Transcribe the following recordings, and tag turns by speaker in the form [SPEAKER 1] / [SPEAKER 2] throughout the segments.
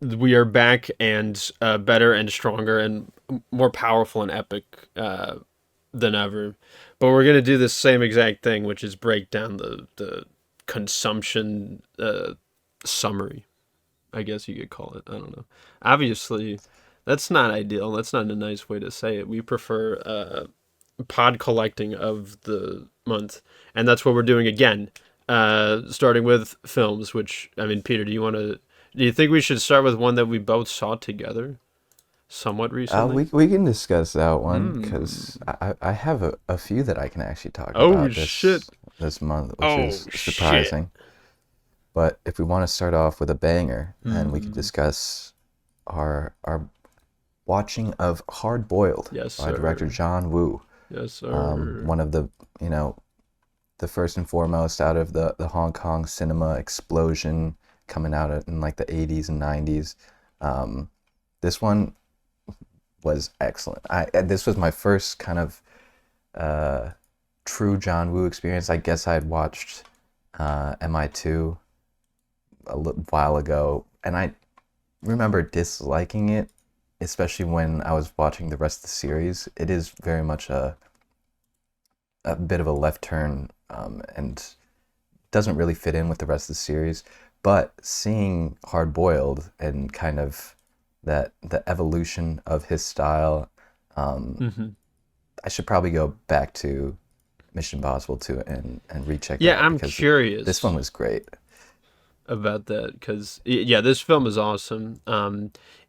[SPEAKER 1] we are back and better and stronger and more powerful and epic than ever. But we're gonna do the same exact thing, which is break down the consumption summary. I guess you could call it. I don't know. Obviously, that's not ideal. That's not a nice way to say it. We prefer pod collecting of the month, and that's what we're doing again. Starting with films, which I mean, Peter, do you think we should start with one that we both saw together, somewhat recently?
[SPEAKER 2] We can discuss that one
[SPEAKER 1] Mm.
[SPEAKER 2] because I have a few that I can actually talk
[SPEAKER 1] Oh
[SPEAKER 2] about
[SPEAKER 1] shit!
[SPEAKER 2] this month, which
[SPEAKER 1] Oh
[SPEAKER 2] is
[SPEAKER 1] shit!
[SPEAKER 2] surprising. But if we want to start off with a banger, then we could
[SPEAKER 1] Mm.
[SPEAKER 2] discuss our watching of Hard Boiled
[SPEAKER 1] Yes,
[SPEAKER 2] by director
[SPEAKER 1] sir.
[SPEAKER 2] John Woo.
[SPEAKER 1] Yes, sir.
[SPEAKER 2] One of the the first and foremost out of the Hong Kong cinema explosion coming out in like the 80s and 90s. This one was excellent. This was my first kind of true John Woo experience. I guess I had watched MI2 a little while ago, and I remember disliking it, especially when I was watching the rest of the series. It is very much a bit of a left turn, and doesn't really fit in with the rest of the series. But seeing Hard Boiled and kind of the evolution of his style,
[SPEAKER 1] Hmm.
[SPEAKER 2] I should probably go back to Mission Impossible 2 and recheck
[SPEAKER 1] Yeah,
[SPEAKER 2] that
[SPEAKER 1] I'm
[SPEAKER 2] because this
[SPEAKER 1] curious
[SPEAKER 2] one was great.
[SPEAKER 1] about that because yeah, this film is awesome.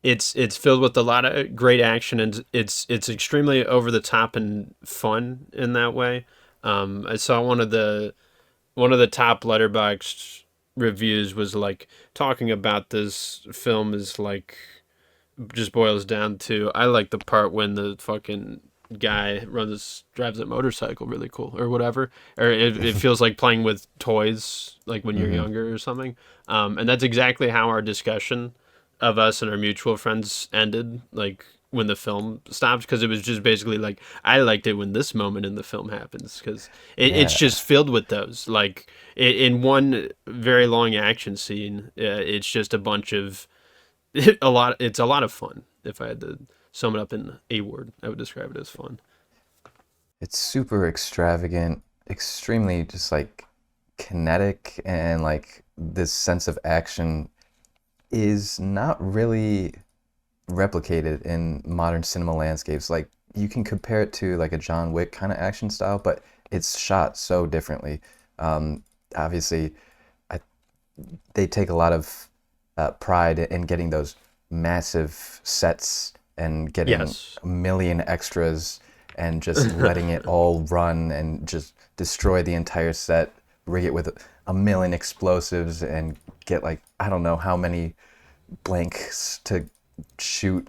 [SPEAKER 1] It's filled with a lot of great action and it's extremely over the top and fun in that way. I saw one of the top letterboxd reviews was like talking about this film is like just boils down to I like the part when the fucking guy drives a motorcycle really cool or whatever, or it feels like playing with toys like when you're
[SPEAKER 2] Hmm.
[SPEAKER 1] younger or something. And that's exactly how our discussion of us and our mutual friends ended, like when the film stopped, because it was just basically like I liked it when this moment in the film happens because it's
[SPEAKER 2] Yeah,
[SPEAKER 1] just filled with those like in one very long action scene. It's just a bunch of it's a lot of fun. If I had to sum it up in a word, I would describe it as fun.
[SPEAKER 2] it's super extravagant, extremely just like kinetic, and like this sense of action is not really replicated in modern cinema landscapes. Like you can compare it to like a John Wick kind of action style, but it's shot so differently. Obviously, I, they take a lot of pride in getting those massive sets and getting
[SPEAKER 1] Yes.
[SPEAKER 2] a million extras and just letting it all run and just destroy the entire set, rig it with a million explosives and get like I don't know how many blanks to shoot.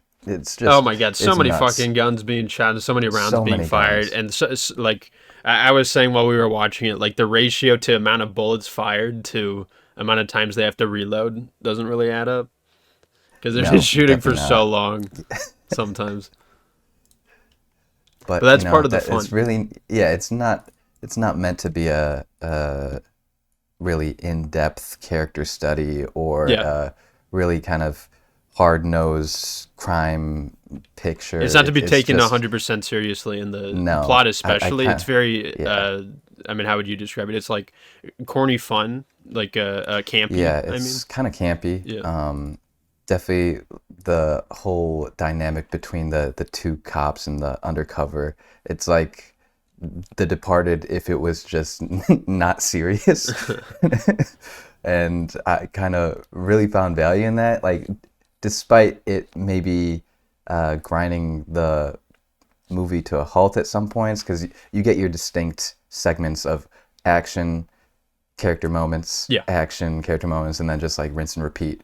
[SPEAKER 1] Oh my god, so
[SPEAKER 2] It's
[SPEAKER 1] many
[SPEAKER 2] nuts.
[SPEAKER 1] fucking guns being shot and so many rounds
[SPEAKER 2] So
[SPEAKER 1] being
[SPEAKER 2] many
[SPEAKER 1] fired.
[SPEAKER 2] guns.
[SPEAKER 1] And like, I was saying while we were watching it, like the ratio to amount of bullets fired to amount of times they have to reload doesn't really add up because they're just
[SPEAKER 2] No,
[SPEAKER 1] shooting for
[SPEAKER 2] definitely
[SPEAKER 1] so
[SPEAKER 2] not.
[SPEAKER 1] long sometimes. But
[SPEAKER 2] But
[SPEAKER 1] that's part of the
[SPEAKER 2] that it's
[SPEAKER 1] fun.
[SPEAKER 2] really yeah. It's not meant to be a really in-depth character study or
[SPEAKER 1] Yeah.
[SPEAKER 2] a really kind of hard-nosed crime picture.
[SPEAKER 1] It's not to be
[SPEAKER 2] It's
[SPEAKER 1] taken
[SPEAKER 2] just
[SPEAKER 1] 100% seriously in the
[SPEAKER 2] no.
[SPEAKER 1] plot,
[SPEAKER 2] I
[SPEAKER 1] especially. It's
[SPEAKER 2] can't.
[SPEAKER 1] very,
[SPEAKER 2] Yeah.
[SPEAKER 1] I mean, how would you describe it? It's like corny fun, like campy,
[SPEAKER 2] Yeah,
[SPEAKER 1] I mean.
[SPEAKER 2] it's kind of campy.
[SPEAKER 1] Yeah.
[SPEAKER 2] Definitely the whole dynamic between the two cops and the undercover. It's like The Departed if it was just not serious. And I kind of really found value in that. Like, despite it maybe grinding the movie to a halt at some points, because you get your distinct segments of action,
[SPEAKER 1] Yeah.
[SPEAKER 2] character moments, and then just like rinse and repeat.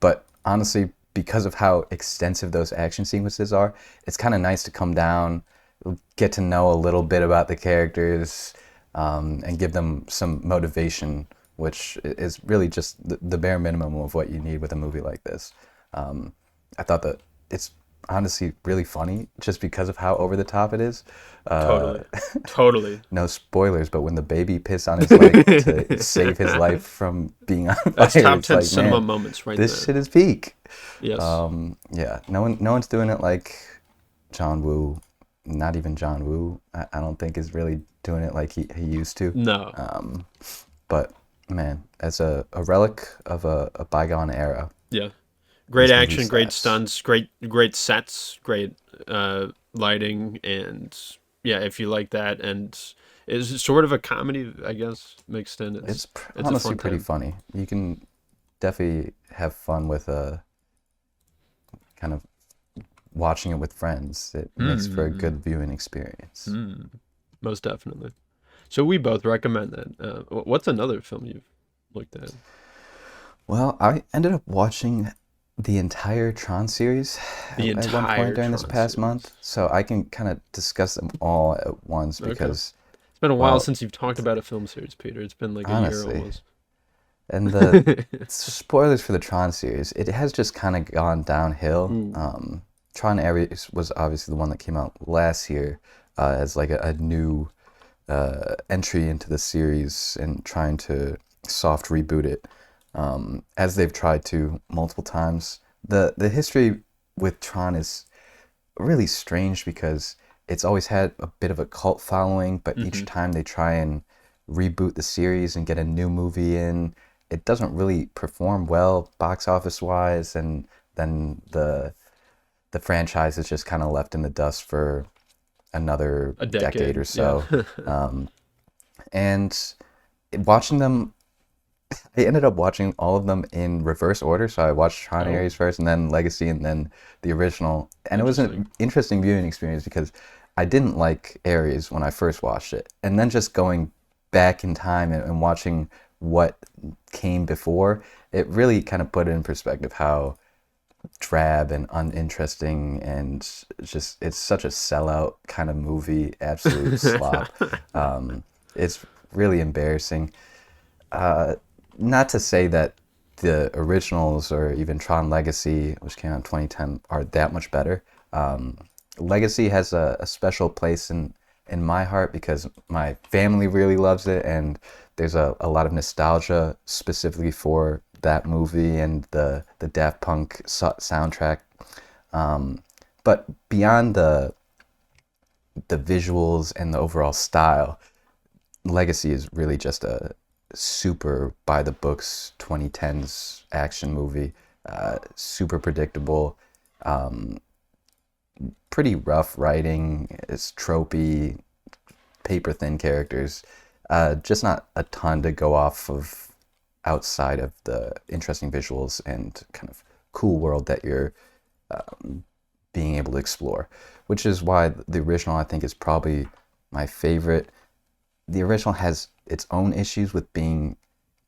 [SPEAKER 2] But honestly, because of how extensive those action sequences are, it's kind of nice to come down, get to know a little bit about the characters, and give them some motivation, which is really just the bare minimum of what you need with a movie like this. I thought that it's honestly really funny just because of how over the top it is. Uh,
[SPEAKER 1] Totally. Totally.
[SPEAKER 2] no spoilers, but when the baby pissed on his leg to save his life from being on
[SPEAKER 1] That's
[SPEAKER 2] fire,
[SPEAKER 1] top
[SPEAKER 2] it's
[SPEAKER 1] 10
[SPEAKER 2] like,
[SPEAKER 1] cinema
[SPEAKER 2] man,
[SPEAKER 1] moments right
[SPEAKER 2] this
[SPEAKER 1] there.
[SPEAKER 2] shit is peak.
[SPEAKER 1] Yes.
[SPEAKER 2] Yeah, no one's doing it like John Woo. Not even John Woo, I don't think is really doing it like he used to.
[SPEAKER 1] No.
[SPEAKER 2] But man, as a relic of a bygone era,
[SPEAKER 1] Yeah. Great
[SPEAKER 2] this movie
[SPEAKER 1] action, great
[SPEAKER 2] slaps.
[SPEAKER 1] stunts, great sets, great lighting, and yeah, if you like that, and it's sort of a comedy, I guess, mixed in.
[SPEAKER 2] It's
[SPEAKER 1] It's a
[SPEAKER 2] honestly
[SPEAKER 1] fun
[SPEAKER 2] pretty
[SPEAKER 1] time.
[SPEAKER 2] funny. You can definitely have fun with a kind of watching it with friends. It makes for a
[SPEAKER 1] Mm,
[SPEAKER 2] good viewing experience.
[SPEAKER 1] most definitely. So we both recommend that. What's another film you've looked at?
[SPEAKER 2] Well, I ended up watching the entire Tron series
[SPEAKER 1] The
[SPEAKER 2] at one point
[SPEAKER 1] entire
[SPEAKER 2] during this
[SPEAKER 1] Tron
[SPEAKER 2] past month,
[SPEAKER 1] series.
[SPEAKER 2] so I can kind of discuss them all at once
[SPEAKER 1] Okay.
[SPEAKER 2] because,
[SPEAKER 1] It's been a while
[SPEAKER 2] well,
[SPEAKER 1] since you've talked about a film series, Peter. It's been like a year
[SPEAKER 2] honestly,
[SPEAKER 1] almost.
[SPEAKER 2] and the spoilers for the Tron series, it has just kind of gone downhill.
[SPEAKER 1] Ooh,
[SPEAKER 2] Tron Ares was obviously the one that came out last year as like a new entry into the series and trying to soft reboot it, as they've tried to multiple times. The history with Tron is really strange because it's always had a bit of a cult following, but each
[SPEAKER 1] mm-hmm.
[SPEAKER 2] time they try and reboot the series and get a new movie in, it doesn't really perform well box office wise, and then the franchise is just kind of left in the dust for another
[SPEAKER 1] A
[SPEAKER 2] decade or
[SPEAKER 1] decade. Yeah.
[SPEAKER 2] so. And watching them, I ended up watching all of them in reverse order. So I watched Tron
[SPEAKER 1] Oh,
[SPEAKER 2] Ares first, and then Legacy, and then the original. And it was
[SPEAKER 1] interesting.
[SPEAKER 2] an interesting viewing experience because I didn't like Ares when I first watched it, and then just going back in time and watching what came before, it really kind of put it in perspective how drab and uninteresting and just it's such a sellout kind of movie, absolute slop. It's really embarrassing. uh, Not to say that the originals or even Tron Legacy, which came out in 2010, are that much better. Legacy has a special place in my heart because my family really loves it, and there's a lot of nostalgia specifically for that movie and the Daft Punk soundtrack. But beyond the visuals and the overall style, Legacy is really just a super by the books 2010s action movie. Super predictable, pretty rough writing. It's tropey, paper thin characters. Just not a ton to go off of outside of the interesting visuals and kind of cool world that you're being able to explore, which is why the original I think is probably my favorite. The original has its own issues with being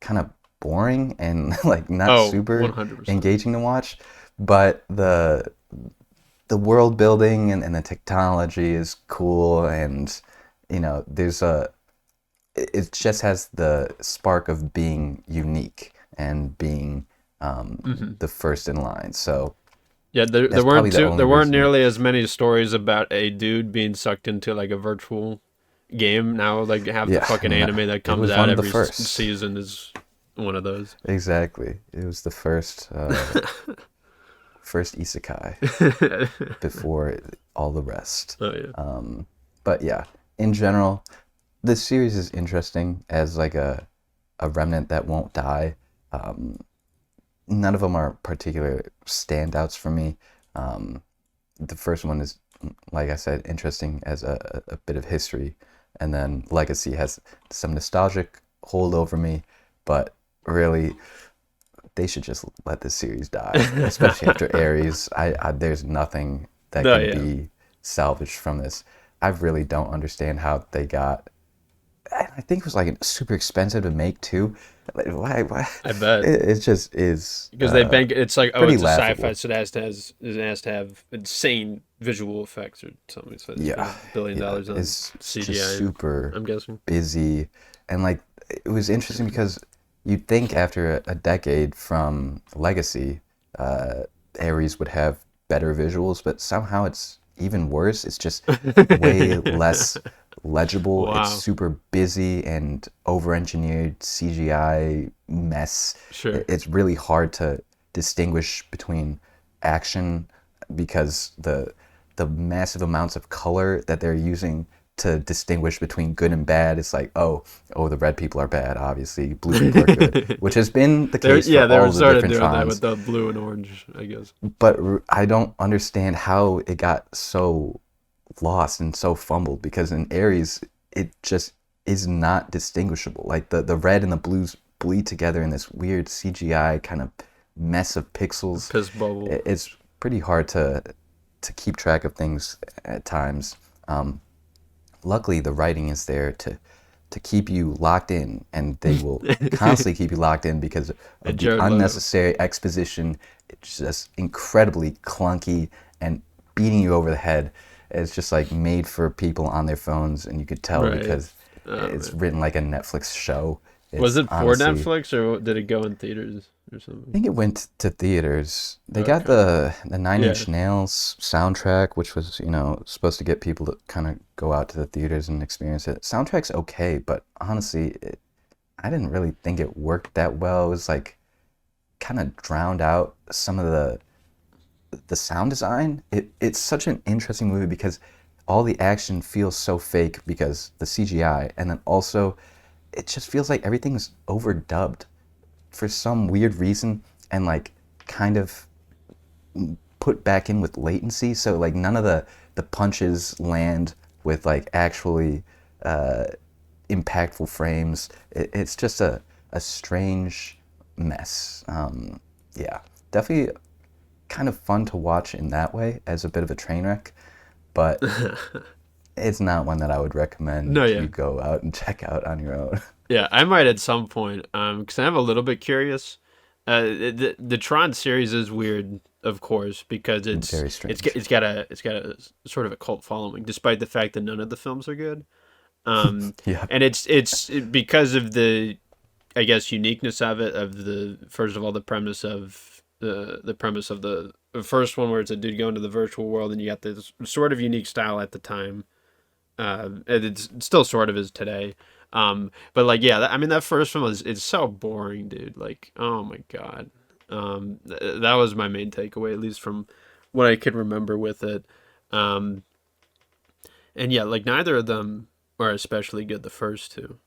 [SPEAKER 2] kind of boring and like not
[SPEAKER 1] Oh,
[SPEAKER 2] super
[SPEAKER 1] 100%.
[SPEAKER 2] engaging to watch, but the world building and the technology is cool, and there's a it just has the spark of being unique and being
[SPEAKER 1] Hmm.
[SPEAKER 2] the first in line. So
[SPEAKER 1] Yeah,
[SPEAKER 2] that's probably the only
[SPEAKER 1] there weren't
[SPEAKER 2] reason.
[SPEAKER 1] nearly as many stories about a dude being sucked into like a virtual game. Now, like half the
[SPEAKER 2] Yeah,
[SPEAKER 1] fucking
[SPEAKER 2] no,
[SPEAKER 1] anime that
[SPEAKER 2] it
[SPEAKER 1] comes
[SPEAKER 2] was
[SPEAKER 1] out
[SPEAKER 2] one of the
[SPEAKER 1] every
[SPEAKER 2] first.
[SPEAKER 1] season is one of those.
[SPEAKER 2] Exactly. It was the first isekai before all the rest.
[SPEAKER 1] Oh yeah.
[SPEAKER 2] But yeah, in general, this series is interesting as like a remnant that won't die. None of them are particular standouts for me. Um, the first one is, like I said, interesting as a bit of history, and then Legacy has some nostalgic hold over me, but really they should just let this series die, especially after Ares. There's nothing that
[SPEAKER 1] No,
[SPEAKER 2] can
[SPEAKER 1] yeah.
[SPEAKER 2] be salvaged from this. I really don't understand how they got. I think it was like super expensive to make too. Like, why? Why?
[SPEAKER 1] I bet.
[SPEAKER 2] It just is
[SPEAKER 1] Because they bank it's like, oh,
[SPEAKER 2] pretty
[SPEAKER 1] it's a sci-fi,
[SPEAKER 2] laughable.
[SPEAKER 1] so it has to have insane visual effects or something. So they spent
[SPEAKER 2] Yeah,
[SPEAKER 1] $1 billion
[SPEAKER 2] yeah.
[SPEAKER 1] on
[SPEAKER 2] It's just
[SPEAKER 1] CGI,
[SPEAKER 2] super
[SPEAKER 1] I'm guessing.
[SPEAKER 2] busy, and like it was interesting because you'd think after a decade from Legacy, uh, Ares would have better visuals, but somehow it's even worse. It's just way less legible. It's
[SPEAKER 1] Wow.
[SPEAKER 2] super busy and over-engineered CGI mess.
[SPEAKER 1] Sure.
[SPEAKER 2] It's really hard to distinguish between action because the massive amounts of color that they're using to distinguish between good and bad. It's like, oh, the red people are bad, obviously. Blue people are good, which has been the case for
[SPEAKER 1] They were
[SPEAKER 2] all the
[SPEAKER 1] sort of
[SPEAKER 2] different
[SPEAKER 1] doing that with
[SPEAKER 2] Trons.
[SPEAKER 1] the blue and orange, I guess.
[SPEAKER 2] But I don't understand how it got so lost and so fumbled because in Ares, it just is not distinguishable. Like the red and the blues bleed together in this weird CGI kind of mess of pixels.
[SPEAKER 1] Piss bubble.
[SPEAKER 2] It's pretty hard to keep track of things at times. Luckily, the writing is there to keep you locked in, and they will constantly keep you locked in because of
[SPEAKER 1] And
[SPEAKER 2] the
[SPEAKER 1] Jared Leto.
[SPEAKER 2] unnecessary exposition. It's just incredibly clunky and beating you over the head. It's just like made for people on their phones, and you could tell
[SPEAKER 1] Right.
[SPEAKER 2] because
[SPEAKER 1] Oh,
[SPEAKER 2] it's
[SPEAKER 1] man.
[SPEAKER 2] written like a Netflix show.
[SPEAKER 1] Was
[SPEAKER 2] It's
[SPEAKER 1] it for
[SPEAKER 2] honestly,
[SPEAKER 1] Netflix or did it go in theaters or
[SPEAKER 2] I
[SPEAKER 1] something?
[SPEAKER 2] think it went to theaters. They got
[SPEAKER 1] Okay.
[SPEAKER 2] the Nine
[SPEAKER 1] Yeah.
[SPEAKER 2] Inch Nails soundtrack, which was, supposed to get people to kind of go out to the theaters and experience it. Soundtrack's okay, but honestly, I didn't really think it worked that well. It was like kind of drowned out some of the sound design. It's such an interesting movie because all the action feels so fake because the CGI, and then also it just feels like everything's overdubbed for some weird reason and like kind of put back in with latency. So like none of the punches land with like actually uh, impactful frames. It's just a strange mess. Yeah, definitely kind of fun to watch in that way as a bit of a train wreck, but it's not one that I would recommend
[SPEAKER 1] No,
[SPEAKER 2] you
[SPEAKER 1] yeah.
[SPEAKER 2] go out and check out on your own.
[SPEAKER 1] Yeah, I might at some point, because I'm a little bit curious. The Tron series is weird, of course, because
[SPEAKER 2] Very strange.
[SPEAKER 1] it's got a sort of a cult following, despite the fact that none of the films are good.
[SPEAKER 2] Yeah.
[SPEAKER 1] And because of the, I guess, uniqueness of it, of the first of all the premise of the premise of the first one where it's a dude going to the virtual world, and you got this sort of unique style at the time. And it still sort of is today. But like, yeah, I mean, that first one was it's so boring, dude. Like, oh my god. That was my main takeaway, at least from what I could remember with it. Um, and yeah, like neither of them are especially good. The first two,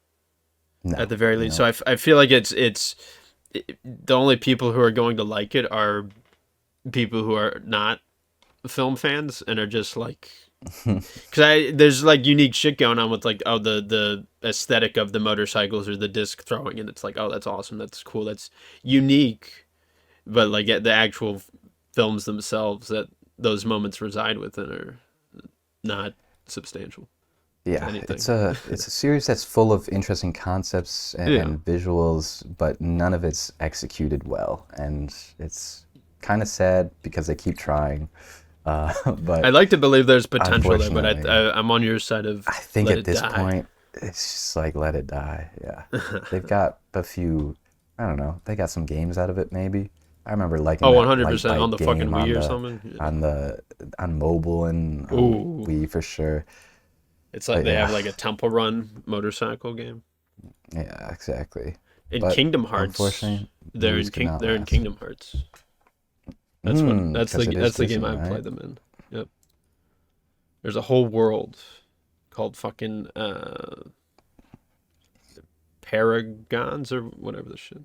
[SPEAKER 1] at
[SPEAKER 2] No,
[SPEAKER 1] the very least. So
[SPEAKER 2] no.
[SPEAKER 1] I feel like the only people who are going to like it are people who are not film fans and are just like because I there's like unique shit going on with like the aesthetic of the motorcycles or the disc throwing and it's like oh that's awesome, that's cool, that's unique, but like the actual films themselves that those moments reside within are not substantial to
[SPEAKER 2] Yeah,
[SPEAKER 1] anything.
[SPEAKER 2] it's a series that's full of interesting concepts
[SPEAKER 1] Yeah.
[SPEAKER 2] and visuals, but none of it's executed well, and it's kind of sad because they keep trying.
[SPEAKER 1] I'd
[SPEAKER 2] But
[SPEAKER 1] like to believe there's potential there, but
[SPEAKER 2] unfortunately,
[SPEAKER 1] I'm on your side of
[SPEAKER 2] I think
[SPEAKER 1] let
[SPEAKER 2] at
[SPEAKER 1] it
[SPEAKER 2] this
[SPEAKER 1] die.
[SPEAKER 2] point, it's just like let it die. Yeah, they've got a few. I don't know. They got some games out of it, maybe. I remember liking
[SPEAKER 1] Oh,
[SPEAKER 2] that light
[SPEAKER 1] 100% on
[SPEAKER 2] bike
[SPEAKER 1] the fucking
[SPEAKER 2] game
[SPEAKER 1] Wii or something.
[SPEAKER 2] on the on mobile and on
[SPEAKER 1] Ooh,
[SPEAKER 2] Wii for sure.
[SPEAKER 1] it's like
[SPEAKER 2] But
[SPEAKER 1] they have
[SPEAKER 2] yeah,
[SPEAKER 1] like a Temple Run motorcycle game.
[SPEAKER 2] yeah, exactly.
[SPEAKER 1] In
[SPEAKER 2] But
[SPEAKER 1] Kingdom Hearts,
[SPEAKER 2] unfortunately, movies could not
[SPEAKER 1] They're in
[SPEAKER 2] last.
[SPEAKER 1] Kingdom Hearts.
[SPEAKER 2] Because it is
[SPEAKER 1] That's the game
[SPEAKER 2] Disney,
[SPEAKER 1] I've
[SPEAKER 2] right?
[SPEAKER 1] played them in. Yep. There's a whole world called fucking Paragons or whatever the shit.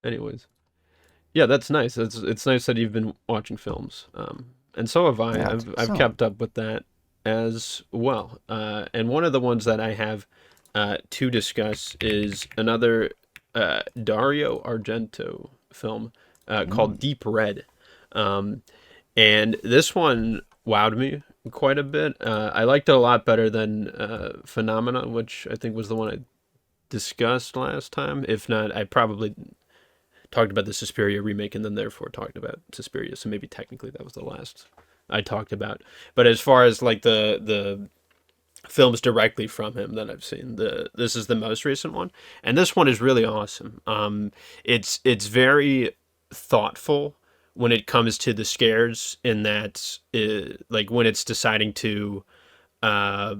[SPEAKER 1] Anyways, yeah, that's nice. It's nice that you've been watching films. And so have I.
[SPEAKER 2] Yeah,
[SPEAKER 1] I've
[SPEAKER 2] so
[SPEAKER 1] kept up with that as well. And one of the ones that I have to discuss is another Dario Argento film called
[SPEAKER 2] mm,
[SPEAKER 1] Deep Red. Um, and this one wowed me quite a bit. I liked it a lot better than Phenomena, which I think was the one I discussed last time. If not, I probably talked about the Suspiria remake and then therefore talked about Suspiria. So maybe technically that was the last I talked about. But as far as like the films directly from him that I've seen, this is the most recent one, and this one is really awesome. It's very thoughtful when it comes to the scares, in that like when it's deciding to uh,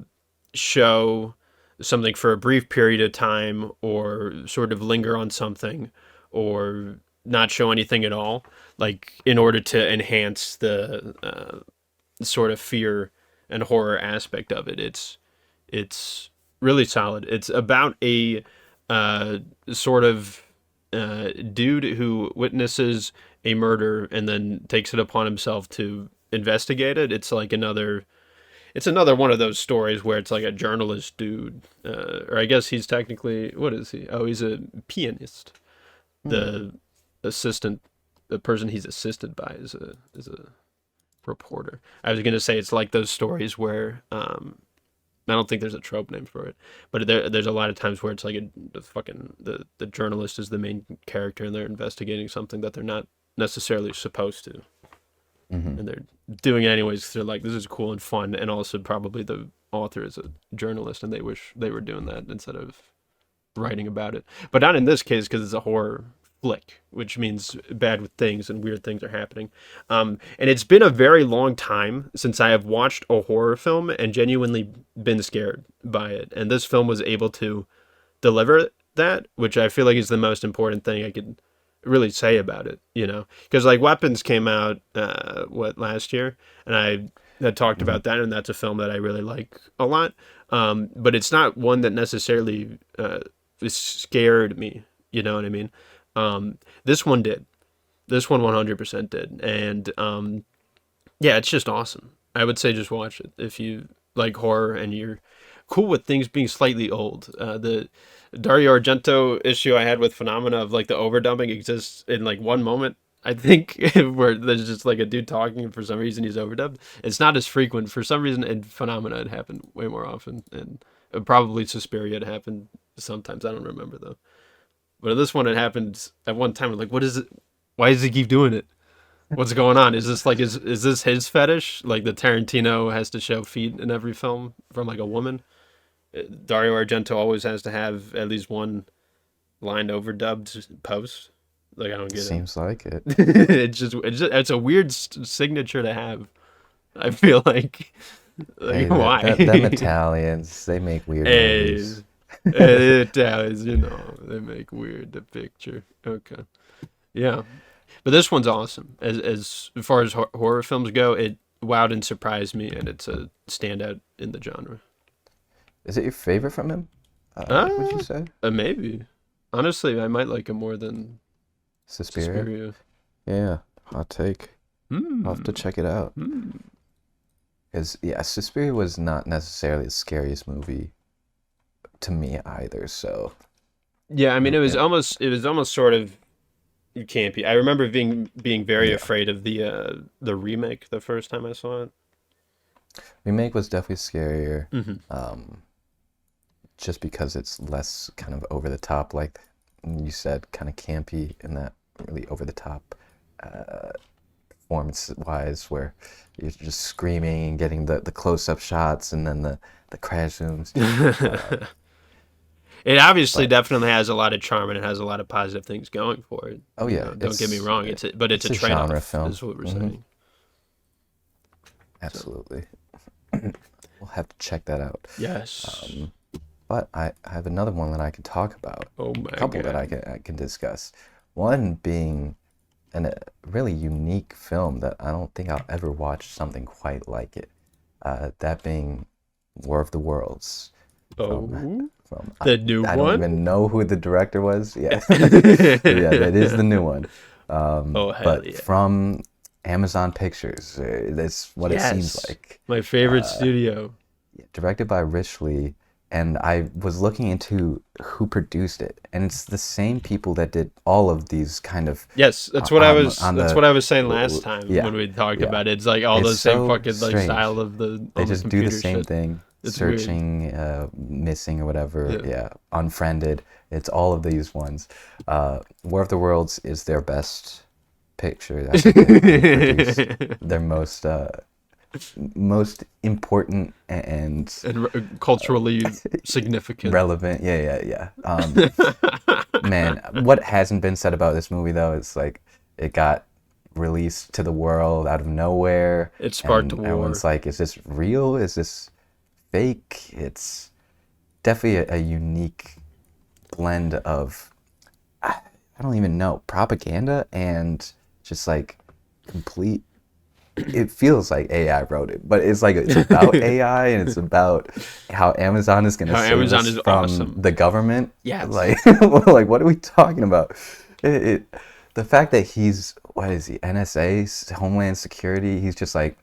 [SPEAKER 1] show something for a brief period of time, or sort of linger on something, or not show anything at all, like in order to enhance the sort of fear and horror aspect of it. It's really solid. It's about a uh, sort of dude who witnesses a murder and then takes it upon himself to investigate it. It's another one of those stories where it's like a journalist dude, or I guess he's technically, what is he? Oh, he's a pianist. The assistant, the person he's assisted by is a reporter. I was gonna say it's like those stories where I don't think there's a trope name for it, but there's a lot of times where it's like the journalist is the main character and they're investigating something that they're not necessarily supposed to, and they're doing it anyways 'cause they're like, this is cool and fun, and also probably the author is a journalist and they wish they were doing that instead of writing about it. But not in this case because it's a horror flick, which means bad things and weird things are happening. And it's been a very long time since I have watched a horror film and genuinely been scared by it. And this film was able to deliver that, which I feel like is the most important thing I could really say about it, you know? Because like Weapons came out, last year? And I had talked about that, and that's a film that I really like a lot. But it's not one that necessarily scared me, you know what I mean? This one did. This one 100% did. And yeah, it's just awesome. I would say just watch it if you like horror and you're cool with things being slightly old. The Dario Argento issue I had with Phenomena of like the overdubbing exists in like one moment, I think, where there's just like a dude talking and for some reason he's overdubbed. It's not as frequent. For some reason in Phenomena it happened way more often, and probably Suspiria it happened sometimes. I don't remember though. But this one, it happened at one time. I'm like, what is it? Why does he keep doing it? What's going on? Is this like, is this his fetish? Like the Tarantino has to show feet in every film from like a woman. Dario Argento always has to have at least one line overdubbed post. Like, I don't get it.
[SPEAKER 2] Seems like it.
[SPEAKER 1] It's a weird signature to have. I feel like
[SPEAKER 2] Hey,
[SPEAKER 1] why?
[SPEAKER 2] them Italians, they make weird movies.
[SPEAKER 1] The Italians, you know, they make weird the picture. Okay, yeah, but this one's awesome. As far as horror films go, it wowed and surprised me, and it's a standout in the genre.
[SPEAKER 2] Is it your favorite from him? Would you say?
[SPEAKER 1] Maybe. Honestly, I might like him more than
[SPEAKER 2] Suspiria?
[SPEAKER 1] Suspiria.
[SPEAKER 2] Yeah, hot take. I'll have to check it out. Because, yeah, Suspiria was not necessarily the scariest movie to me either, so...
[SPEAKER 1] Yeah, I mean, it was almost sort of campy. I remember being very afraid of the remake the first time I saw it.
[SPEAKER 2] Remake was definitely scarier, just because it's less kind of over the top, like you said, kind of campy, and that really over the top performance wise, where you're just screaming and getting the close up shots and then the crash zooms.
[SPEAKER 1] It obviously definitely has a lot of charm and it has a lot of positive things going for it.
[SPEAKER 2] Oh yeah,
[SPEAKER 1] don't get me wrong. It's a trade-off,
[SPEAKER 2] genre film.
[SPEAKER 1] is what we're saying.
[SPEAKER 2] Absolutely. We'll have to check that out.
[SPEAKER 1] Yes.
[SPEAKER 2] But I have another one that I could talk about.
[SPEAKER 1] Oh my
[SPEAKER 2] A couple
[SPEAKER 1] God.
[SPEAKER 2] that I can discuss. One being a really unique film that I don't think I'll ever watch something quite like it. That being War of the Worlds.
[SPEAKER 1] New
[SPEAKER 2] I
[SPEAKER 1] one?
[SPEAKER 2] don't even know who the director was. Yeah, yeah, that is the new one.
[SPEAKER 1] Hell
[SPEAKER 2] but
[SPEAKER 1] yeah.
[SPEAKER 2] from Amazon Pictures. That's what it seems like.
[SPEAKER 1] My favorite studio.
[SPEAKER 2] Directed by Rich Lee. And I was looking into who produced it, and it's the same people that did all of these kind of.
[SPEAKER 1] Yes, that's what I was. That's what I was saying last time when we talked about it. It's like all the same fucking like style of the.
[SPEAKER 2] They just do the same
[SPEAKER 1] shit.
[SPEAKER 2] thing.
[SPEAKER 1] It's
[SPEAKER 2] searching, missing or whatever. Yeah, unfriended. It's all of these ones. War of the Worlds is their best picture. I think they produced their most important and
[SPEAKER 1] culturally significant,
[SPEAKER 2] relevant. Yeah. Man, what hasn't been said about this movie though is like it got released to the world out of nowhere,
[SPEAKER 1] It sparked a
[SPEAKER 2] and
[SPEAKER 1] war.
[SPEAKER 2] everyone's like, is this real? Is this fake? It's definitely a unique blend of, I don't even know, propaganda and just like complete. It feels like AI wrote it, but it's like it's about AI and it's about how Amazon is going to
[SPEAKER 1] How
[SPEAKER 2] save
[SPEAKER 1] Amazon
[SPEAKER 2] us
[SPEAKER 1] is
[SPEAKER 2] from
[SPEAKER 1] awesome.
[SPEAKER 2] the government.
[SPEAKER 1] Yes.
[SPEAKER 2] Like, like what are we talking about? The fact that he's, what is he, NSA, Homeland Security, he's just like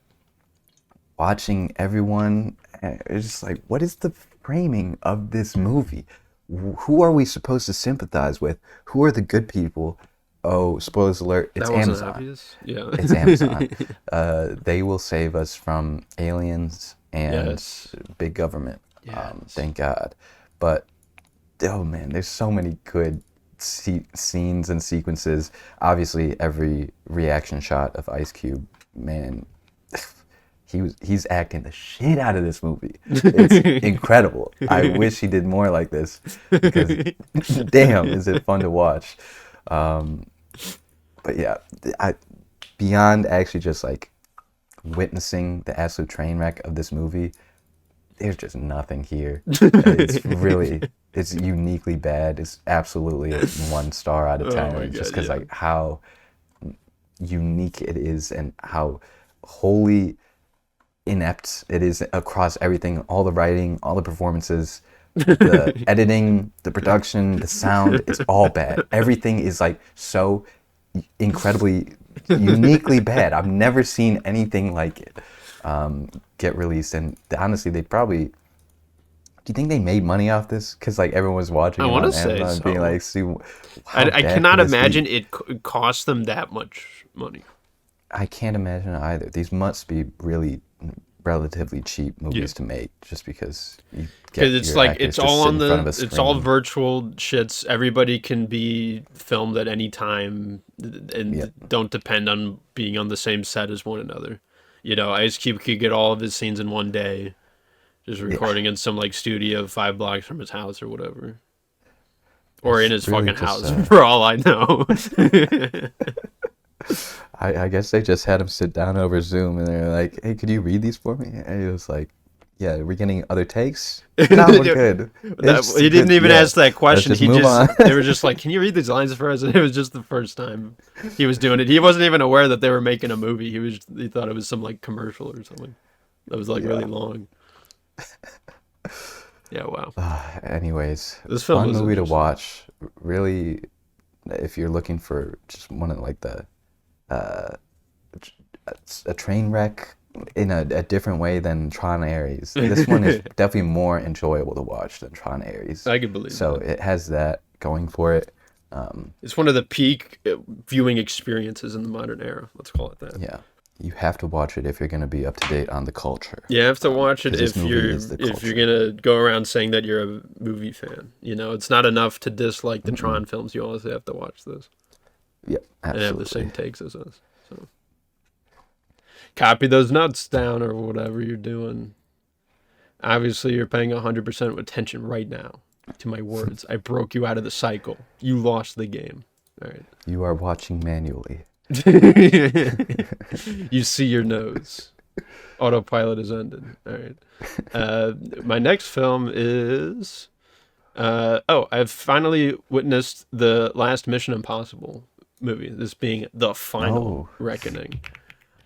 [SPEAKER 2] watching everyone. It's just like, what is the framing of this movie? Who are we supposed to sympathize with? Who are the good people? Oh, spoilers alert, it's
[SPEAKER 1] That wasn't
[SPEAKER 2] Amazon.
[SPEAKER 1] obvious. Yeah.
[SPEAKER 2] It's Amazon. They will save us from aliens and
[SPEAKER 1] Yes.
[SPEAKER 2] big government.
[SPEAKER 1] Yes.
[SPEAKER 2] Thank God. But, oh man, there's so many good scenes and sequences. Obviously, every reaction shot of Ice Cube, man, he's acting the shit out of this movie. It's incredible. I wish he did more like this because damn, is it fun to watch. But yeah, beyond actually just like witnessing the absolute train wreck of this movie, there's just nothing here. It's uniquely bad. It's absolutely a 1 star out of 10.
[SPEAKER 1] Oh my
[SPEAKER 2] Just
[SPEAKER 1] God,
[SPEAKER 2] because
[SPEAKER 1] yeah.
[SPEAKER 2] like how unique it is and how wholly inept it is across everything, all the writing, all the performances, the editing, the production, the sound, it's all bad. Everything is like so incredibly uniquely bad. I've never seen anything like it get released, and honestly they probably, do you think they made money off this? Because like everyone was watching
[SPEAKER 1] I
[SPEAKER 2] it
[SPEAKER 1] wanna
[SPEAKER 2] on
[SPEAKER 1] say
[SPEAKER 2] Amazon
[SPEAKER 1] so.
[SPEAKER 2] being like, see, how
[SPEAKER 1] I
[SPEAKER 2] bad
[SPEAKER 1] cannot
[SPEAKER 2] could this be?
[SPEAKER 1] imagine it cost them that much money.
[SPEAKER 2] I can't imagine either. These must be really relatively cheap movies to make, just because you get
[SPEAKER 1] Because it's
[SPEAKER 2] your
[SPEAKER 1] like
[SPEAKER 2] actors
[SPEAKER 1] it's
[SPEAKER 2] just
[SPEAKER 1] all
[SPEAKER 2] sit
[SPEAKER 1] on
[SPEAKER 2] in front of a
[SPEAKER 1] it's all
[SPEAKER 2] screen.
[SPEAKER 1] virtual shits. Everybody can be filmed at any time and
[SPEAKER 2] Yep.
[SPEAKER 1] don't depend on being on the same set as one another. You know, Ice Cube could get all of his scenes in one day, just recording in some like studio 5 blocks from his house or whatever, or in
[SPEAKER 2] It's
[SPEAKER 1] his
[SPEAKER 2] really
[SPEAKER 1] fucking
[SPEAKER 2] just,
[SPEAKER 1] house for all I know.
[SPEAKER 2] I guess they just had him sit down over Zoom and they're like, hey, could you read these for me? And he was like, yeah, are we getting other takes? No, we're good. It's
[SPEAKER 1] He didn't
[SPEAKER 2] good.
[SPEAKER 1] even
[SPEAKER 2] Yeah,
[SPEAKER 1] ask that
[SPEAKER 2] let's
[SPEAKER 1] question.
[SPEAKER 2] just
[SPEAKER 1] He
[SPEAKER 2] move on.
[SPEAKER 1] just they were just like, "Can you read these lines for us?" And it was just the first time he was doing it. He wasn't even aware that they were making a movie. He thought it was some like commercial or something that was like really
[SPEAKER 2] Yeah.
[SPEAKER 1] long. Yeah, wow.
[SPEAKER 2] Anyways,
[SPEAKER 1] This film
[SPEAKER 2] fun
[SPEAKER 1] was
[SPEAKER 2] movie to
[SPEAKER 1] interesting.
[SPEAKER 2] watch. Really, if you're looking for just one of like the a train wreck in a different way than Tron Ares, this one is definitely more enjoyable to watch than Tron Ares.
[SPEAKER 1] I could believe
[SPEAKER 2] So
[SPEAKER 1] that.
[SPEAKER 2] it has that going for it.
[SPEAKER 1] It's one of the peak viewing experiences in the modern era. Let's call it that.
[SPEAKER 2] Yeah, you have to watch it if you're going to be up to date on the culture.
[SPEAKER 1] You have to watch it
[SPEAKER 2] 'Cause this
[SPEAKER 1] if
[SPEAKER 2] movie is the
[SPEAKER 1] you're
[SPEAKER 2] culture.
[SPEAKER 1] gonna go around saying that you're a movie fan. You know, it's not enough to dislike the Tron films. You also have to watch this
[SPEAKER 2] Yep,
[SPEAKER 1] and have the
[SPEAKER 2] absolutely.
[SPEAKER 1] same takes as us. So copy those notes down or whatever you're doing. Obviously, you're paying 100% attention right now to my words. I broke you out of the cycle. You lost the game. All right.
[SPEAKER 2] You are watching manually.
[SPEAKER 1] You see your nose. Autopilot is ended. All right. My next film is. I've finally witnessed the last Mission Impossible movie. This being the final reckoning.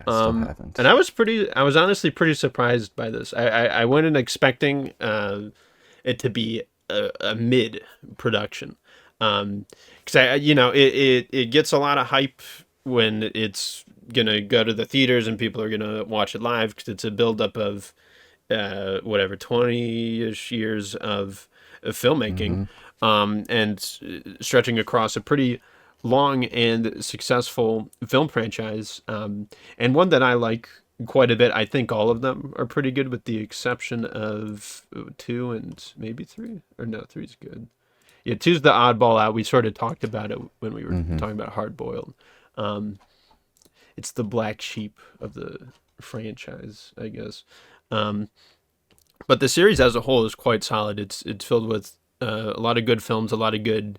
[SPEAKER 2] I still haven't.
[SPEAKER 1] And I was honestly pretty surprised by this. I went in expecting it to be a mid production. Because it gets a lot of hype when it's gonna go to the theaters and people are gonna watch it live because it's a buildup of 20-ish years of filmmaking, and stretching across a pretty long and successful film franchise, and one that I like quite a bit. I think all of them are pretty good with the exception of 2 and maybe 3. Or no, 3's good. Yeah, 2's the oddball out. We sort of talked about it when we were talking about Hard Boiled. It's the black sheep of the franchise, I guess. But the series as a whole is quite solid. It's filled with a lot of good films, a lot of good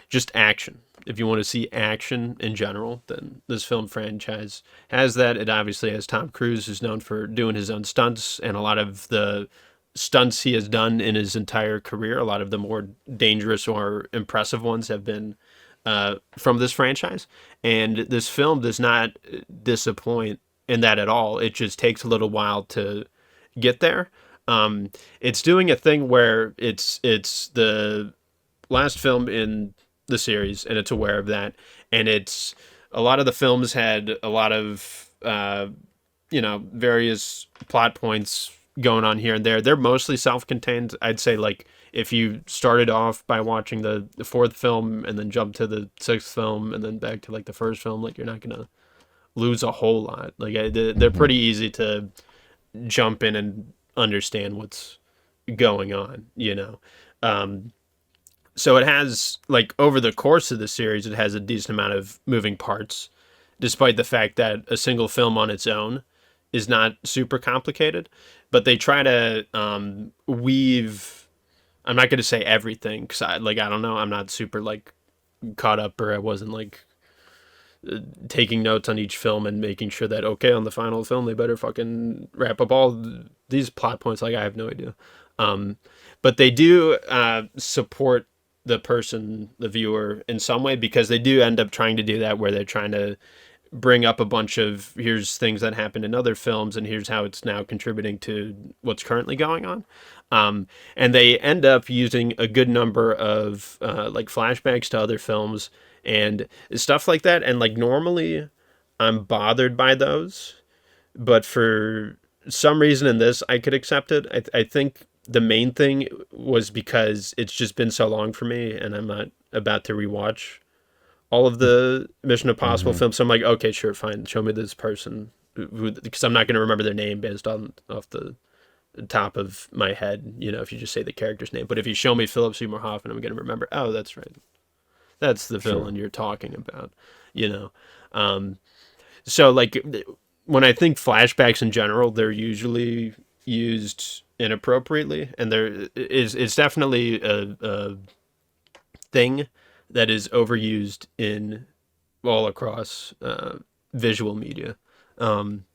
[SPEAKER 1] just action. If you want to see action in general, then this film franchise has that. It obviously has Tom Cruise, who's known for doing his own stunts, and a lot of the stunts he has done in his entire career, a lot of the more dangerous or impressive ones have been from this franchise. And this film does not disappoint in that at all. It just takes a little while to get there. It's doing a thing where it's the last film in the series, and it's aware of that. And it's a lot of the films had a lot of various plot points going on here and there. They're mostly self-contained. I'd say like if you started off by watching the fourth film and then jump to the sixth film and then back to like the first film, like you're not gonna lose a whole lot. Like they're
[SPEAKER 2] Hmm.
[SPEAKER 1] pretty easy to jump in and understand what's going on. So it has like over the course of the series, it has a decent amount of moving parts, despite the fact that a single film on its own is not super complicated. But they try to weave. I'm not going to say everything because I don't know. I'm not super like caught up, or I wasn't like taking notes on each film and making sure that okay, on the final film they better fucking wrap up all these plot points. Like I have no idea. Um, but they do support the person, the viewer, in some way, because they do end up trying to do that where they're trying to bring up a bunch of here's things that happened in other films and here's how it's now contributing to what's currently going on. And they end up using a good number of like flashbacks to other films and stuff like that. And like normally I'm bothered by those, but for some reason in this I could accept it. I think the main thing was because it's just been so long for me and I'm not about to rewatch all of the Mission Impossible
[SPEAKER 2] Hmm.
[SPEAKER 1] films. So I'm like, okay, sure, fine. Show me this person, because I'm not going to remember their name based on off the top of my head. If you just say the character's name. But if you show me Philip Seymour Hoffman, I'm going to remember. Oh, that's right. That's the
[SPEAKER 2] Sure.
[SPEAKER 1] villain you're talking about. You know. Um, so like when I think flashbacks in general, they're usually used inappropriately, and there is it's definitely a thing that is overused in all across visual media. Um,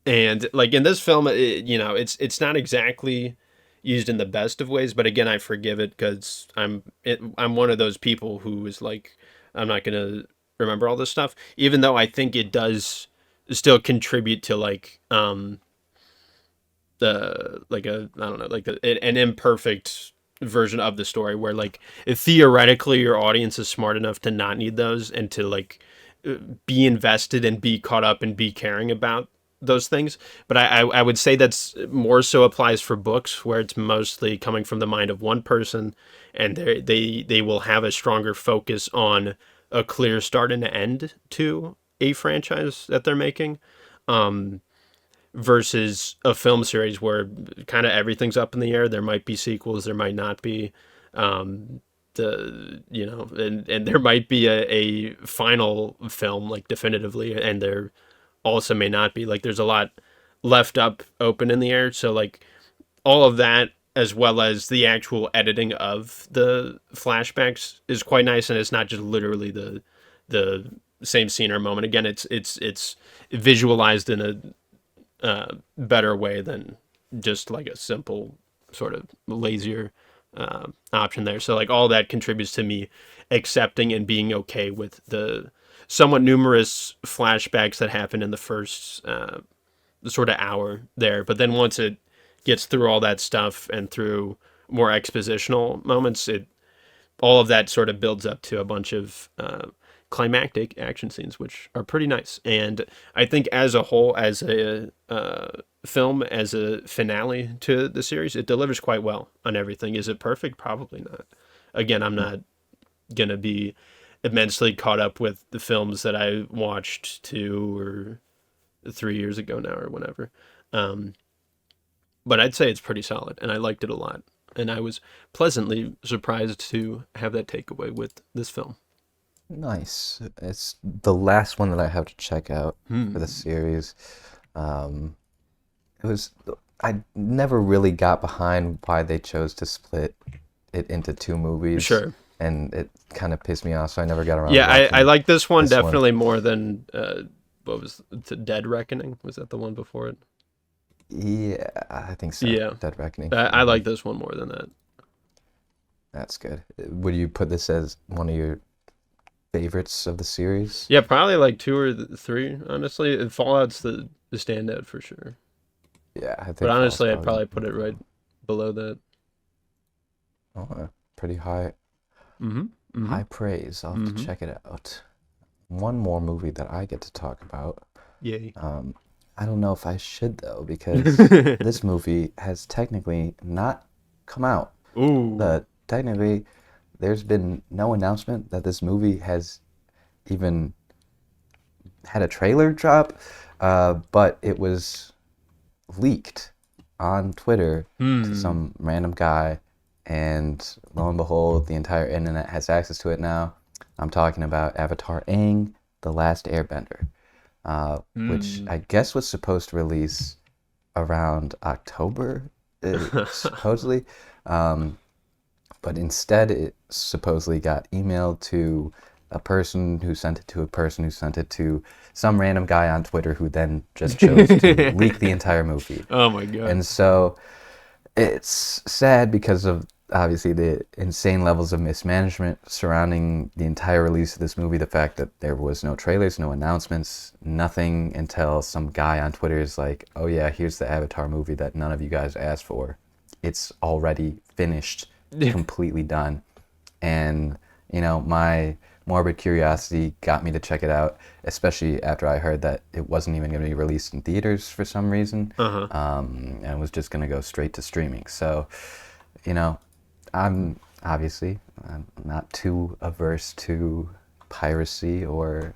[SPEAKER 1] and like in this film, it's not exactly used in the best of ways, but again, I forgive it because I'm one of those people who is like I'm not gonna remember all this stuff, even though I think it does still contribute to like the like a I don't know like an imperfect version of the story where like theoretically your audience is smart enough to not need those and to like be invested and be caught up and be caring about those things. But I would say that's more so applies for books where it's mostly coming from the mind of one person, and they will have a stronger focus on a clear start and end to a franchise that they're making. Um, Versus a film series where kind of everything's up in the air. There might be sequels, there might not be. And there might be a final film like definitively, and there also may not be. Like there's a lot left up open in the air. So like all of that as well as the actual editing of the flashbacks is quite nice, and it's not just literally the same scene or moment again. It's visualized in a better way than just like a simple sort of lazier option there. So like all that contributes to me accepting and being okay with the somewhat numerous flashbacks that happen in the first sort of hour there. But then once it gets through all that stuff and through more expositional moments, it all of that sort of builds up to a bunch of climactic action scenes, which are pretty nice. And I think as a whole, as a film, as a finale to the series, it delivers quite well on everything. Is it perfect? Probably not. Again, I'm not going to be immensely caught up with the films that I watched 2 or 3 years ago now or whenever. Um, but I'd say it's pretty solid, and I liked it a lot. And I was pleasantly surprised to have that takeaway with this film.
[SPEAKER 2] Nice. It's the last one that I have to check out for the
[SPEAKER 1] Hmm.
[SPEAKER 2] series. Um, it was I never really got behind why they chose to split it into two movies,
[SPEAKER 1] Sure.
[SPEAKER 2] and it kind of pissed me off, so I never got around to
[SPEAKER 1] Yeah, I
[SPEAKER 2] watching
[SPEAKER 1] like this one
[SPEAKER 2] this one.
[SPEAKER 1] definitely more than what was Dead Reckoning? Was that the one before it?
[SPEAKER 2] Yeah, I think so.
[SPEAKER 1] Yeah.
[SPEAKER 2] Dead Reckoning.
[SPEAKER 1] I like this one more than that.
[SPEAKER 2] That's good. Would you put this as one of your favorites of the series?
[SPEAKER 1] Yeah, probably like 2 or 3, honestly. And Fallout's the standout for sure.
[SPEAKER 2] Yeah, I think.
[SPEAKER 1] But honestly, I'd
[SPEAKER 2] Fallout's
[SPEAKER 1] probably put it right below that.
[SPEAKER 2] pretty high. High praise. I'll have to check it out. One more movie that I get to talk about.
[SPEAKER 1] Yay.
[SPEAKER 2] I don't know if I should though, because this movie has technically not come out.
[SPEAKER 1] Ooh.
[SPEAKER 2] Technically, there's been no announcement that this movie has even had a trailer drop, but it was leaked on Twitter to some random guy, and lo and behold, the entire internet has access to it now. I'm talking about Avatar Aang, The Last Airbender, which I guess was supposed to release around October, supposedly. But instead, it supposedly got emailed to a person who sent it to a person who sent it to some random guy on Twitter who then just chose to leak the entire movie.
[SPEAKER 1] Oh my god.
[SPEAKER 2] And so it's sad because of obviously the insane levels of mismanagement surrounding the entire release of this movie. The fact that there was no trailers, no announcements, nothing until some guy on Twitter is like, oh yeah, here's the Avatar movie that none of you guys asked for. It's already finished. Completely done. And my morbid curiosity got me to check it out, especially after I heard that it wasn't even going to be released in theaters for some reason, and was just going to go straight to streaming. So I'm not too averse to piracy or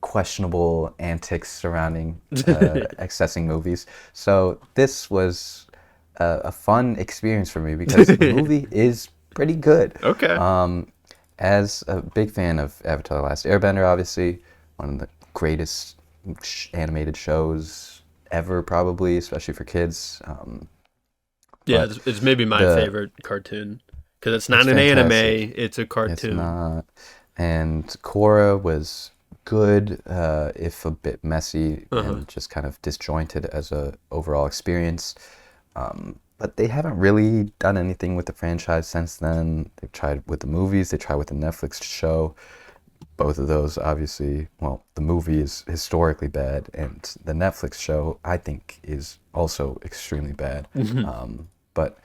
[SPEAKER 2] questionable antics surrounding accessing movies. So this was a fun experience for me because the movie is pretty good.
[SPEAKER 1] Okay.
[SPEAKER 2] As a big fan of Avatar: The Last Airbender, obviously one of the greatest animated shows ever, probably, especially for kids.
[SPEAKER 1] Yeah, it's maybe my favorite cartoon because it's not an anime; it's a cartoon.
[SPEAKER 2] It's not. And Korra was good, if a bit messy and just kind of disjointed as a overall experience. But they haven't really done anything with the franchise since then. They've tried with the movies, they tried with the Netflix show. Both of those, obviously, well, the movie is historically bad, and the Netflix show, I think, is also extremely bad. But,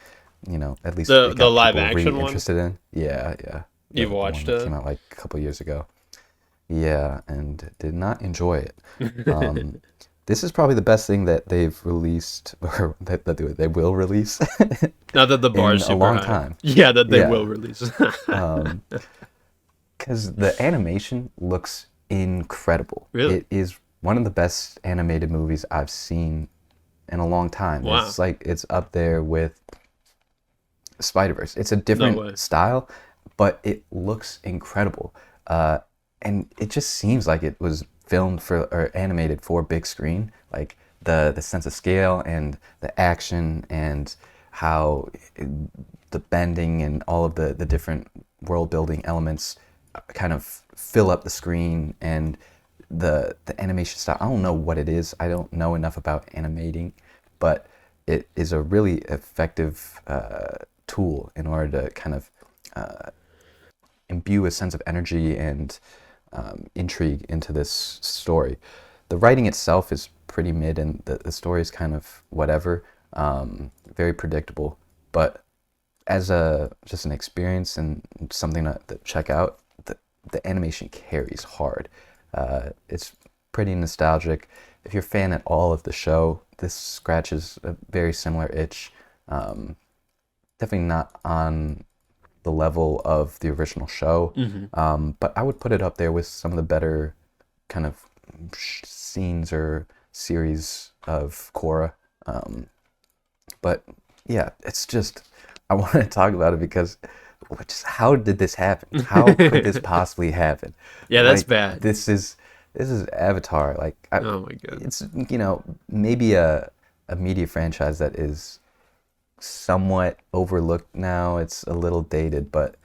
[SPEAKER 2] at least
[SPEAKER 1] the live action
[SPEAKER 2] really
[SPEAKER 1] one?
[SPEAKER 2] interested in. Yeah.
[SPEAKER 1] You've watched it?
[SPEAKER 2] Came out like a couple years ago. Yeah, and did not enjoy it. This is probably the best thing that they've released, or that they will release.
[SPEAKER 1] Not that the bar is super
[SPEAKER 2] a long
[SPEAKER 1] high.
[SPEAKER 2] Time.
[SPEAKER 1] Yeah, that they will release.
[SPEAKER 2] Because the animation looks incredible.
[SPEAKER 1] Really?
[SPEAKER 2] It is one of the best animated movies I've seen in a long time.
[SPEAKER 1] Wow.
[SPEAKER 2] It's up there with Spider-Verse. It's a different style, but it looks incredible. And it just seems like it was filmed for or animated for big screen. Like the sense of scale and the action and how the bending and all of the different world building elements kind of fill up the screen, and the animation style. I don't know what it is. I don't know enough about animating, but it is a really effective tool in order to kind of imbue a sense of energy and intrigue into this story. The writing itself is pretty mid, and the story is kind of whatever, very predictable. But as just an experience and something to check out, the animation carries hard. It's pretty nostalgic. If you're a fan at all of the show, this scratches a very similar itch. Definitely not on the level of the original show, but I would put it up there with some of the better kind of scenes or series of Korra. But yeah, it's just, I want to talk about it because how did this happen? How could this possibly happen?
[SPEAKER 1] Yeah, that's bad.
[SPEAKER 2] This is Avatar.
[SPEAKER 1] Oh my god.
[SPEAKER 2] It's maybe a media franchise that is somewhat overlooked now. It's a little dated, but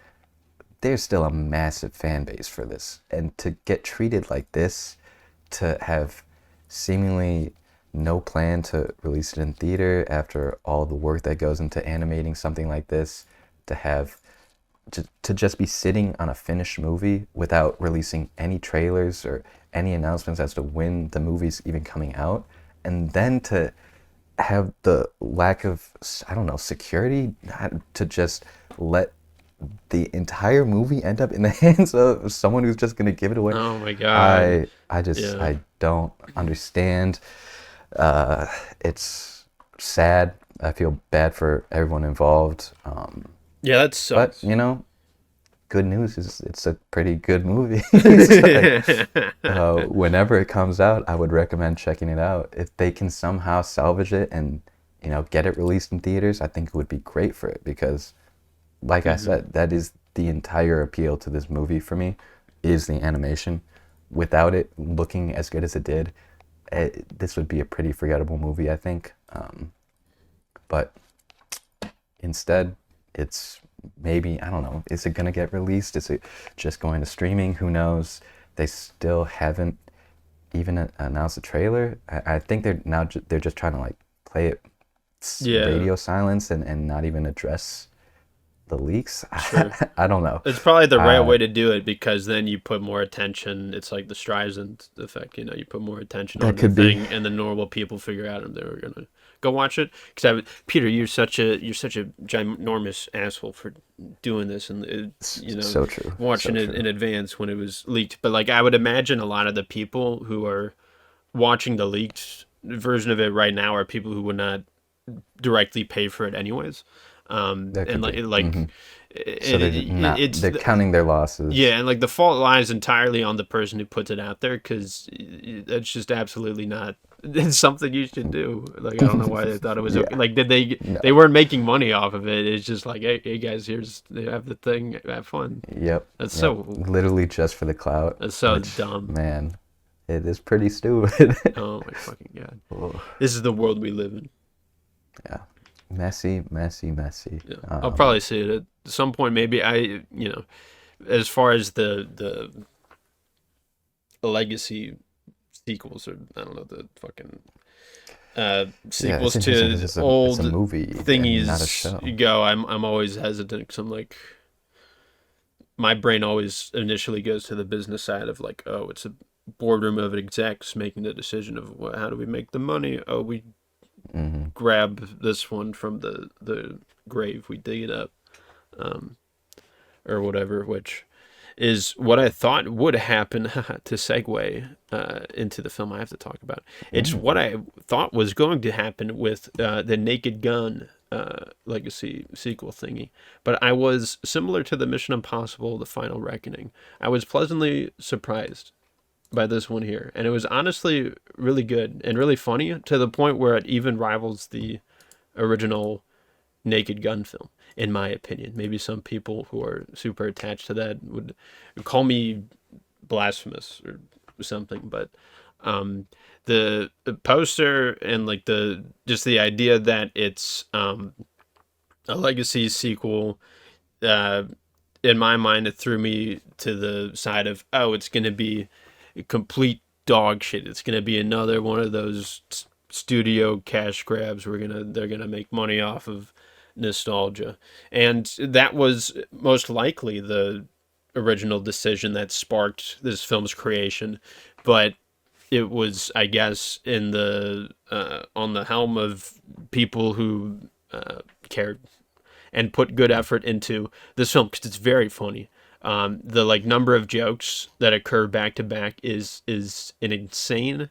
[SPEAKER 2] there's still a massive fan base for this. And to get treated like this, to have seemingly no plan to release it in theater after all the work that goes into animating something like this, to have to just be sitting on a finished movie without releasing any trailers or any announcements as to when the movie's even coming out, and then to have the lack of, I don't know, security to just let the entire movie end up in the hands of someone who's just going to give it away.
[SPEAKER 1] Oh my God. Yeah.
[SPEAKER 2] I don't understand. It's sad. I feel bad for everyone involved.
[SPEAKER 1] Yeah, that
[SPEAKER 2] But,
[SPEAKER 1] sucks.
[SPEAKER 2] you know, good news is it's a pretty good movie. So, whenever it comes out, I would recommend checking it out. If they can somehow salvage it and, you know, get it released in theaters, I think it would be great for it because, like I said, that is the entire appeal to this movie for me, is the animation. Without it looking as good as it did, this would be a pretty forgettable movie, I think. But instead, it's maybe, I don't know, is it going to get released? Is it just going to streaming? Who knows? They still haven't even announced a trailer. I think they're just trying to like play it
[SPEAKER 1] Yeah.
[SPEAKER 2] radio silence and not even address the leaks.
[SPEAKER 1] Sure.
[SPEAKER 2] I don't know.
[SPEAKER 1] It's probably the right way to do it because then you put more attention. It's like the Streisand effect, you know. You put more attention on
[SPEAKER 2] That
[SPEAKER 1] the
[SPEAKER 2] could be.
[SPEAKER 1] thing, and the normal people figure out and they're gonna go watch it. Because Peter, you're such a ginormous asshole for doing this, and you know,
[SPEAKER 2] So true.
[SPEAKER 1] watching
[SPEAKER 2] So
[SPEAKER 1] it
[SPEAKER 2] true.
[SPEAKER 1] in advance when it was leaked. But like, I would imagine a lot of the people who are watching the leaked version of it right now are people who would not directly pay for it anyways.
[SPEAKER 2] That
[SPEAKER 1] And
[SPEAKER 2] could be.
[SPEAKER 1] like
[SPEAKER 2] So
[SPEAKER 1] it's
[SPEAKER 2] they're counting their losses.
[SPEAKER 1] yeah, and like the fault lies entirely on the person who puts it out there because it's just absolutely not. It's something you should do. Like I don't know why they thought it was okay.
[SPEAKER 2] Yeah.
[SPEAKER 1] Like did they?
[SPEAKER 2] No.
[SPEAKER 1] They weren't making money off of it. It's just like hey guys, here's they have the thing. Have fun.
[SPEAKER 2] Yep.
[SPEAKER 1] That's
[SPEAKER 2] Yep.
[SPEAKER 1] so
[SPEAKER 2] Literally just for the clout.
[SPEAKER 1] that's so
[SPEAKER 2] Which,
[SPEAKER 1] dumb.
[SPEAKER 2] man, it is pretty stupid.
[SPEAKER 1] Oh my fucking god.
[SPEAKER 2] Oh,
[SPEAKER 1] This is the world we live in.
[SPEAKER 2] yeah. Messy, messy, messy.
[SPEAKER 1] Yeah. I'll probably see it at some point. Maybe as far as the legacy sequels or I don't know the fucking
[SPEAKER 2] Yeah,
[SPEAKER 1] sequels
[SPEAKER 2] it's interesting.
[SPEAKER 1] to
[SPEAKER 2] It's
[SPEAKER 1] old
[SPEAKER 2] a movie and not a show.
[SPEAKER 1] thingies go. I'm always hesitant because I'm like my brain always initially goes to the business side of like oh it's a boardroom of execs making the decision of how do we make the money. Oh we
[SPEAKER 2] Hmm.
[SPEAKER 1] grab this one from the grave, we dig it up, or whatever, which is what I thought would happen to segue into the film I have to talk about. It's what I thought was going to happen with the Naked Gun legacy sequel thingy. But I was similar to the Mission Impossible: The Final Reckoning. I was pleasantly surprised by this one here, and it was honestly really good and really funny to the point where it even rivals the original Naked Gun film, in my opinion. Maybe some people who are super attached to that would call me blasphemous or something, but the poster and like the just the idea that it's a legacy sequel, in my mind, it threw me to the side of oh, it's gonna be complete dog shit. It's gonna be another one of those studio cash grabs. They're gonna make money off of nostalgia, and that was most likely the original decision that sparked this film's creation. But it was, I guess, in the on the helm of people who cared and put good effort into this film because it's very funny. The like number of jokes that occur back to back is an insane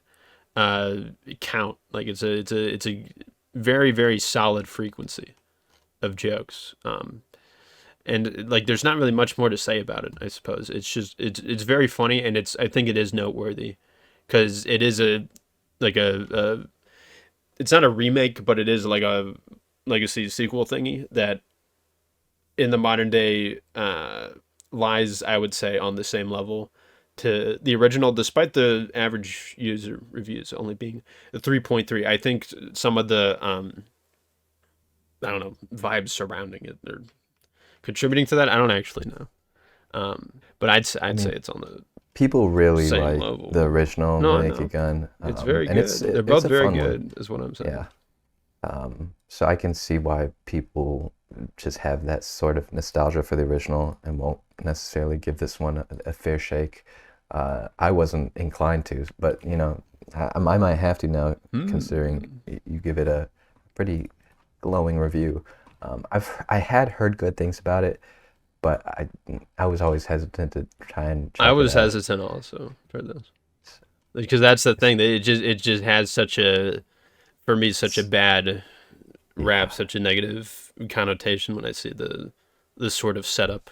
[SPEAKER 1] count. Like it's a very very solid frequency of jokes. And like there's not really much more to say about it. I suppose it's just it's very funny and I think it is noteworthy because it is a like a it's not a remake but it is like a legacy sequel thingy that in the modern day lies, I would say, on the same level to the original, despite the average user reviews only being a 3.3. I think some of the I don't know, vibes surrounding it or contributing to that. I don't actually know. But
[SPEAKER 2] I
[SPEAKER 1] I'd say
[SPEAKER 2] mean,
[SPEAKER 1] it's on the
[SPEAKER 2] people really
[SPEAKER 1] same
[SPEAKER 2] like
[SPEAKER 1] level.
[SPEAKER 2] the original
[SPEAKER 1] No,
[SPEAKER 2] The
[SPEAKER 1] I
[SPEAKER 2] Naked
[SPEAKER 1] know.
[SPEAKER 2] Gun,
[SPEAKER 1] It's very
[SPEAKER 2] and
[SPEAKER 1] good. They're
[SPEAKER 2] it's
[SPEAKER 1] both
[SPEAKER 2] a
[SPEAKER 1] very
[SPEAKER 2] fun one.
[SPEAKER 1] good, is what I'm saying.
[SPEAKER 2] Yeah. So I can see why people just have that sort of nostalgia for the original and won't necessarily give this one a fair shake. I wasn't inclined to, but I might have to now, considering
[SPEAKER 1] Hmm.
[SPEAKER 2] you give it a pretty glowing review. I had heard good things about it, but I was always hesitant to try and
[SPEAKER 1] I
[SPEAKER 2] check it
[SPEAKER 1] was
[SPEAKER 2] out.
[SPEAKER 1] hesitant also for this because that's the thing. That it just has such a for me such a
[SPEAKER 2] It's,
[SPEAKER 1] bad rap,
[SPEAKER 2] yeah,
[SPEAKER 1] such a negative connotation when I see the sort of setup.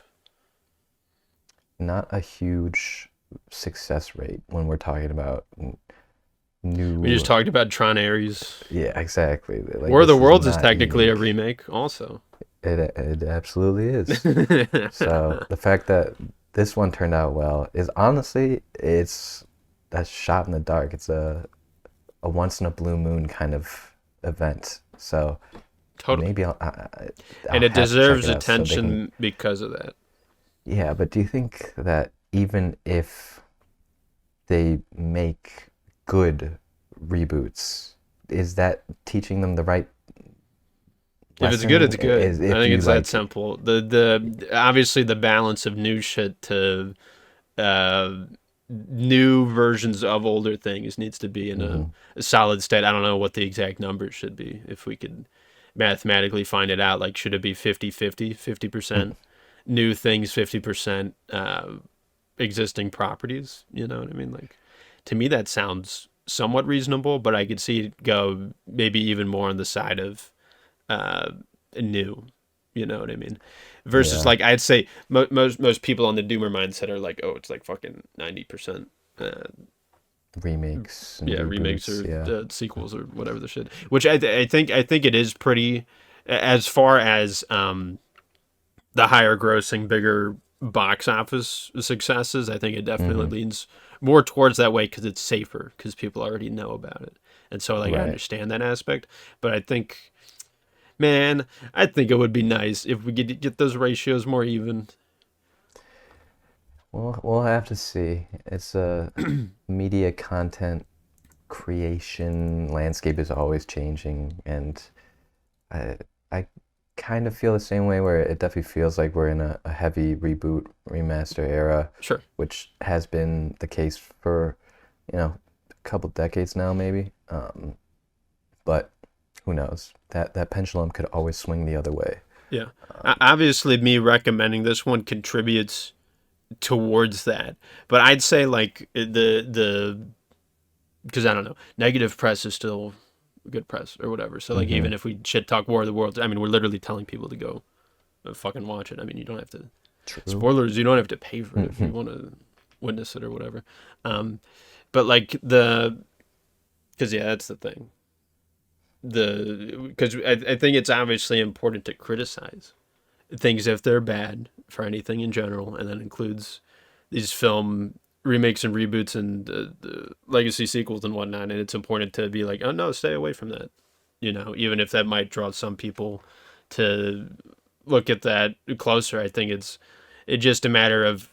[SPEAKER 2] not a huge success rate when we're talking about
[SPEAKER 1] We just
[SPEAKER 2] new.
[SPEAKER 1] talked about Tron Ares.
[SPEAKER 2] Yeah, exactly. Like
[SPEAKER 1] War of the
[SPEAKER 2] this is
[SPEAKER 1] Worlds is
[SPEAKER 2] not
[SPEAKER 1] technically a
[SPEAKER 2] unique.
[SPEAKER 1] remake, also.
[SPEAKER 2] It absolutely is. So the fact that this one turned out well is honestly it's a shot in the dark. It's a once in a blue moon kind of event. So
[SPEAKER 1] Totally.
[SPEAKER 2] maybe I'll
[SPEAKER 1] And it
[SPEAKER 2] have to check
[SPEAKER 1] deserves
[SPEAKER 2] it out so they can.
[SPEAKER 1] attention because of that.
[SPEAKER 2] Yeah, but do you think that even if they make good reboots, is that teaching them the right
[SPEAKER 1] If it's good,
[SPEAKER 2] lesson?
[SPEAKER 1] it's good.
[SPEAKER 2] Is
[SPEAKER 1] I
[SPEAKER 2] if
[SPEAKER 1] think
[SPEAKER 2] you
[SPEAKER 1] it's that
[SPEAKER 2] like,
[SPEAKER 1] simple. The obviously the balance of new shit to uh new versions of older things needs to be in
[SPEAKER 2] mhm,
[SPEAKER 1] a solid state. I don't know what the exact numbers should be. If we could mathematically find it out, like should it be 50% new things, 50% existing properties? You know what I mean? Like to me that sounds somewhat reasonable, but I could see it go maybe even more on the side of uh, new. You know what I mean? Versus
[SPEAKER 2] yeah,
[SPEAKER 1] like I'd say most people on the Doomer mindset are like, oh, it's like fucking 90%. Uh,
[SPEAKER 2] remakes and
[SPEAKER 1] yeah, remakes
[SPEAKER 2] reboots,
[SPEAKER 1] or
[SPEAKER 2] yeah.
[SPEAKER 1] sequels or whatever the shit. Which I think it is pretty as far as the higher grossing, bigger box office successes. I think it definitely
[SPEAKER 2] Hmm.
[SPEAKER 1] leans more towards that way because it's safer because people already know about it, and so like I
[SPEAKER 2] Right.
[SPEAKER 1] understand that aspect. But I think man, I think it would be nice if we could get those ratios more even.
[SPEAKER 2] We'll have to see. It's a media content creation landscape is always changing, and I kind of feel the same way where it definitely feels like we're in a heavy reboot remaster era,
[SPEAKER 1] Sure.
[SPEAKER 2] which has been the case for, a couple decades now maybe. But who knows? That pendulum could always swing the other way.
[SPEAKER 1] Yeah. Obviously, me recommending this one contributes towards that, but I'd say like the because I don't know, negative press is still good press or whatever. So like
[SPEAKER 2] Mm-hmm.
[SPEAKER 1] even if we shit talk War of the Worlds, I mean we're literally telling people to go fucking watch it. I mean you don't have to
[SPEAKER 2] True.
[SPEAKER 1] spoilers. You don't have to pay for it if you want to witness it or whatever. Um, but like the because yeah, that's the thing. Because I think it's obviously important to criticize things if they're bad for anything in general, and that includes these film remakes and reboots and the legacy sequels and whatnot. And it's important to be like, oh no, stay away from that. You know, even if that might draw some people to look at that closer. I think it's just a matter of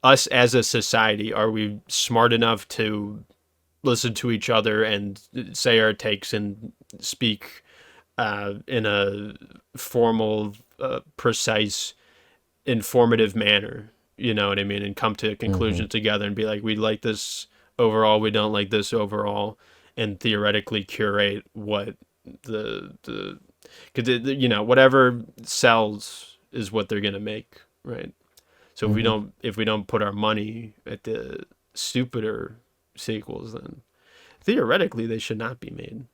[SPEAKER 1] us as a society. Are we smart enough to listen to each other and say our takes and speak in a formal, precise, informative manner? You know what I mean? And come to a
[SPEAKER 2] Mm-hmm.
[SPEAKER 1] conclusion together and be like, we like this overall, we don't like this overall, and theoretically curate what the because whatever sells is what they're gonna make, right? So
[SPEAKER 2] Mm-hmm.
[SPEAKER 1] if we don't put our money at the stupider sequels, then theoretically they should not be made.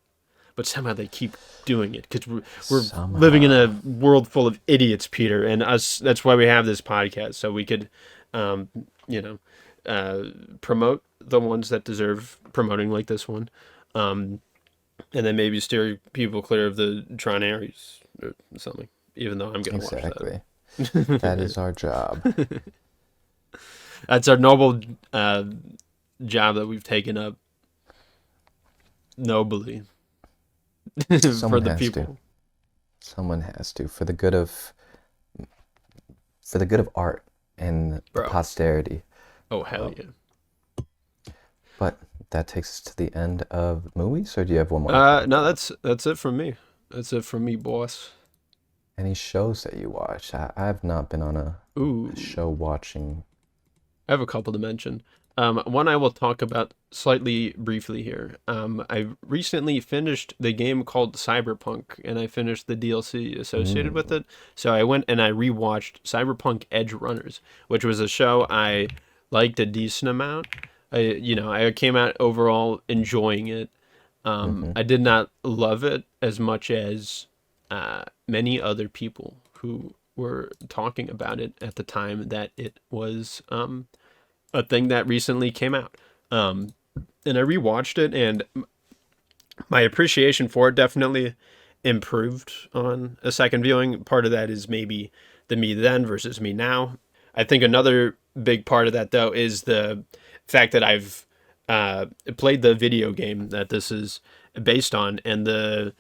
[SPEAKER 1] But somehow they keep doing it because we're living in a
[SPEAKER 2] Somehow.
[SPEAKER 1] world full of idiots, Peter, and us. That's why we have this podcast so we could, um, you know, promote the ones that deserve promoting, like this one, um, and then maybe steer people clear of the Tron Ares or something. Even though I'm gonna watch
[SPEAKER 2] Exactly. That
[SPEAKER 1] that.
[SPEAKER 2] is our job.
[SPEAKER 1] That's our noble job that we've taken up nobly for
[SPEAKER 2] Someone
[SPEAKER 1] the
[SPEAKER 2] has to.
[SPEAKER 1] people.
[SPEAKER 2] Someone has to for the good of art and the
[SPEAKER 1] bro.
[SPEAKER 2] posterity.
[SPEAKER 1] Oh hell
[SPEAKER 2] Um,
[SPEAKER 1] yeah.
[SPEAKER 2] but that takes us to the end of movies, or do you have one more to talk
[SPEAKER 1] No,
[SPEAKER 2] about?
[SPEAKER 1] that's it from me. That's it from me, boss.
[SPEAKER 2] Any shows that you watch? I've not been on a
[SPEAKER 1] Ooh,
[SPEAKER 2] show watching.
[SPEAKER 1] I have a couple to mention. One I will talk about slightly briefly here. I recently finished the game called Cyberpunk, and I finished the DLC associated with
[SPEAKER 2] Mm,
[SPEAKER 1] it. So I went and I rewatched Cyberpunk Edgerunners, which was a show I liked a decent amount. I came out overall enjoying it.
[SPEAKER 2] mm-hmm.
[SPEAKER 1] I did not love it as much as many other people who were talking about it at the time that it was a thing that recently came out. Um, and I rewatched it, and my appreciation for it definitely improved on a second viewing. Part of that is maybe the me then versus me now. I think another big part of that, though, is the fact that I've played the video game that this is based on, and the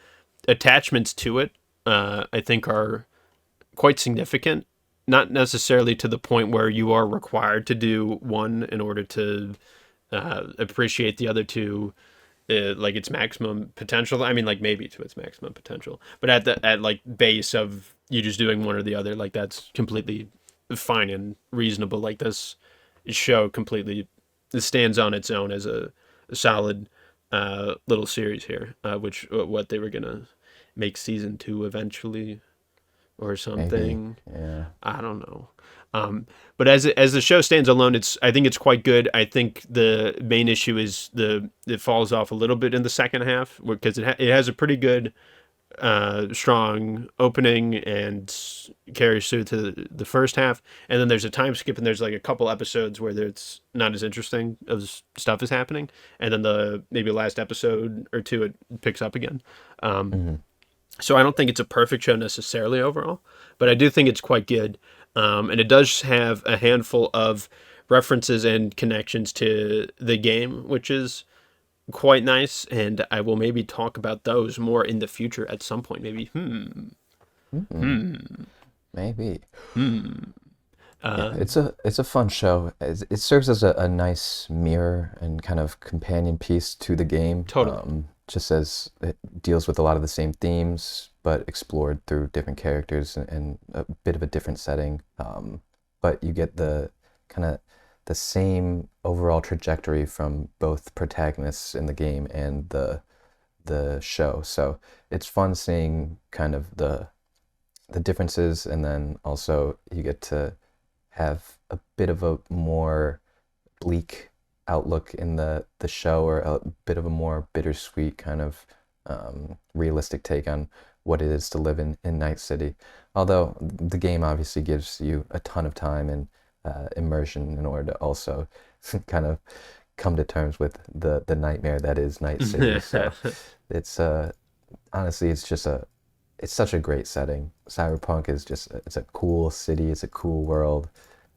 [SPEAKER 1] attachments to it, I think, are quite significant. Not necessarily to the point where you are required to do one in order to appreciate the other two, like its maximum potential. I mean, like maybe to its maximum potential, but at like base of you just doing one or the other, like that's completely fine and reasonable. Like this show completely stands on its own as a solid little series here, which what they were gonna make season two eventually or
[SPEAKER 2] Maybe.
[SPEAKER 1] something.
[SPEAKER 2] Yeah.
[SPEAKER 1] I don't know. But as the show stands alone, I think it's quite good. I think the main issue is it falls off a little bit in the second half because it has a pretty good strong opening and carries through to the first half, and then there's a time skip and there's like a couple episodes where it's not as interesting as stuff is happening, and then the maybe last episode or two it picks up again. Um,
[SPEAKER 2] Mm-hmm.
[SPEAKER 1] so I don't think it's a perfect show necessarily overall, but I do think it's quite good. And it does have a handful of references and connections to the game, which is quite nice. And I will maybe talk about those more in the future at some point. Maybe,
[SPEAKER 2] Mm-hmm.
[SPEAKER 1] hmm,
[SPEAKER 2] Maybe.
[SPEAKER 1] hmm.
[SPEAKER 2] Yeah,
[SPEAKER 1] Uh,
[SPEAKER 2] it's a fun show. It serves as a nice mirror and kind of companion piece to the game.
[SPEAKER 1] totally.
[SPEAKER 2] Just as it deals with a lot of the same themes, but explored through different characters and a bit of a different setting. But you get the kind of the same overall trajectory from both protagonists in the game and the show. So it's fun seeing kind of the differences, and then also you get to have a bit of a more bleak outlook in the show, or a bit of a more bittersweet kind of realistic take on what it is to live in Night City. Although the game obviously gives you a ton of time and immersion in order to also kind of come to terms with the nightmare that is Night City. So it's honestly it's such a great setting. Cyberpunk is just it's a cool city, it's a cool world.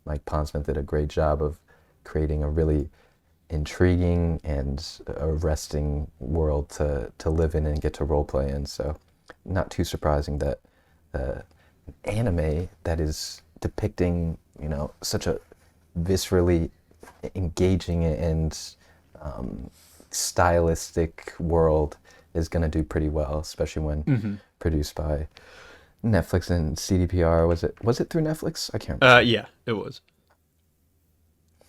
[SPEAKER 2] Mike Pondsmith did a great job of creating a really intriguing and arresting world to live in and get to role play in. So, not too surprising that an anime that is depicting, such a viscerally engaging and um, stylistic world is going to do pretty well, especially when
[SPEAKER 1] Mhm.
[SPEAKER 2] produced by Netflix and CDPR. Was it through Netflix? I can't remember.
[SPEAKER 1] Yeah, it was.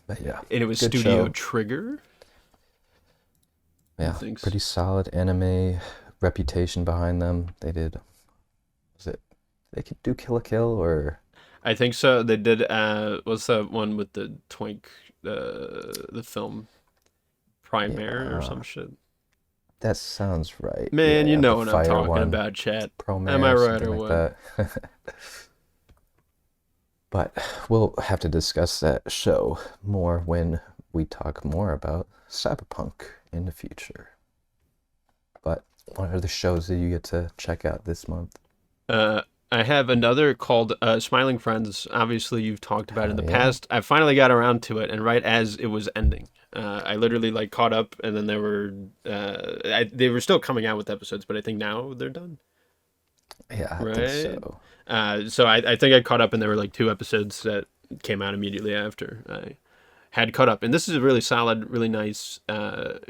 [SPEAKER 2] But yeah,
[SPEAKER 1] And it was
[SPEAKER 2] good
[SPEAKER 1] Studio
[SPEAKER 2] show.
[SPEAKER 1] Trigger, I
[SPEAKER 2] Yeah,
[SPEAKER 1] think.
[SPEAKER 2] pretty solid anime reputation behind them. They did. Was it? They could do Kill a Kill or
[SPEAKER 1] I think so. They did. What's that one with the twink? The film Primaire or
[SPEAKER 2] yeah.
[SPEAKER 1] some shit.
[SPEAKER 2] That sounds right.
[SPEAKER 1] Man, you
[SPEAKER 2] Yeah,
[SPEAKER 1] know
[SPEAKER 2] the
[SPEAKER 1] what I'm
[SPEAKER 2] fire
[SPEAKER 1] talking
[SPEAKER 2] one,
[SPEAKER 1] about, chat. Am I
[SPEAKER 2] Promare,
[SPEAKER 1] right
[SPEAKER 2] something
[SPEAKER 1] or
[SPEAKER 2] like
[SPEAKER 1] what?
[SPEAKER 2] that. But we'll have to discuss that show more when we talk more about Cyberpunk in the future. But what are the shows that you get to check out this month?
[SPEAKER 1] Uh, I have another called Smiling Friends. Obviously, you've talked about in
[SPEAKER 2] Hell
[SPEAKER 1] the
[SPEAKER 2] yeah.
[SPEAKER 1] past. I finally got around to it, and right as it was ending, I literally like caught up, and then they were still coming out with episodes, but I think now they're done.
[SPEAKER 2] Yeah, I think
[SPEAKER 1] right?
[SPEAKER 2] so.
[SPEAKER 1] So I think I caught up, and there were like two episodes that came out immediately after I had caught up. And this is a really solid, really nice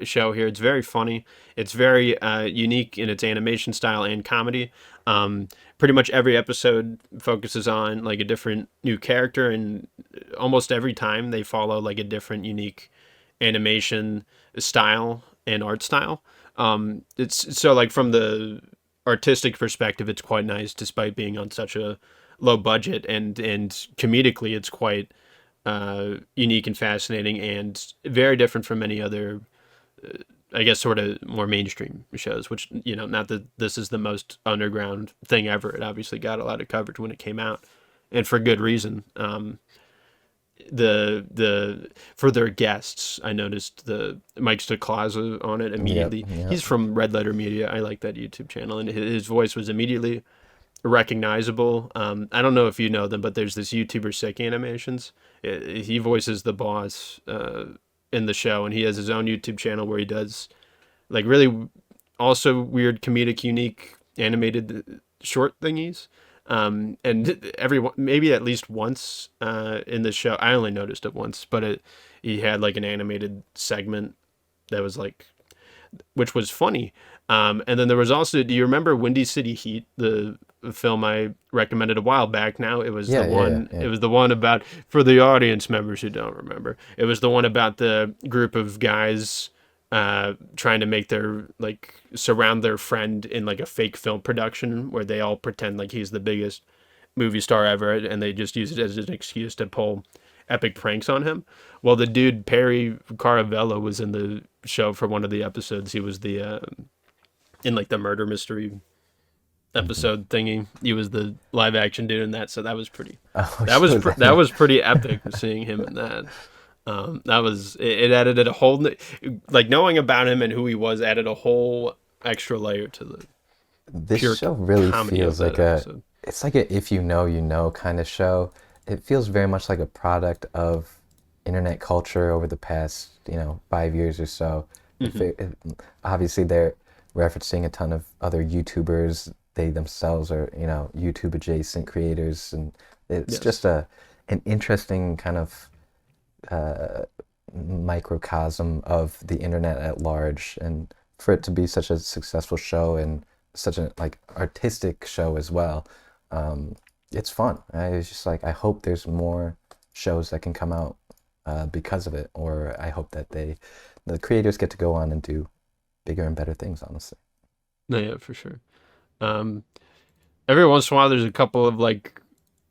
[SPEAKER 1] show here. It's very funny. It's very unique in its animation style and comedy. Pretty much every episode focuses on like a different new character, and almost every time they follow like a different, unique animation style and art style. It's so like from the artistic perspective, it's quite nice despite being on such a low budget, and comedically, it's quite unique and fascinating, and very different from any other, I guess, sort of more mainstream shows. Which, not that this is the most underground thing ever. It obviously got a lot of coverage when it came out, and for good reason. The For their guests, I noticed the Mike Staclaza on it
[SPEAKER 2] Yep,
[SPEAKER 1] immediately.
[SPEAKER 2] yep.
[SPEAKER 1] He's from Red Letter Media. I like that YouTube channel, and his voice was immediately recognizable. I don't know if you know them, but there's this YouTuber Sick Animations. He voices the boss in the show, and he has his own YouTube channel where he does like really also weird, comedic, unique animated short thingies. And maybe at least once in the show, I only noticed it once, but he had like an animated segment that was like, which was funny. And then there was also, do you remember Windy City Heat, the film I recommended a while back now? It was the
[SPEAKER 2] Yeah, yeah,
[SPEAKER 1] one,
[SPEAKER 2] yeah.
[SPEAKER 1] it was the one about, for the audience members who don't remember, it was the one about the group of guys trying to make their, like, surround their friend in like a fake film production where they all pretend like he's the biggest movie star ever, and they just use it as an excuse to pull epic pranks on him. Well, the dude Perry Caravello was in the show for one of the episodes. He was the in like the murder mystery
[SPEAKER 2] Hmm.
[SPEAKER 1] episode thingy. He was the live action dude in that, so that was pretty.
[SPEAKER 2] Oh,
[SPEAKER 1] That was
[SPEAKER 2] so
[SPEAKER 1] that
[SPEAKER 2] that,
[SPEAKER 1] was pretty epic seeing him in that. That was it. Added a whole like knowing about him and who he was added a whole extra layer to the
[SPEAKER 2] this
[SPEAKER 1] pure
[SPEAKER 2] show really
[SPEAKER 1] comedy of
[SPEAKER 2] feels
[SPEAKER 1] that
[SPEAKER 2] like a,
[SPEAKER 1] episode.
[SPEAKER 2] it's like a if you know, you know kind of show. It feels very much like a product of internet culture over the past, 5 years or so.
[SPEAKER 1] Hmm.
[SPEAKER 2] Obviously, they're referencing a ton of other YouTubers. They themselves are, YouTube adjacent creators, and it's
[SPEAKER 1] Yes.
[SPEAKER 2] just an interesting kind of uh, microcosm of the internet at large, and for it to be such a successful show and such a like artistic show as well, um, it's fun. It's just like I hope there's more shows that can come out because of it, or I hope that the creators get to go on and do bigger and better things. Honestly,
[SPEAKER 1] No, yeah, for sure. Um, every once in a while, there's a couple of like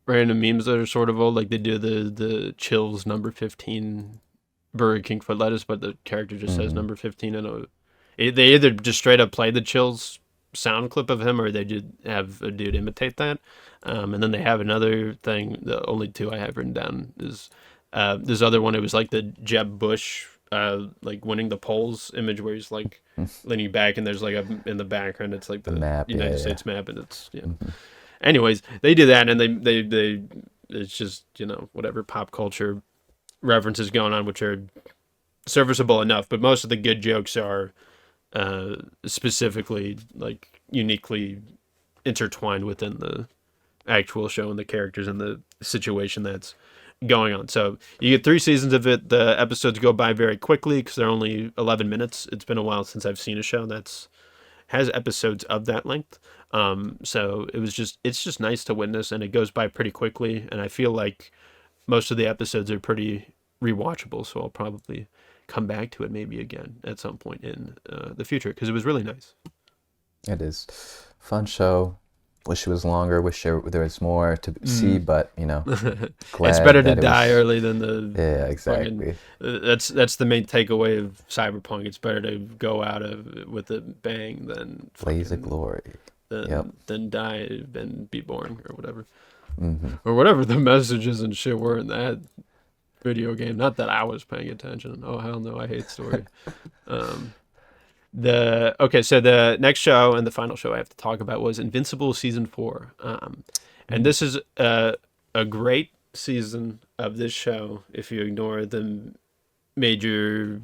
[SPEAKER 1] random memes that are sort of old. Like they do the Chills number 15 Burger King foot lettuce, but the character just says
[SPEAKER 2] hmm
[SPEAKER 1] number 15, and they either just straight up play the Chills sound clip of him, or they did have a dude imitate that. And then they have another thing. The only two I have written down is this other one. It was like the Jeb Bush like winning the polls image where he's like leaning back, and there's like a in the background it's like
[SPEAKER 2] the
[SPEAKER 1] the
[SPEAKER 2] map, yeah,
[SPEAKER 1] United
[SPEAKER 2] yeah.
[SPEAKER 1] States map, and it's
[SPEAKER 2] Hmm.
[SPEAKER 1] Anyways, they do that, and they it's just whatever pop culture references going on, which are serviceable enough. But most of the good jokes are specifically like uniquely intertwined within the actual show and the characters and the situation that's going on. So you get 3 seasons of it. The episodes go by very quickly because they're only 11 minutes. It's been a while since I've seen a show that's has episodes of that length. So it's just nice to witness, and it goes by pretty quickly. And I feel like most of the episodes are pretty rewatchable, so I'll probably come back to it maybe again at some point in the future because it was really nice.
[SPEAKER 2] It is fun show. Wish it was longer. Wish there was more to see,
[SPEAKER 1] Mm.
[SPEAKER 2] but
[SPEAKER 1] It's better
[SPEAKER 2] glad
[SPEAKER 1] to
[SPEAKER 2] that it
[SPEAKER 1] die
[SPEAKER 2] was.
[SPEAKER 1] early than the
[SPEAKER 2] Yeah,
[SPEAKER 1] fucking.
[SPEAKER 2] exactly.
[SPEAKER 1] That's the main takeaway of Cyberpunk. It's better to go out of with a bang than
[SPEAKER 2] Blaze of
[SPEAKER 1] fucking
[SPEAKER 2] glory. Yep.
[SPEAKER 1] than die and be born
[SPEAKER 2] Hmm.
[SPEAKER 1] or whatever the messages and shit were in that video game. Not that I was paying attention. Oh hell no, I hate story. Um, the Okay, so the next show and the final show I have to talk about was Invincible season 4, and this is a great season of this show if you ignore the major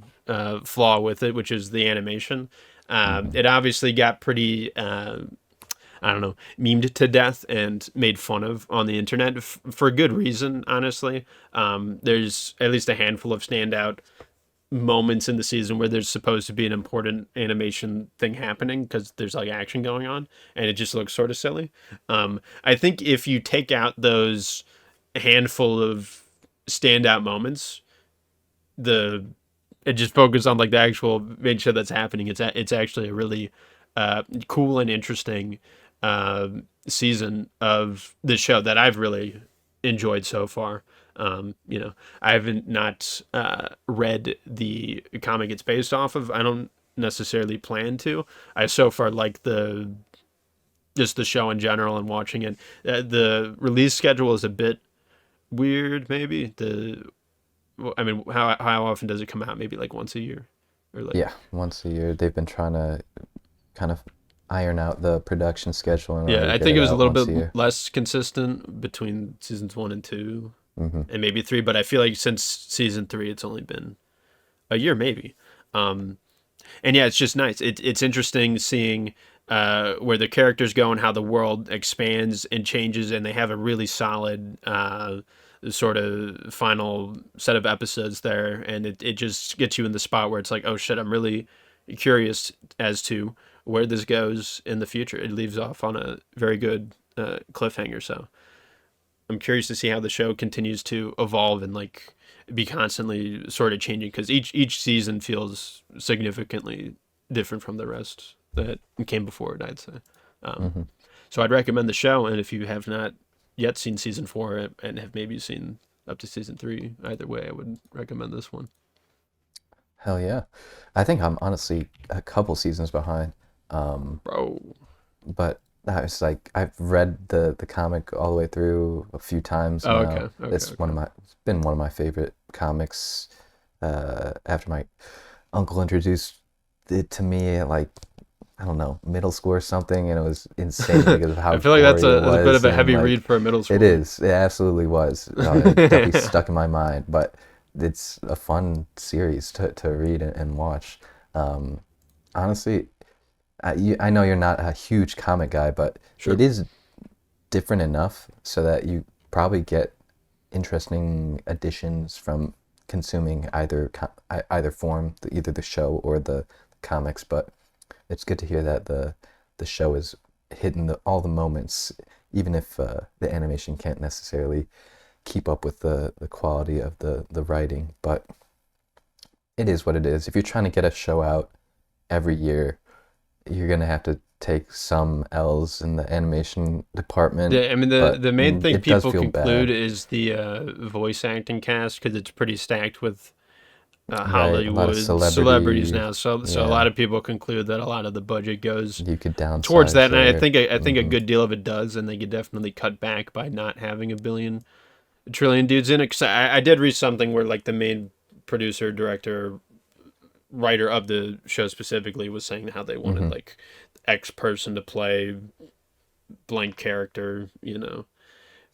[SPEAKER 1] flaw with it, which is the animation.
[SPEAKER 2] Hmm.
[SPEAKER 1] It obviously got pretty I don't know, memed to death and made fun of on the internet for good reason, honestly. There's at least a handful of standout moments in the season where there's supposed to be an important animation thing happening because there's like action going on and it just looks sort of silly. I think if you take out those handful of standout moments, the and just focus on like the actual main show that's happening, it's actually a really cool and interesting uh, season of the show that I've really enjoyed so far. I haven't not read the comic it's based off of. I don't necessarily plan to. I so far like the just the show in general and watching it. The release schedule is a bit weird, maybe. I mean, how often does it come out? Maybe like once a year, or like
[SPEAKER 2] Yeah, once a year. They've been trying to kind of iron out the production schedule in order
[SPEAKER 1] yeah.
[SPEAKER 2] to
[SPEAKER 1] I
[SPEAKER 2] get
[SPEAKER 1] think
[SPEAKER 2] it
[SPEAKER 1] it was a
[SPEAKER 2] out
[SPEAKER 1] little
[SPEAKER 2] once
[SPEAKER 1] bit
[SPEAKER 2] a year.
[SPEAKER 1] less consistent between seasons 1 and 2,
[SPEAKER 2] Hmm.
[SPEAKER 1] and maybe 3. But I feel like since season 3, it's only been a year, maybe. Um, and yeah, it's just nice. It's interesting seeing where the characters go and how the world expands and changes, and they have a really solid sort of final set of episodes there, and it just gets you in the spot where it's like, oh shit, I'm really curious as to where this goes in the future. It leaves off on a very good cliffhanger, so I'm curious to see how the show continues to evolve and like be constantly sort of changing because each season feels significantly different from the rest that came before it. I'd say. Um,
[SPEAKER 2] Hmm.
[SPEAKER 1] so I'd recommend the show, and if you have not yet seen season 4 and have maybe seen up to season 3, either way, I would recommend this one.
[SPEAKER 2] Hell yeah. I think I'm honestly a couple seasons behind. Um,
[SPEAKER 1] Bro.
[SPEAKER 2] but I was like, I've read the comic all the way through a few times
[SPEAKER 1] Oh,
[SPEAKER 2] now.
[SPEAKER 1] okay, okay, okay.
[SPEAKER 2] It's been one of my favorite comics. After my uncle introduced it to me at like, I don't know, middle school or something, and it was insane because of how
[SPEAKER 1] I feel like that's
[SPEAKER 2] gory it
[SPEAKER 1] a bit of
[SPEAKER 2] was,
[SPEAKER 1] a
[SPEAKER 2] and
[SPEAKER 1] heavy read
[SPEAKER 2] like
[SPEAKER 1] for a middle
[SPEAKER 2] it
[SPEAKER 1] schooler.
[SPEAKER 2] is, it absolutely was. It definitely stuck in my mind, but it's a fun series to read and watch. Um, Honestly, I know you're not a huge comic guy, but it
[SPEAKER 1] Sure.
[SPEAKER 2] is different enough so that you probably get interesting additions from consuming either form, either the show or the comics. But it's good to hear that the show is hitting all the moments, even if the animation can't necessarily keep up with the quality of the writing. But it is what it is. If you're trying to get a show out every year, you're gonna have to take some L's in the animation department,
[SPEAKER 1] I mean, the
[SPEAKER 2] but
[SPEAKER 1] the main thing
[SPEAKER 2] it does
[SPEAKER 1] people
[SPEAKER 2] feel
[SPEAKER 1] conclude
[SPEAKER 2] bad.
[SPEAKER 1] is the voice acting cast because it's pretty stacked with
[SPEAKER 2] Right, a lot of
[SPEAKER 1] Hollywood celebrities
[SPEAKER 2] celebrity,
[SPEAKER 1] now. So a lot
[SPEAKER 2] yeah,
[SPEAKER 1] of people conclude that a lot of the budget goes
[SPEAKER 2] you could
[SPEAKER 1] towards
[SPEAKER 2] downsize
[SPEAKER 1] that, and
[SPEAKER 2] there.
[SPEAKER 1] I think a
[SPEAKER 2] Hmm.
[SPEAKER 1] good deal of it does, and they could definitely cut back by not having a trillion dudes in it. Cause I did read something where like the main producer, director, writer of the show specifically was saying how they wanted
[SPEAKER 2] Hmm.
[SPEAKER 1] like X person to play blank character,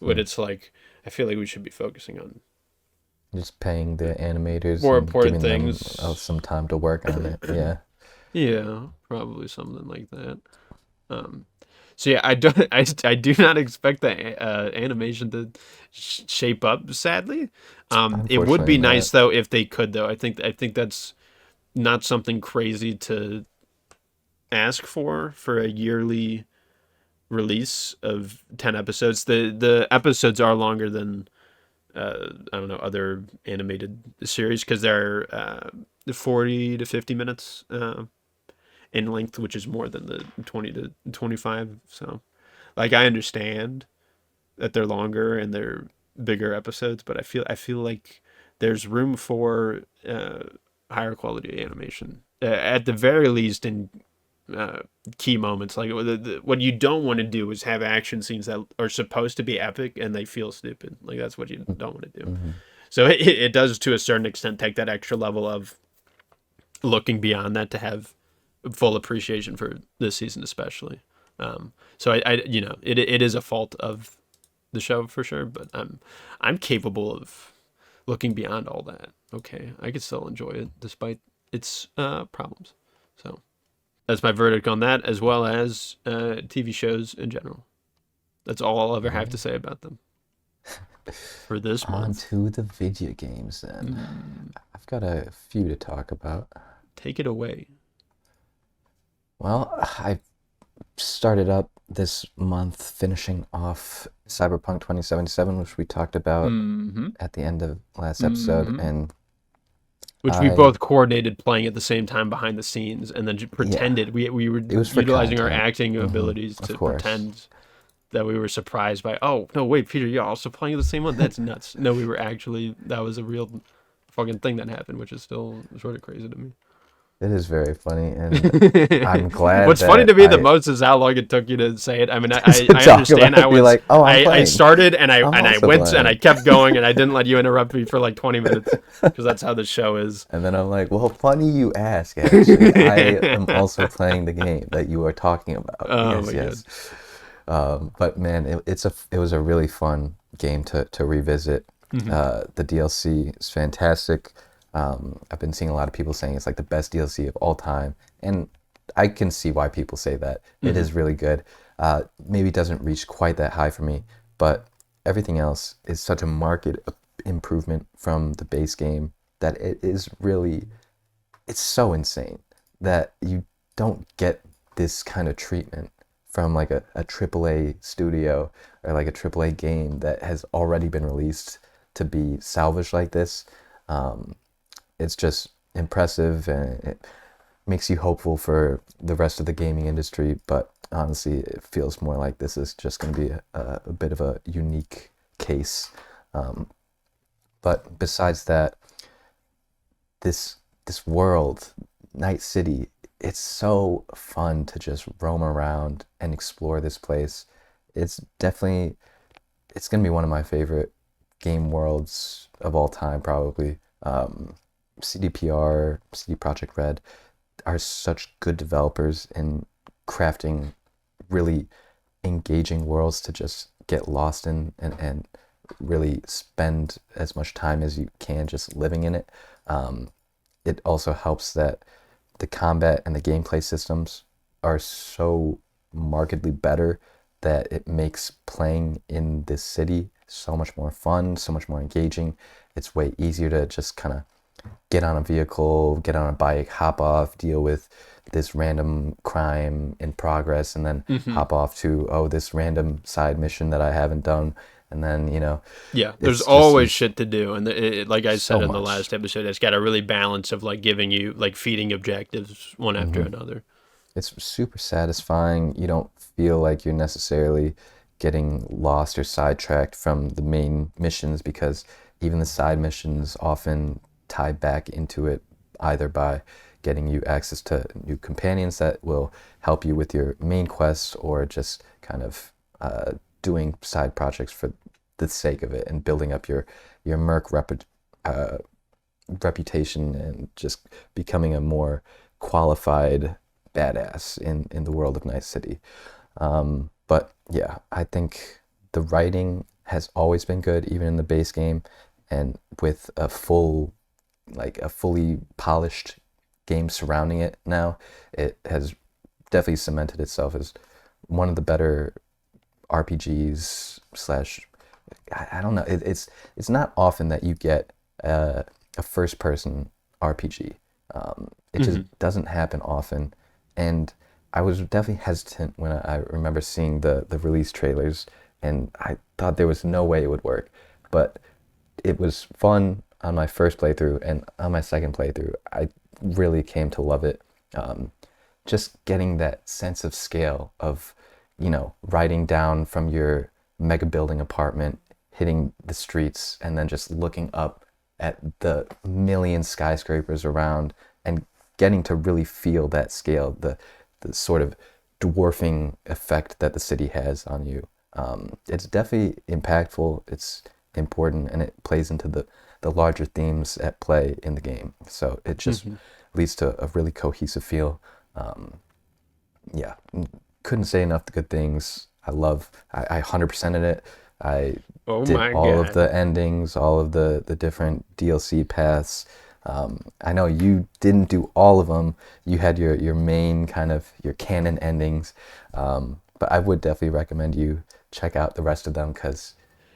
[SPEAKER 1] But it's like I feel like we should be focusing on
[SPEAKER 2] Just paying the animators
[SPEAKER 1] more
[SPEAKER 2] and
[SPEAKER 1] important
[SPEAKER 2] giving them
[SPEAKER 1] things.
[SPEAKER 2] some time to work on it. Yeah.
[SPEAKER 1] Yeah, probably something like that. Um, so yeah, I don't, I do not expect the animation to shape up. Sadly, it would
[SPEAKER 2] Unfortunately
[SPEAKER 1] be nice
[SPEAKER 2] not.
[SPEAKER 1] though if they could though. I think that's not something crazy to ask for a yearly release of 10 episodes. The episodes are longer than I don't know other animated series because they're 40 to 50 minutes in length, which is more than the 20 to 25. So, like, I understand that they're longer and they're bigger episodes, but I feel like there's room for higher quality animation at the very least in uh, key moments. Like what you don't want to do is have action scenes that are supposed to be epic and they feel stupid. Like that's what you don't want to do.
[SPEAKER 2] Hmm.
[SPEAKER 1] So it does to a certain extent take that extra level of looking beyond that to have full appreciation for this season, especially. So it is a fault of the show for sure, but I'm capable of looking beyond all that. Okay, I can still enjoy it despite its problems. So That's my verdict on that, as well as TV shows in general. That's all I'll ever have to say about them for this
[SPEAKER 2] On
[SPEAKER 1] month.
[SPEAKER 2] to the video games then. I've got a few to talk about.
[SPEAKER 1] Take it away.
[SPEAKER 2] Well, I started up this month finishing off Cyberpunk 2077, which we talked about at the end of last episode, and
[SPEAKER 1] which we both coordinated playing at the same time behind the scenes, and then pretended we were utilizing our acting abilities to pretend that we were surprised by, oh, no, wait, Peter, you're also playing the same one? That's nuts. No, we were actually, that was a real fucking thing that happened, which is still sort of crazy to me.
[SPEAKER 2] It is very funny, and I'm glad.
[SPEAKER 1] What's funny to me the most is how long it took you to say it. I mean, I understand. I was
[SPEAKER 2] like, oh,
[SPEAKER 1] I started and I went and I kept going and I didn't let you interrupt me for like 20 minutes because that's how the show is.
[SPEAKER 2] And then I'm like, well, funny you ask. Actually, I am also playing the game that you are talking about.
[SPEAKER 1] Oh
[SPEAKER 2] yes. But man, it was a really fun game to revisit. The DLC is fantastic. I've been seeing a lot of people saying it's like the best DLC of all time, and I can see why people say that. It is really good. Maybe it doesn't reach quite that high for me, but everything else is such a marked improvement from the base game that it's so insane that you don't get this kind of treatment from like a AAA studio or like a AAA game that has already been released to be salvaged like this. It's just impressive, and it makes you hopeful for the rest of the gaming industry. But honestly, it feels more like this is just going to be a bit of a unique case. But besides that, this world, Night City, it's so fun to just roam around and explore this place. It's going to be one of my favorite game worlds of all time, probably. CD Projekt Red are such good developers in crafting really engaging worlds to just get lost in and really spend as much time as you can just living in it. It also helps that the combat and the gameplay systems are so markedly better that it makes playing in this city so much more fun, so much more engaging. It's way easier to just kind of get on a vehicle, get on a bike, hop off, deal with this random crime in progress, and then hop off to, this random side mission that I haven't done. And then,
[SPEAKER 1] there's always shit to do. And like I said in the
[SPEAKER 2] much.
[SPEAKER 1] last episode, it's got a really balance of like giving you like feeding objectives one after another.
[SPEAKER 2] It's super satisfying. You don't feel like you're necessarily getting lost or sidetracked from the main missions, because even the side missions often tie back into it, either by getting you access to new companions that will help you with your main quests, or just kind of doing side projects for the sake of it and building up your merc reputation and just becoming a more qualified badass in the world of Night City. But yeah, I think the writing has always been good, even in the base game, and with a fully polished game surrounding it now, it has definitely cemented itself as one of the better RPGs slash, I don't know, it's not often that you get a first person RPG. It just doesn't happen often, and I was definitely hesitant when I remember seeing the release trailers, and I thought there was no way it would work, but it was fun on my first playthrough, and on my second playthrough, I really came to love it. Just getting that sense of scale of, riding down from your mega building apartment, hitting the streets, and then just looking up at the million skyscrapers around and getting to really feel that scale, the sort of dwarfing effect that the city has on you. It's definitely impactful, it's important, and it plays into the larger themes at play in the game. So it just leads to a really cohesive feel. Couldn't say enough good things. I 100%ed it. I did all of the endings, all of the different DLC paths. I know you didn't do all of them. You had your main kind of your canon endings, but I would definitely recommend you check out the rest of them because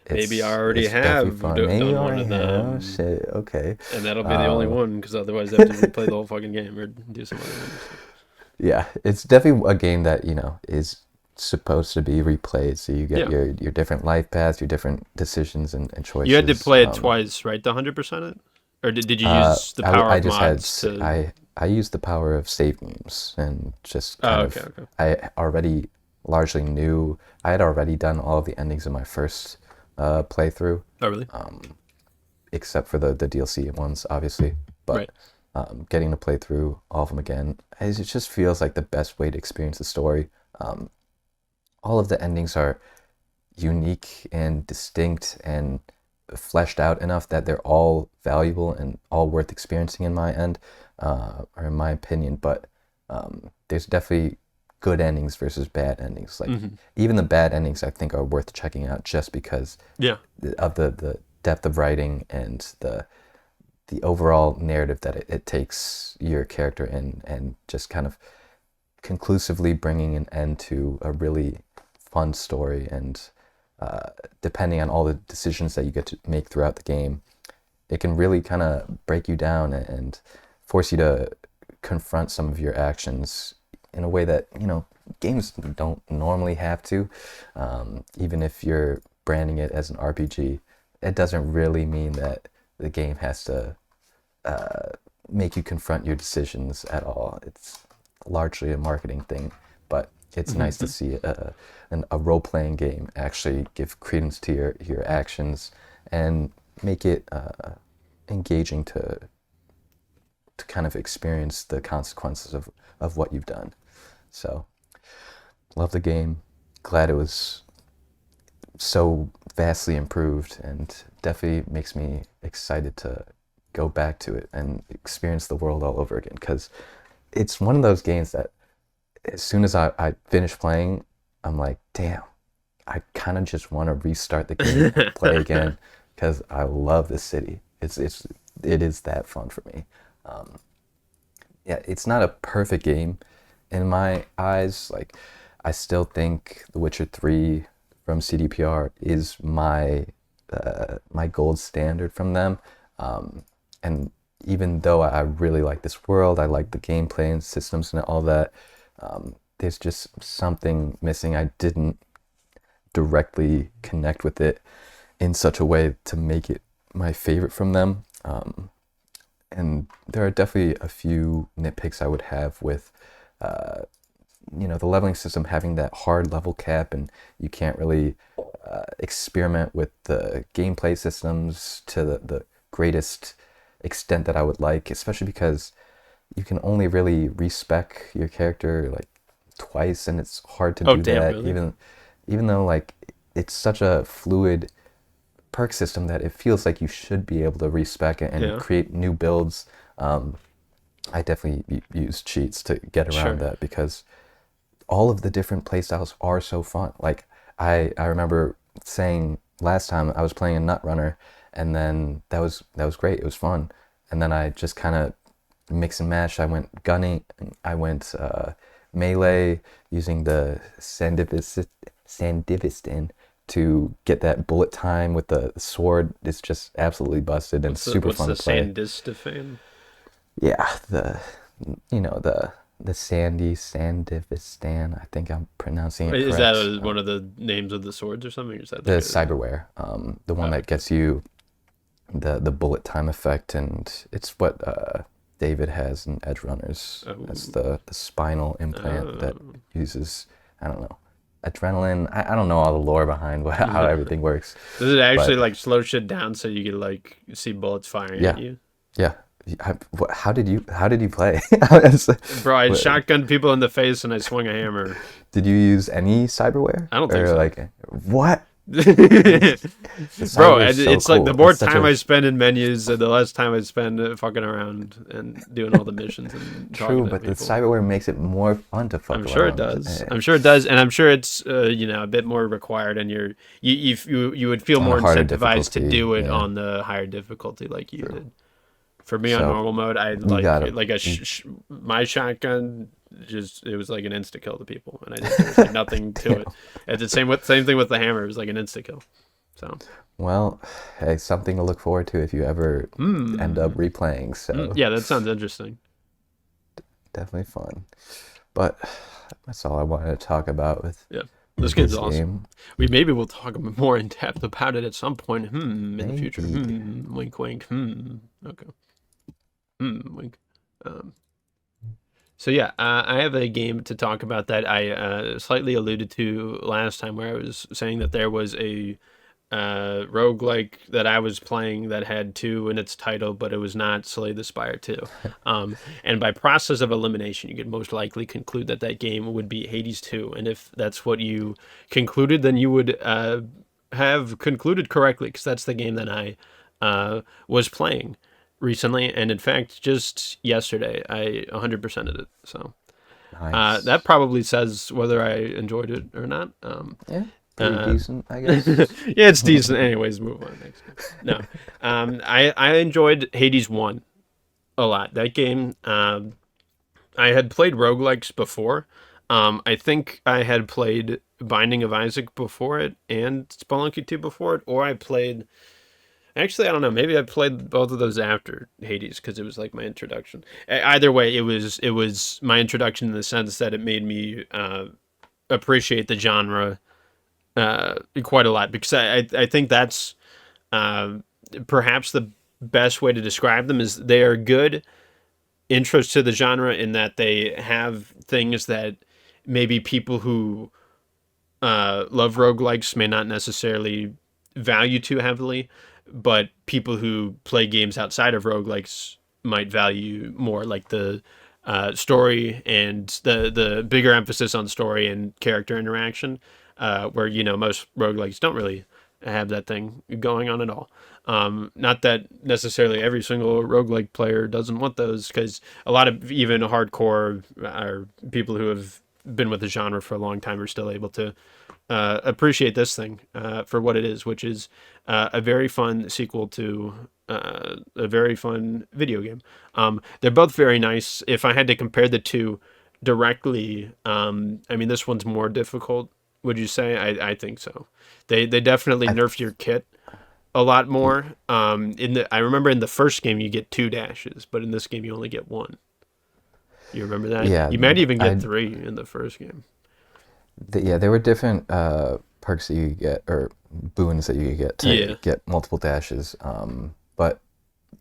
[SPEAKER 1] Maybe I already
[SPEAKER 2] it's definitely
[SPEAKER 1] have
[SPEAKER 2] fun. Maybe you
[SPEAKER 1] done one
[SPEAKER 2] already
[SPEAKER 1] of
[SPEAKER 2] have.
[SPEAKER 1] them,
[SPEAKER 2] Shit, okay.
[SPEAKER 1] and that'll be the only
[SPEAKER 2] Uh,
[SPEAKER 1] one because otherwise I have to replay the whole fucking game or do some other ones.
[SPEAKER 2] yeah, it's definitely a game that is supposed to be replayed. So you get
[SPEAKER 1] Yeah,
[SPEAKER 2] your different life paths, your different decisions and
[SPEAKER 1] you had to
[SPEAKER 2] choices.
[SPEAKER 1] play it twice, right? To 100% it, or did you use the power
[SPEAKER 2] I
[SPEAKER 1] of
[SPEAKER 2] just had
[SPEAKER 1] mods to?
[SPEAKER 2] I used the power of save games and just
[SPEAKER 1] Oh,
[SPEAKER 2] kind
[SPEAKER 1] okay,
[SPEAKER 2] of
[SPEAKER 1] okay.
[SPEAKER 2] I already largely knew I had already done all of the endings in my first playthrough,
[SPEAKER 1] Oh, really?
[SPEAKER 2] except for the DLC ones, obviously. But
[SPEAKER 1] Right.
[SPEAKER 2] getting to play through all of them again, it just feels like the best way to experience the story. All of the endings are unique and distinct and fleshed out enough that they're all valuable and all worth experiencing in my end, or in my opinion. But there's definitely good endings versus bad endings. Like
[SPEAKER 1] Mm-hmm.
[SPEAKER 2] even the bad endings, I think are worth checking out just because
[SPEAKER 1] Yeah.
[SPEAKER 2] of the depth of writing and the overall narrative that it takes your character in and just kind of conclusively bringing an end to a really fun story and depending on all the decisions that you get to make throughout the game, it can really kind of break you down and force you to confront some of your actions in a way that games don't normally have to. Even if you're branding it as an RPG, it doesn't really mean that the game has to make you confront your decisions at all. It's largely a marketing thing, but it's nice to see a role-playing game actually give credence to your actions and make it engaging to kind of experience the consequences of what you've done. So, love the game. Glad it was so vastly improved and definitely makes me excited to go back to it and experience the world all over again because it's one of those games that as soon as I finish playing, I'm like, damn, I kind of just want to restart the game and play again because I love this city. It is that fun for me. Yeah, it's not a perfect game in my eyes. Like, I still think The Witcher 3 from CDPR is my gold standard from them. And even though I really like this world, I like the gameplay and systems and all that, there's just something missing. I didn't directly connect with it in such a way to make it my favorite from them. And there are definitely a few nitpicks I would have with, the leveling system having that hard level cap, and you can't really experiment with the gameplay systems to the greatest extent that I would like, especially because you can only really respec your character like twice, and it's hard to
[SPEAKER 1] Oh,
[SPEAKER 2] do
[SPEAKER 1] damn,
[SPEAKER 2] that
[SPEAKER 1] really?
[SPEAKER 2] even though like it's such a fluid perk system that it feels like you should be able to respec it and
[SPEAKER 1] Yeah.
[SPEAKER 2] create new builds. I definitely use cheats to get around
[SPEAKER 1] Sure.
[SPEAKER 2] that because all of the different playstyles are so fun. Like I remember saying last time I was playing a nut runner, and then that was great. It was fun, and then I just kind of mix and match. I went gunning. I went melee using the Sandivistan to get that bullet time with the sword. It's just absolutely busted and super
[SPEAKER 1] What's
[SPEAKER 2] fun
[SPEAKER 1] the
[SPEAKER 2] to play.
[SPEAKER 1] Sandistifan?
[SPEAKER 2] Yeah, the Sandivistan. I think I'm pronouncing it
[SPEAKER 1] Is that
[SPEAKER 2] correct.
[SPEAKER 1] one of the names of the swords or something? Or is that
[SPEAKER 2] The
[SPEAKER 1] like a?
[SPEAKER 2] cyberware, the one
[SPEAKER 1] Oh,
[SPEAKER 2] that
[SPEAKER 1] okay.
[SPEAKER 2] gets you the bullet time effect, and it's what David has in Edgerunners. That's
[SPEAKER 1] Oh,
[SPEAKER 2] the spinal implant that
[SPEAKER 1] oh.
[SPEAKER 2] uses, I don't know, adrenaline. I don't know all the lore behind how everything works,
[SPEAKER 1] Does it actually
[SPEAKER 2] but
[SPEAKER 1] like slow shit down so you can like see bullets firing at
[SPEAKER 2] yeah,
[SPEAKER 1] you?
[SPEAKER 2] yeah. How did you play?
[SPEAKER 1] Bro, I
[SPEAKER 2] What,
[SPEAKER 1] shotgunned people in the face and I swung a hammer.
[SPEAKER 2] did you use any cyberware
[SPEAKER 1] I don't think
[SPEAKER 2] or
[SPEAKER 1] so.
[SPEAKER 2] like what?
[SPEAKER 1] Bro,
[SPEAKER 2] This the cyberware is so
[SPEAKER 1] it's like the
[SPEAKER 2] cool.
[SPEAKER 1] more
[SPEAKER 2] It's such
[SPEAKER 1] time
[SPEAKER 2] a
[SPEAKER 1] I spend in menus, the less time I spend fucking around and doing all the missions and talking
[SPEAKER 2] true,
[SPEAKER 1] to
[SPEAKER 2] but the
[SPEAKER 1] people.
[SPEAKER 2] cyberware makes it more fun to
[SPEAKER 1] I'm
[SPEAKER 2] fuck
[SPEAKER 1] sure it
[SPEAKER 2] around.
[SPEAKER 1] does. I'm sure it does, and I'm sure it's a bit more required, and you would feel
[SPEAKER 2] On a
[SPEAKER 1] more
[SPEAKER 2] harder
[SPEAKER 1] incentivized to
[SPEAKER 2] difficulty.
[SPEAKER 1] do it
[SPEAKER 2] Yeah,
[SPEAKER 1] on the higher difficulty, like you
[SPEAKER 2] true.
[SPEAKER 1] did. For me on
[SPEAKER 2] So
[SPEAKER 1] normal mode, I
[SPEAKER 2] you gotta,
[SPEAKER 1] like
[SPEAKER 2] you,
[SPEAKER 1] my shotgun. Just it was like an insta kill to people, and there was like nothing to
[SPEAKER 2] damn.
[SPEAKER 1] it. And the same thing with the hammer. It was like an insta kill. So
[SPEAKER 2] Well, hey, something to look forward to if you ever end up replaying. So
[SPEAKER 1] yeah, that sounds interesting.
[SPEAKER 2] definitely fun. But that's all I wanted to talk about
[SPEAKER 1] Yeah, this
[SPEAKER 2] with
[SPEAKER 1] game's
[SPEAKER 2] this
[SPEAKER 1] awesome.
[SPEAKER 2] game.
[SPEAKER 1] Maybe we'll talk more in depth about it at some point. In the future.
[SPEAKER 2] Maybe.
[SPEAKER 1] Wink, wink. Okay. Wink. Um, so yeah, I have a game to talk about that I slightly alluded to last time, where I was saying that there was a roguelike that I was playing that had 2 in its title, but it was not Slay the Spire 2. And by process of elimination, you could most likely conclude that that game would be Hades 2. And if that's what you concluded, then you would have concluded correctly, because that's the game that I was playing recently. And in fact, just yesterday, I 100%ed it. So that
[SPEAKER 2] Nice.
[SPEAKER 1] probably says whether I enjoyed it or not.
[SPEAKER 2] Yeah, pretty
[SPEAKER 1] Uh,
[SPEAKER 2] decent, I guess.
[SPEAKER 1] yeah, it's decent. Anyways, move on next. No, I enjoyed Hades 1 a lot. That game, I had played roguelikes before. I think I had played Binding of Isaac before it and Spelunky 2 before it, or I played. Actually, I don't know. Maybe I played both of those after Hades, because it was like my introduction. Either way, it was my introduction in the sense that it made me appreciate the genre quite a lot, because I think that's uh, perhaps the best way to describe them, is they are good intros to the genre, in that they have things that maybe people who love roguelikes may not necessarily value too heavily, but people who play games outside of roguelikes might value more, like the story, and the bigger emphasis on story and character interaction, where most roguelikes don't really have that thing going on at all. Not that necessarily every single roguelike player doesn't want those, because a lot of even hardcore or people who have been with the genre for a long time are still able to appreciate this thing for what it is, which is a very fun sequel to a very fun video game. They're both very nice. If I had to compare the two directly, I mean, this one's more difficult. Would you say? I think so. They definitely
[SPEAKER 2] I
[SPEAKER 1] nerf your kit a lot more. I remember in the first game you get 2 dashes, but in this game you only get 1. You remember that?
[SPEAKER 2] yeah,
[SPEAKER 1] You might even get
[SPEAKER 2] I
[SPEAKER 1] 3 in the first game.
[SPEAKER 2] yeah, there were different perks that you could get, or boons that you could get to
[SPEAKER 1] Yeah.
[SPEAKER 2] get multiple dashes. But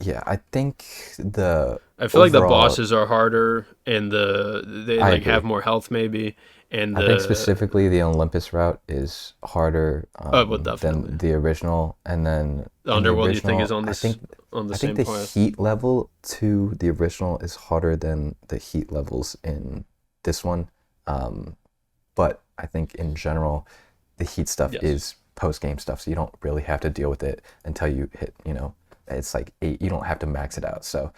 [SPEAKER 2] yeah, I think the
[SPEAKER 1] I feel like the
[SPEAKER 2] overall,
[SPEAKER 1] bosses are harder, and they
[SPEAKER 2] I
[SPEAKER 1] like have
[SPEAKER 2] agree.
[SPEAKER 1] more health maybe, and
[SPEAKER 2] I think specifically the Olympus route is harder
[SPEAKER 1] well, definitely.
[SPEAKER 2] than the original, and then
[SPEAKER 1] The
[SPEAKER 2] in the
[SPEAKER 1] underworld, you think, is
[SPEAKER 2] original,
[SPEAKER 1] on this on the
[SPEAKER 2] I think
[SPEAKER 1] same
[SPEAKER 2] the
[SPEAKER 1] path.
[SPEAKER 2] heat level to the original is harder than the heat levels in this one. Um, but I think in general, the heat stuff
[SPEAKER 1] Yes.
[SPEAKER 2] is post game stuff, so you don't really have to deal with it until you hit, it's like 8. You don't have to max it out. So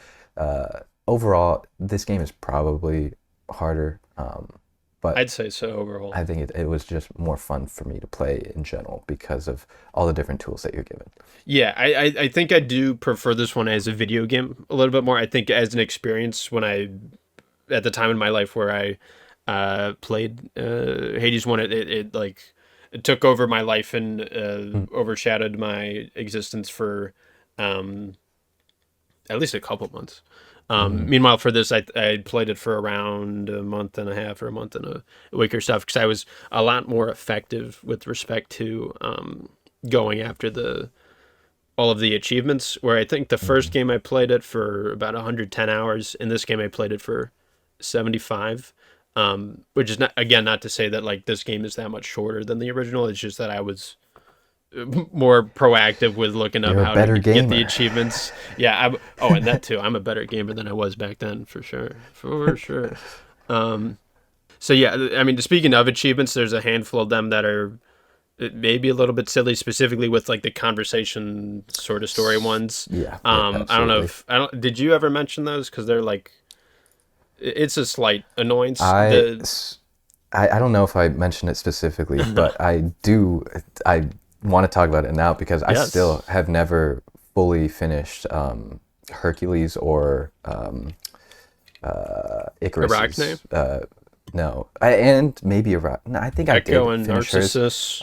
[SPEAKER 2] overall, this game is probably harder, but
[SPEAKER 1] I'd say so overall.
[SPEAKER 2] I think it was just more fun for me to play in general because of all the different tools that you're given.
[SPEAKER 1] Yeah, I think I do prefer this one as a video game a little bit more. I think as an experience, when I at the time in my life where I played Hades 1, it like it took over my life and
[SPEAKER 2] Mm,
[SPEAKER 1] overshadowed my existence for um, at least a couple months.
[SPEAKER 2] mm,
[SPEAKER 1] Meanwhile, for this, I played it for around a month and a half or a month and a week or stuff, because I was a lot more effective with respect to going after the all of the achievements. Where I think the first
[SPEAKER 2] mm.
[SPEAKER 1] game I played it for about 110 hours. In this game, I played it for 75. Which is not, again, not to say that like this game is that much shorter than the original. It's just that I was more proactive with looking up
[SPEAKER 2] You're a
[SPEAKER 1] how to
[SPEAKER 2] better
[SPEAKER 1] get the
[SPEAKER 2] gamer.
[SPEAKER 1] achievements. Yeah. Oh, and that too. I'm a better gamer than I was back then, for sure. For sure. Um, so yeah, I mean, speaking of achievements, there's a handful of them that are maybe a little bit silly, specifically with like the conversation sort of story ones.
[SPEAKER 2] Yeah, yeah,
[SPEAKER 1] I don't know
[SPEAKER 2] absolutely.
[SPEAKER 1] if I don't. Did you ever mention those? Because they're like it's a slight annoyance.
[SPEAKER 2] I,
[SPEAKER 1] The
[SPEAKER 2] s- I don't know if I mentioned it specifically, but I do. I want to talk about it now because I
[SPEAKER 1] yes.
[SPEAKER 2] still have never fully finished Hercules or
[SPEAKER 1] Arachne,
[SPEAKER 2] Icarus's. No, and maybe no, I think I
[SPEAKER 1] Echo,
[SPEAKER 2] did
[SPEAKER 1] and
[SPEAKER 2] finish hers.
[SPEAKER 1] Narcissus.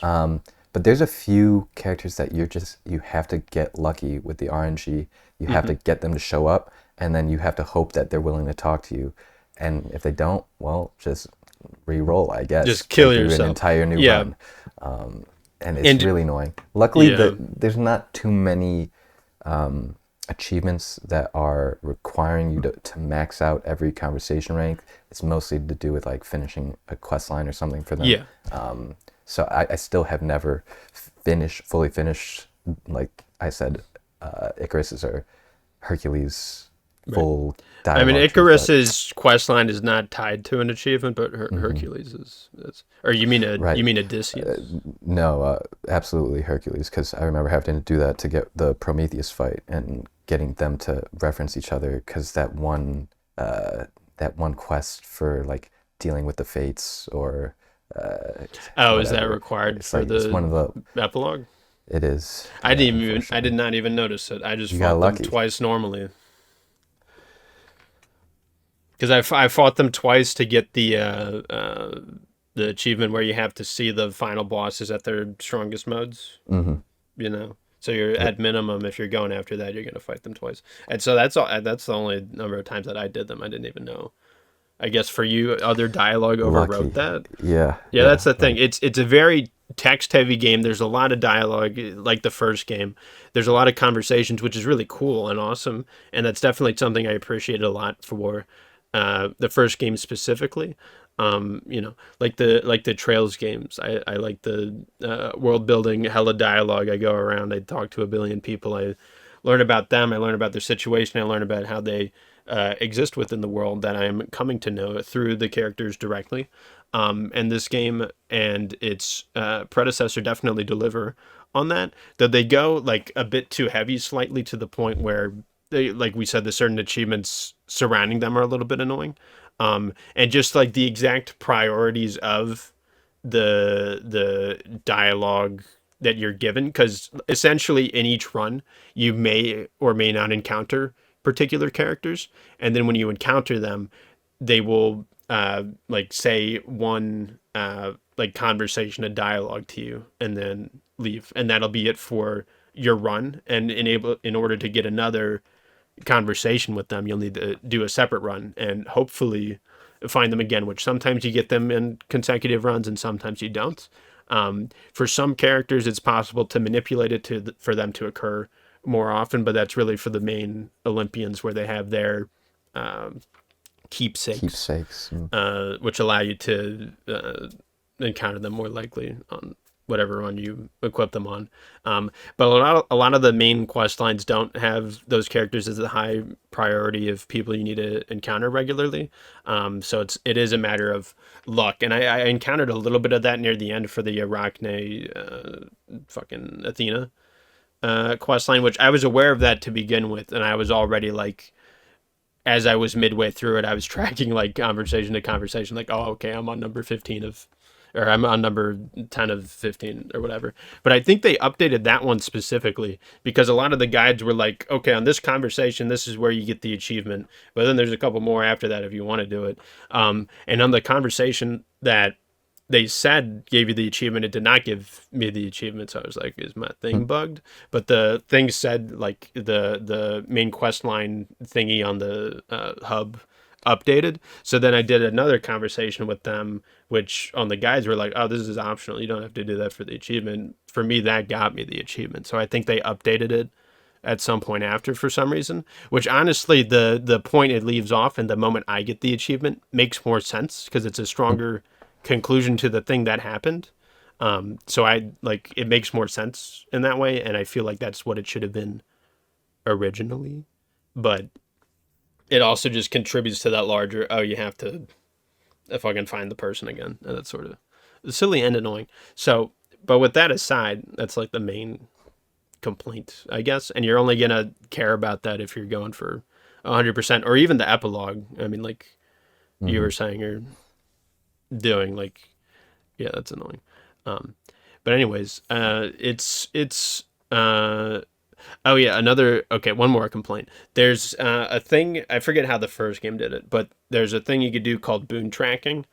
[SPEAKER 2] But there's a few characters that you have to get lucky with the RNG. You have
[SPEAKER 1] Hmm.
[SPEAKER 2] to get them to show up, and then you have to hope that they're willing to talk to you. And if they don't, well, just re-roll, I guess.
[SPEAKER 1] Just
[SPEAKER 2] Go
[SPEAKER 1] kill
[SPEAKER 2] through an
[SPEAKER 1] yourself.
[SPEAKER 2] entire new
[SPEAKER 1] Yeah,
[SPEAKER 2] run. And it's
[SPEAKER 1] and
[SPEAKER 2] really annoying. Luckily,
[SPEAKER 1] yeah,
[SPEAKER 2] there's not too many achievements that are requiring you to max out every conversation rank. It's mostly to do with like finishing a quest line or something for them.
[SPEAKER 1] yeah.
[SPEAKER 2] So I still have never fully finished, like I said, Icarus's or Hercules
[SPEAKER 1] Right.
[SPEAKER 2] full
[SPEAKER 1] I mean,
[SPEAKER 2] dialogue trees, but
[SPEAKER 1] Icarus's quest line is not tied to an achievement, but Hercules is. That's, or you
[SPEAKER 2] right.
[SPEAKER 1] mean Odysseus?
[SPEAKER 2] No, absolutely Hercules, because I remember having to do that to get the Prometheus fight and getting them to reference each other, because that one quest for like dealing with the fates or
[SPEAKER 1] Oh, is that
[SPEAKER 2] whatever.
[SPEAKER 1] required
[SPEAKER 2] It's
[SPEAKER 1] for
[SPEAKER 2] like it's one
[SPEAKER 1] the
[SPEAKER 2] of the.
[SPEAKER 1] epilogue?
[SPEAKER 2] It is.
[SPEAKER 1] I
[SPEAKER 2] Yeah,
[SPEAKER 1] didn't even. I did
[SPEAKER 2] unfortunately,
[SPEAKER 1] not even notice it. I just
[SPEAKER 2] you got
[SPEAKER 1] fought them
[SPEAKER 2] lucky.
[SPEAKER 1] twice normally because I fought them twice to get the achievement where you have to see the final bosses at their strongest modes.
[SPEAKER 2] Hmm.
[SPEAKER 1] You know, so you're
[SPEAKER 2] Yep.
[SPEAKER 1] at minimum if you're going after that, you're gonna fight them twice. And so that's all. That's the only number of times that I did them. I didn't even know. I guess for you, other dialogue overwrote
[SPEAKER 2] Lucky.
[SPEAKER 1] that.
[SPEAKER 2] Yeah,
[SPEAKER 1] Yeah, that's
[SPEAKER 2] yeah.
[SPEAKER 1] the thing.
[SPEAKER 2] Like,
[SPEAKER 1] It's a very text heavy game. There's a lot of dialogue, like the first game. There's a lot of conversations, which is really cool and awesome. And that's definitely something I appreciated a lot for the first game specifically. Like the Trails games. I like the world building, hella dialogue. I go around. I talk to a billion people. I learn about them. I learn about their situation. I learn about how they exist within the world that I'm coming to know through the characters directly. And this game and its predecessor definitely deliver on that. Though they go like a bit too heavy, slightly to the point where they, like we said, the certain achievements surrounding them are a little bit annoying. And just like the exact priorities of the dialogue that you're given, because essentially in each run you may or may not encounter particular characters, and then when you encounter them, they will like say one like conversation, a dialogue to you, and then leave, and that'll be it for your run. And in order to get another conversation with them, you'll need to do a separate run and hopefully find them again, which sometimes you get them in consecutive runs and sometimes you don't. For some characters, it's possible to manipulate it for them to occur more often, but that's really for the main Olympians where they have their um, keepsakes,
[SPEAKER 2] keepsakes.
[SPEAKER 1] which allow you to encounter them more likely on whatever run you equip them on. But a lot of the main quest lines don't have those characters as a high priority of people you need to encounter regularly. So it is a matter of luck. And I encountered a little bit of that near the end for the Arachne fucking Athena quest line, which I was aware of that to begin with, and I was already like, as I was midway through it, I was tracking like conversation to conversation, like, oh, okay, I'm on number 15 of, or I'm on number 10 of 15 or whatever. But I think they updated that one specifically because a lot of the guides were like, okay, on this conversation, this is where you get the achievement. But then there's a couple more after that if you want to do it. And on the conversation that they said gave you the achievement, it did not give me the achievement. So I was like, is my thing bugged? But the thing said like the main quest line thingy on the hub updated. So then I did another conversation with them, which on the guides were like, oh, this is optional, you don't have to do that for the achievement. For me, that got me the achievement. So I think they updated it at some point after for some reason, which honestly the point it leaves off and the moment I get the achievement makes more sense because it's a stronger conclusion to the thing that happened. So I like it makes more sense in that way, and I feel like that's what it should have been originally. But it also just contributes to that larger, oh, you have to fucking find the person again, and that's sort of silly and annoying. So, but with that aside, that's like the main complaint, I guess. And you're only gonna care about that if you're going for 100%, or even the epilogue. I mean, like you
[SPEAKER 2] Hmm.
[SPEAKER 1] were saying, you're doing like, yeah, that's annoying. Um, but anyways, it's uh Oh yeah, another okay, one more complaint. There's a thing I forget how the first game did it, but there's a thing you could do called boon tracking,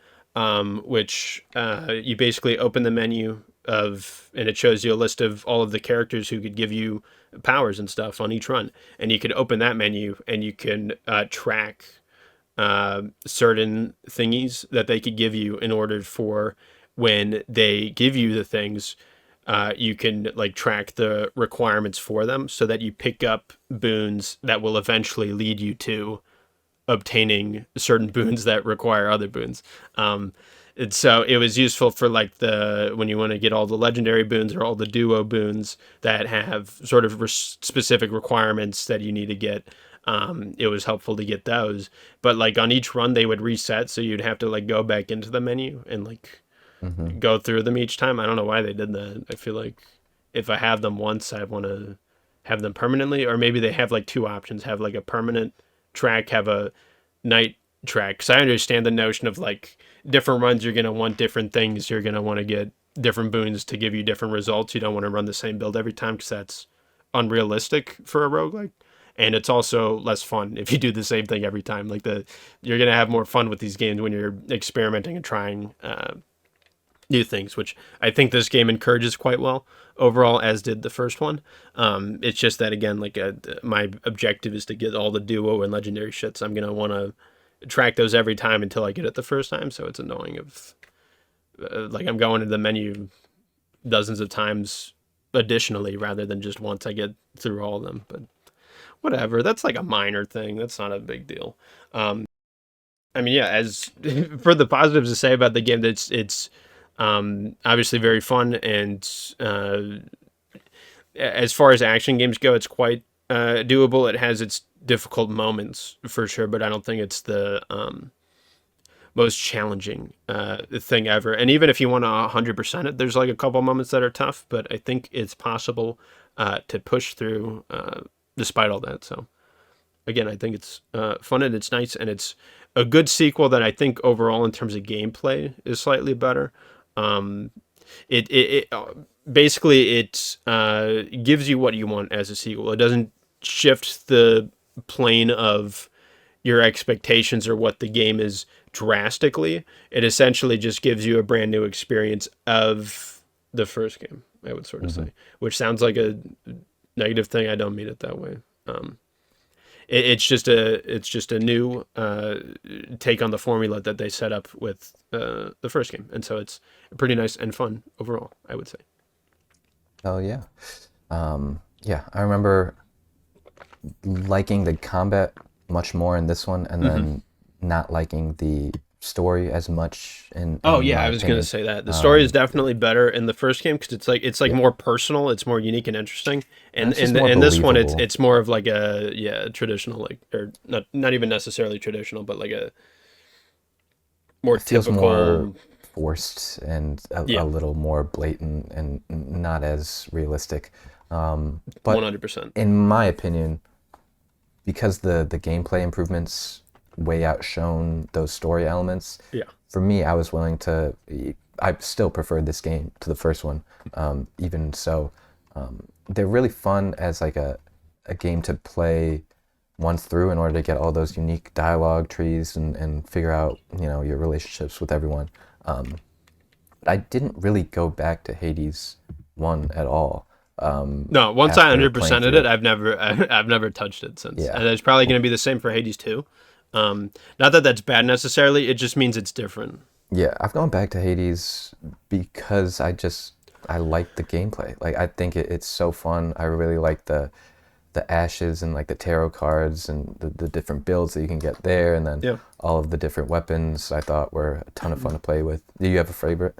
[SPEAKER 1] which you basically open the menu of and it shows you a list of all of the characters who could give you powers and stuff on each run, and you could open that menu and you can track certain thingies that they could give you in order for when they give you the things you can like track the requirements for them so that you pick up boons that will eventually lead you to obtaining certain boons that require other boons. And so it was useful for like the when you want to get all the legendary boons or all the duo boons that have sort of specific requirements that you need to get. It was helpful to get those, but like on each run they would reset, so you'd have to like go back into the menu and like
[SPEAKER 2] Hmm.
[SPEAKER 1] go through them each time. I don't know why they did that. I feel like if I have them once, I want to have them permanently, or maybe they have like two options: have like a permanent track, have a night track. Because I understand the notion of like different runs, you're gonna want different things. You're gonna want to get different boons to give you different results. You don't want to run the same build every time because that's unrealistic for a roguelike. And it's also less fun if you do the same thing every time. Like you're gonna have more fun with these games when you're experimenting and trying new things, which I think this game encourages quite well overall, as did the first one. It's just that again, like my objective is to get all the duo and legendary shits. I'm gonna want to track those every time until I get it the first time. So it's annoying if like I'm going to the menu dozens of times additionally rather than just once I get through all of them. But whatever, that's like a minor thing. That's not a big deal. I mean, yeah, as for the positives to say about the game, that it's obviously very fun, and as far as action games go, it's quite doable. It has its difficult moments for sure, but I don't think it's the most challenging thing ever. And even if you want to 100% it, there's like a couple moments that are tough, but I think it's possible to push through despite all that. So again, I think it's fun and it's nice, and it's a good sequel that I think overall in terms of gameplay is slightly better. Um, it basically it gives you what you want as a sequel. It doesn't shift the plane of your expectations or what the game is drastically. It essentially just gives you a brand new experience of the first game, I would sort of
[SPEAKER 2] Hmm.
[SPEAKER 1] say, which sounds like a negative thing. I don't mean it that way. It's just a new take on the formula that they set up with the first game, and so it's pretty nice and fun overall, I would say.
[SPEAKER 2] Oh yeah. Yeah, I remember liking the combat much more in this one, and
[SPEAKER 1] Hmm.
[SPEAKER 2] then not liking the story as much
[SPEAKER 1] Oh
[SPEAKER 2] in
[SPEAKER 1] yeah,
[SPEAKER 2] my
[SPEAKER 1] I was gonna
[SPEAKER 2] opinion.
[SPEAKER 1] say that the story is
[SPEAKER 2] Um,
[SPEAKER 1] definitely better in the first game because it's like
[SPEAKER 2] yeah,
[SPEAKER 1] more personal, it's more unique and interesting,
[SPEAKER 2] and
[SPEAKER 1] and
[SPEAKER 2] it's just
[SPEAKER 1] in
[SPEAKER 2] more
[SPEAKER 1] in this one it's
[SPEAKER 2] believable.
[SPEAKER 1] it's more of like a yeah traditional like or not even necessarily traditional, but like a more
[SPEAKER 2] It feels more
[SPEAKER 1] typical
[SPEAKER 2] forced and a
[SPEAKER 1] yeah
[SPEAKER 2] little more blatant and not as realistic. But
[SPEAKER 1] 100%.
[SPEAKER 2] in my opinion, because the gameplay improvements way outshone those story elements,
[SPEAKER 1] Yeah.
[SPEAKER 2] for me, I was willing to. I still preferred this game to the first one. Even so, they're really fun as like a game to play once through in order to get all those unique dialogue trees and figure out your relationships with everyone. But I didn't really go back to Hades 1 at all
[SPEAKER 1] No, once I
[SPEAKER 2] after playing
[SPEAKER 1] 100%ed
[SPEAKER 2] through
[SPEAKER 1] it,
[SPEAKER 2] it.
[SPEAKER 1] I've never touched it since,
[SPEAKER 2] Yeah.
[SPEAKER 1] and it's probably going to be the same for Hades too. Not that that's bad necessarily; it just means it's different.
[SPEAKER 2] Yeah, I've gone back to Hades because I like the gameplay. Like I think it's so fun. I really like the ashes and like the tarot cards and the different builds that you can get there, and then
[SPEAKER 1] Yeah.
[SPEAKER 2] all of the different weapons I thought were a ton of fun to play with. Do you have a favorite?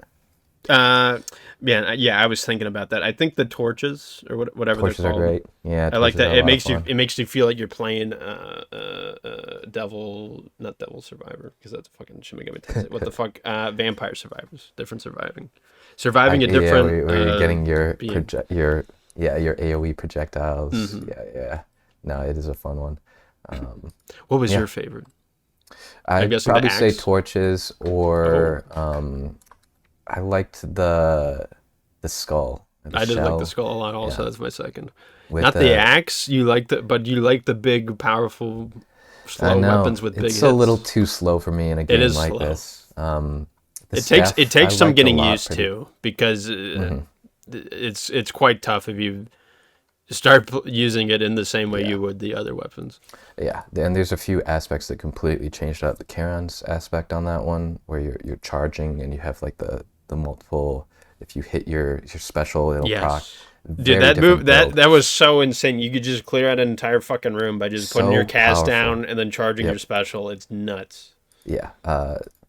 [SPEAKER 1] Uh, yeah, I was thinking about that. I think the torches or whatever they're
[SPEAKER 2] Torches are
[SPEAKER 1] called.
[SPEAKER 2] great. Yeah,
[SPEAKER 1] I like
[SPEAKER 2] torches are
[SPEAKER 1] that.
[SPEAKER 2] a
[SPEAKER 1] It
[SPEAKER 2] lot of
[SPEAKER 1] makes you
[SPEAKER 2] fun.
[SPEAKER 1] it makes you feel like you're playing not Devil Survivor because that's fucking Shin Megami Tensei. What the fuck? Vampire Survivors. Different surviving a
[SPEAKER 2] Yeah,
[SPEAKER 1] different
[SPEAKER 2] where you're getting your
[SPEAKER 1] being.
[SPEAKER 2] your AOE projectiles.
[SPEAKER 1] Hmm.
[SPEAKER 2] Yeah, yeah. No, it is a fun one. Um,
[SPEAKER 1] What was
[SPEAKER 2] yeah,
[SPEAKER 1] your favorite? I'm
[SPEAKER 2] I'd
[SPEAKER 1] guessing the
[SPEAKER 2] probably say
[SPEAKER 1] axe.
[SPEAKER 2] torches,
[SPEAKER 1] Oh,
[SPEAKER 2] or I liked the skull the
[SPEAKER 1] I did like the
[SPEAKER 2] shell.
[SPEAKER 1] skull a lot. Also,
[SPEAKER 2] Yeah,
[SPEAKER 1] that's my second.
[SPEAKER 2] with
[SPEAKER 1] Not the
[SPEAKER 2] the
[SPEAKER 1] axe. You like but you like the big, powerful,
[SPEAKER 2] I
[SPEAKER 1] slow
[SPEAKER 2] know
[SPEAKER 1] weapons with big
[SPEAKER 2] it's a little
[SPEAKER 1] hits.
[SPEAKER 2] too slow for me in a
[SPEAKER 1] It
[SPEAKER 2] game
[SPEAKER 1] is
[SPEAKER 2] like
[SPEAKER 1] slow.
[SPEAKER 2] this. The staff I
[SPEAKER 1] It takes some
[SPEAKER 2] liked a
[SPEAKER 1] getting
[SPEAKER 2] lot.
[SPEAKER 1] used
[SPEAKER 2] Pretty.
[SPEAKER 1] to because
[SPEAKER 2] Hmm.
[SPEAKER 1] it's quite tough if you start using it in the same way
[SPEAKER 2] Yeah,
[SPEAKER 1] you would the other weapons.
[SPEAKER 2] yeah. And there's a few aspects that completely changed up. The Charon's aspect on that one, where you're charging and you have like the multiple. If you hit your special, it'll proc.
[SPEAKER 1] Yes. Dude,
[SPEAKER 2] Very
[SPEAKER 1] that
[SPEAKER 2] different
[SPEAKER 1] move
[SPEAKER 2] build.
[SPEAKER 1] that was so insane. You could just clear out an entire fucking room by just putting your
[SPEAKER 2] So
[SPEAKER 1] cast
[SPEAKER 2] powerful.
[SPEAKER 1] down and then charging your
[SPEAKER 2] Yep.
[SPEAKER 1] special. It's nuts.
[SPEAKER 2] Yeah.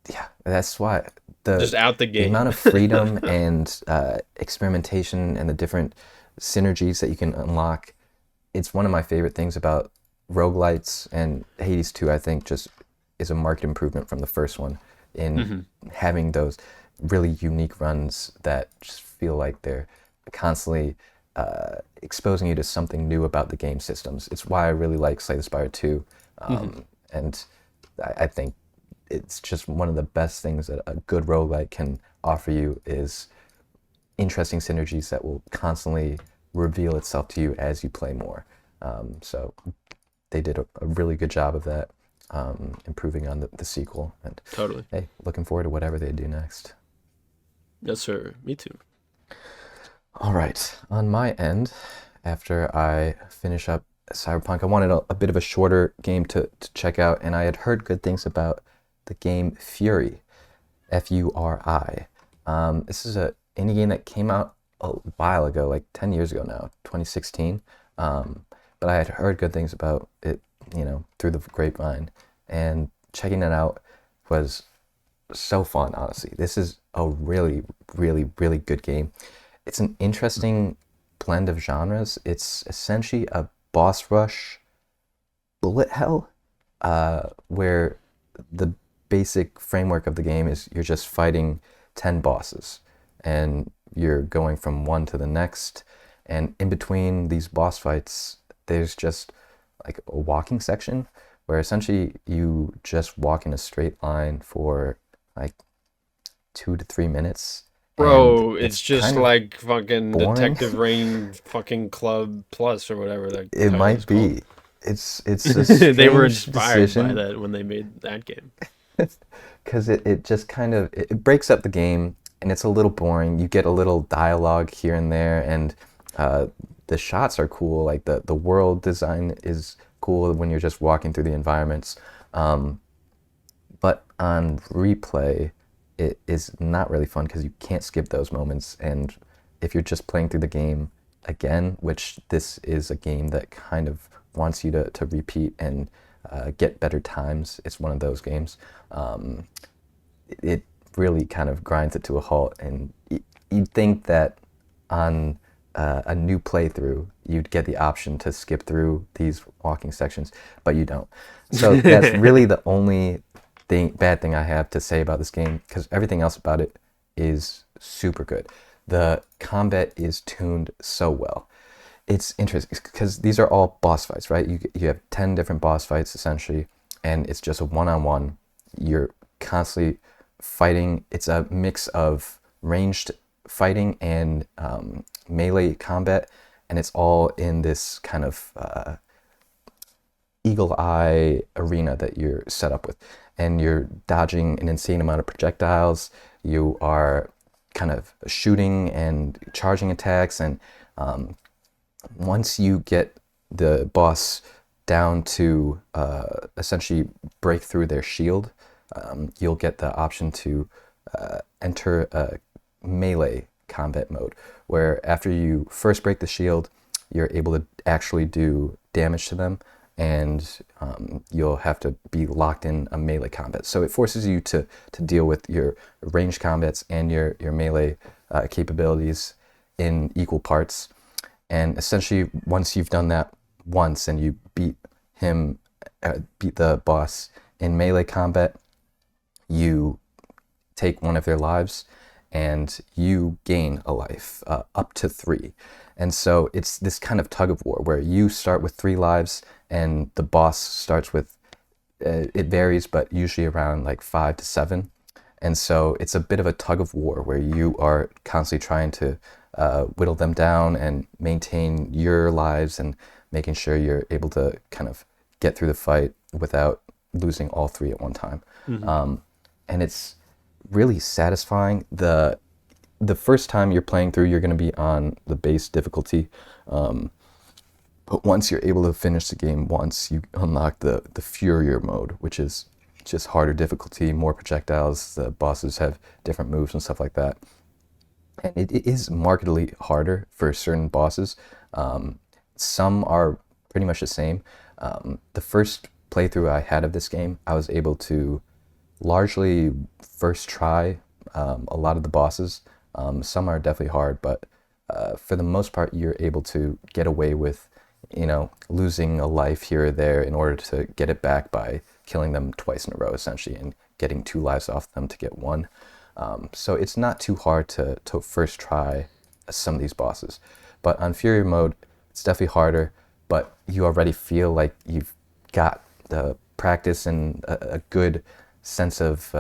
[SPEAKER 2] Yeah. That's why the
[SPEAKER 1] Just out the
[SPEAKER 2] the amount
[SPEAKER 1] game.
[SPEAKER 2] of freedom and experimentation and the different synergies that you can unlock. It's one of my favorite things about roguelites, and Hades 2, I think, just is a marked improvement from the first one in
[SPEAKER 1] Hmm.
[SPEAKER 2] having those really unique runs that just feel like they're constantly exposing you to something new about the game systems. It's why I really like Slay the Spire 2.
[SPEAKER 1] Hmm.
[SPEAKER 2] And I think it's just one of the best things that a good roguelike can offer you is interesting synergies that will constantly reveal itself to you as you play more. So they did a really good job of that, improving on the sequel. And
[SPEAKER 1] Totally.
[SPEAKER 2] hey, looking forward to whatever they do next.
[SPEAKER 1] Yes, sir. Me too.
[SPEAKER 2] All right, on my end, after I finish up Cyberpunk, I wanted a bit of a shorter game to check out, and I had heard good things about the game Furi, Furi. This is a indie game that came out a while ago, like 10 years ago now, 2016. But I had heard good things about it, through the grapevine, and checking it out was so fun, honestly. This is a really, really, really good game. It's an interesting blend of genres. It's essentially a boss rush bullet hell, where the basic framework of the game is you're just fighting 10 bosses and you're going from one to the next. And in between these boss fights, there's just like a walking section where essentially you just walk in a straight line for like 2 to 3 minutes. And
[SPEAKER 1] Bro, it's
[SPEAKER 2] it's
[SPEAKER 1] just
[SPEAKER 2] kind of
[SPEAKER 1] like fucking
[SPEAKER 2] boring.
[SPEAKER 1] Detective Rain fucking Club Plus or whatever that
[SPEAKER 2] It
[SPEAKER 1] title
[SPEAKER 2] might
[SPEAKER 1] is called.
[SPEAKER 2] be. It's a
[SPEAKER 1] They were
[SPEAKER 2] strange
[SPEAKER 1] inspired by
[SPEAKER 2] decision
[SPEAKER 1] that when they made that game.
[SPEAKER 2] because it just kind of it breaks up the game and it's a little boring. You get a little dialogue here and there, and uh, the shots are cool. Like the world design is cool when you're just walking through the environments. Um, but on replay, it is not really fun because you can't skip those moments. And if you're just playing through the game again, which this is a game that kind of wants you to repeat and get better times, it's one of those games. It really kind of grinds it to a halt. And you'd think that on a new playthrough, you'd get the option to skip through these walking sections, but you don't. So that's really the only bad thing I have to say about this game, because everything else about it is super good. The combat is tuned so well. It's interesting because these are all boss fights, right? You have 10 different boss fights essentially, and it's just a one-on-one. You're constantly fighting. It's a mix of ranged fighting and melee combat, and it's all in this kind of eagle eye arena that you're set up with, and you're dodging an insane amount of projectiles. You are kind of shooting and charging attacks, and once you get the boss down to essentially break through their shield, you'll get the option to enter a melee combat mode, where after you first break the shield, you're able to actually do damage to them, and you'll have to be locked in a melee combat. So it forces you to deal with your ranged combats and your melee capabilities in equal parts. And essentially, once you've done that once and you beat the boss in melee combat, you take one of their lives and you gain a life, up to 3. And so it's this kind of tug of war where you start with 3 lives and the boss starts with, it varies, but usually around like 5 to 7. And so it's a bit of a tug of war where you are constantly trying to whittle them down and maintain your lives and making sure you're able to kind of get through the fight without losing all three at one time.
[SPEAKER 1] Hmm.
[SPEAKER 2] And it's really satisfying. The first time you're playing through, you're going to be on the base difficulty. But once you're able to finish the game once, you unlock the Furier mode, which is just harder difficulty, more projectiles. The bosses have different moves and stuff like that. And it is markedly harder for certain bosses. Some are pretty much the same. The first playthrough I had of this game, I was able to largely first try a lot of the bosses. Some are definitely hard, but for the most part, you're able to get away with, losing a life here or there in order to get it back by killing them twice in a row, essentially, and getting 2 lives off them to get 1. So it's not too hard to first try some of these bosses. But on Fury mode, it's definitely harder, but you already feel like you've got the practice and a good sense of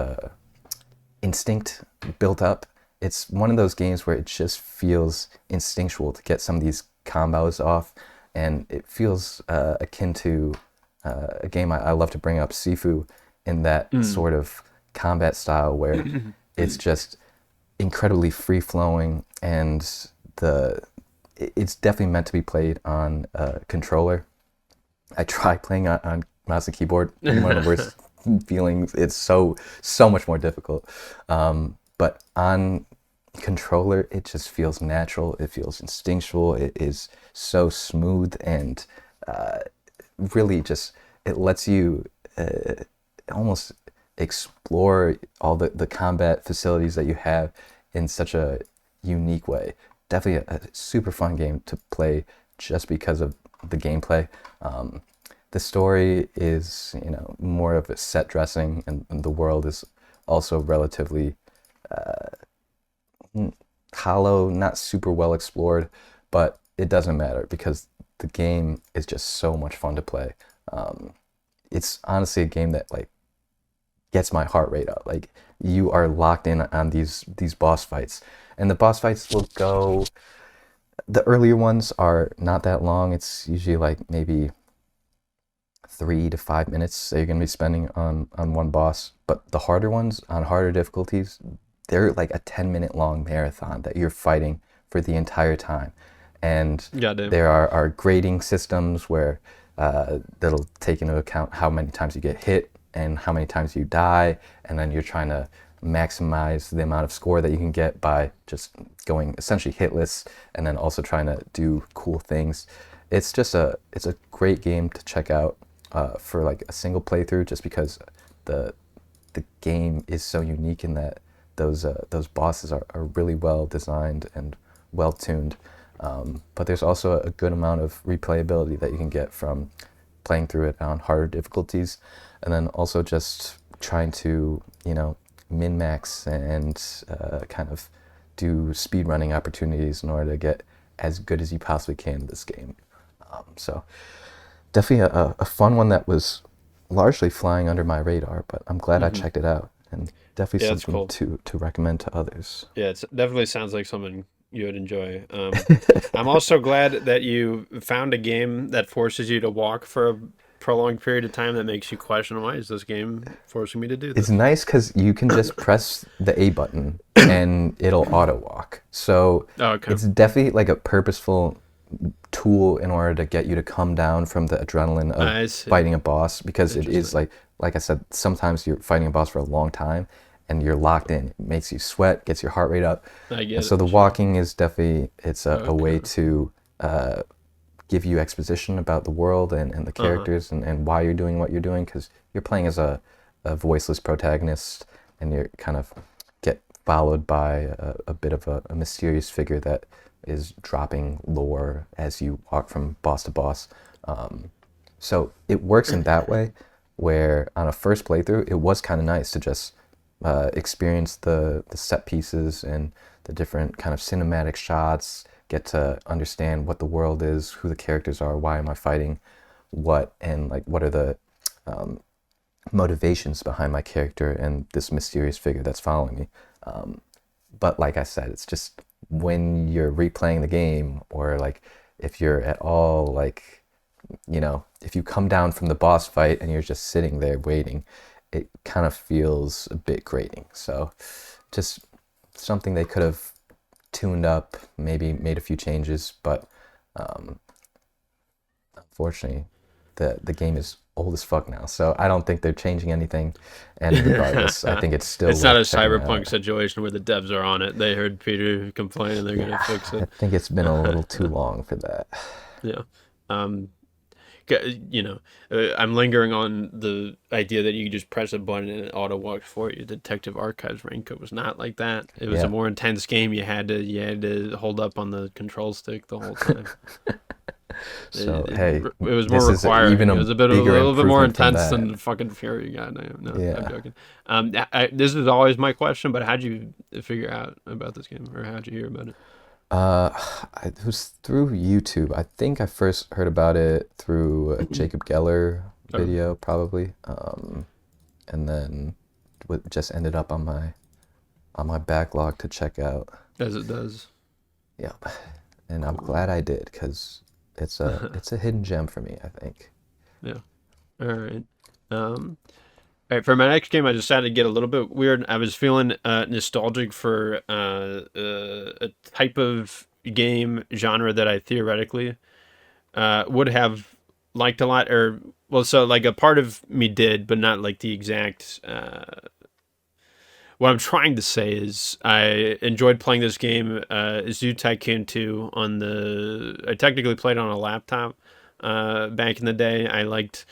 [SPEAKER 2] instinct built up. It's one of those games where it just feels instinctual to get some of these combos off, and it feels akin to a game I love to bring up, Sifu, in that sort of combat style where it's just incredibly free-flowing, and it's definitely meant to be played on a controller. I tried playing on mouse and keyboard, and one of the worst feelings. It's so much more difficult. But on controller, it just feels natural. It feels instinctual. It is so smooth, and really just it lets you almost explore all the combat facilities that you have in such a unique way. Definitely a super fun game to play just because of the gameplay. The story is, more of a set dressing, and the world is also relatively hollow, not super well explored, but it doesn't matter because the game is just so much fun to play. It's honestly a game that gets my heart rate up. You are locked in on these boss fights, and the boss fights will go. The earlier ones are not that long. It's usually maybe 3 to 5 minutes that you're going to be spending on one boss. But the harder ones, on harder difficulties, they're like a 10-minute long marathon that you're fighting for the entire time. And
[SPEAKER 1] Goddamn.
[SPEAKER 2] there are grading systems where that'll take into account how many times you get hit and how many times you die, and then you're trying to maximize the amount of score that you can get by just going essentially hitless, and then also trying to do cool things. It's a great game to check out for a single playthrough, just because the game is so unique in that those bosses are really well designed and well tuned. But there's also a good amount of replayability that you can get from playing through it on harder difficulties, and then also just trying to min-max and kind of do speedrunning opportunities in order to get as good as you possibly can in this game. So definitely a fun one that was largely flying under my radar, but I'm glad I checked it out, and definitely something
[SPEAKER 1] cool
[SPEAKER 2] to recommend to others.
[SPEAKER 1] Yeah, it definitely sounds like something you would enjoy. I'm also glad that you found a game that forces you to walk for a prolonged period of time that makes you question, why is this game forcing me to do this?
[SPEAKER 2] It's nice because you can just press the A button and it'll auto walk. So it's definitely a purposeful tool in order to get you to come down from the adrenaline of fighting a boss, because it is like I said, sometimes you're fighting a boss for a long time and you're locked in. It makes you sweat, gets your heart rate up.
[SPEAKER 1] I get it.
[SPEAKER 2] So the walking is definitely, it's a way to give you exposition about the world and the characters and why you're doing what you're doing, because you're playing as a voiceless protagonist, and you kind of get followed by a bit of a mysterious figure that is dropping lore as you walk from boss to boss. So it works in that way, where on a first playthrough, it was kind of nice to just experience the set pieces and the different kind of cinematic shots, get to understand what the world is, who the characters are, why am I fighting what, and what are the motivations behind my character and this mysterious figure that's following me. Um, but like I said, it's just when you're replaying the game, or like if you're at all like, if you come down from the boss fight and you're just sitting there waiting, it kind of feels a bit grating. So just something they could have tuned up, maybe made a few changes, but um, unfortunately, the game is old as fuck now, so I don't think they're changing anything. And regardless, I think it's still
[SPEAKER 1] It's not a
[SPEAKER 2] worth checking
[SPEAKER 1] Cyberpunk
[SPEAKER 2] out.
[SPEAKER 1] situation where the devs are on it. They heard Peter complain and they're gonna
[SPEAKER 2] Yeah,
[SPEAKER 1] fix
[SPEAKER 2] I
[SPEAKER 1] it.
[SPEAKER 2] think it's been a little too long for that.
[SPEAKER 1] Yeah. Um, you know, I'm lingering on the idea that you just press a button and it auto walks for you. Detective Archives Raincoat was not like that. It was a
[SPEAKER 2] Yeah.
[SPEAKER 1] more intense game. You had to hold up on the control stick the whole time.
[SPEAKER 2] So
[SPEAKER 1] It,
[SPEAKER 2] hey,
[SPEAKER 1] it was more
[SPEAKER 2] this is even
[SPEAKER 1] requiring. It
[SPEAKER 2] a
[SPEAKER 1] was a
[SPEAKER 2] bigger
[SPEAKER 1] little bit more
[SPEAKER 2] improvement from
[SPEAKER 1] intense
[SPEAKER 2] that.
[SPEAKER 1] than fucking Fury. God damn. No, I'm
[SPEAKER 2] Yeah.
[SPEAKER 1] joking. This is always my question, but how'd you figure out about this game, or how'd you hear about it?
[SPEAKER 2] Uh, it was through YouTube. I think I first heard about it through a Jacob Geller
[SPEAKER 1] Oh,
[SPEAKER 2] video, probably. And then what just ended up on my backlog to check out.
[SPEAKER 1] as it does.
[SPEAKER 2] Yeah, and I'm glad I did, because it's a hidden gem for me, I think.
[SPEAKER 1] Yeah. All right. Um, all right. For my next game, I decided to get a little bit weird. I was feeling nostalgic for a type of game genre that I theoretically would have liked a lot, or well, so like a part of me did, but not like the exact. What I'm trying to say is I enjoyed playing this game, Zoo Tycoon 2 on the. I technically played on a laptop back in the day. I liked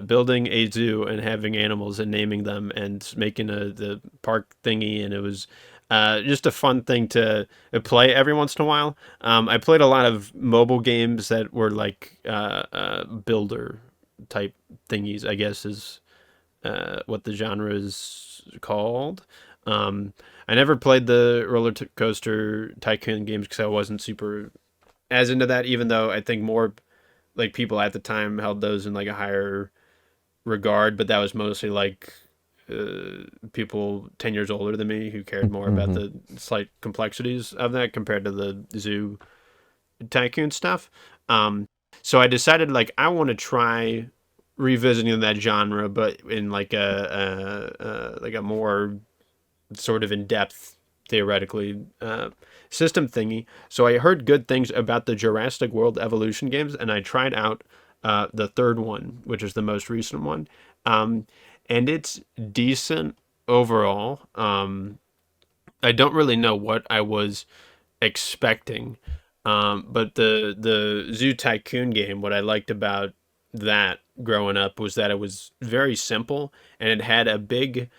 [SPEAKER 1] building a zoo and having animals and naming them and making the park thingy, and it was just a fun thing to play every once in a while. I played a lot of mobile games that were like builder type thingies, I guess is what the genre is called. Um, I never played the coaster tycoon games because I wasn't super as into that. Even though I think more like people at the time held those in like a higher regard, but that was mostly like people 10 years older than me who cared more about
[SPEAKER 2] Hmm.
[SPEAKER 1] the slight complexities of that compared to the zoo tycoon stuff. Um, so I decided like I want to try revisiting that genre, but in like a more sort of in depth theoretically system thingy. So I heard good things about the Jurassic World Evolution games, and I tried out the third one, which is the most recent one, um, and it's decent overall. I don't really know what I was expecting. But the Zoo Tycoon game, what I liked about that growing up was that it was very simple and it had a big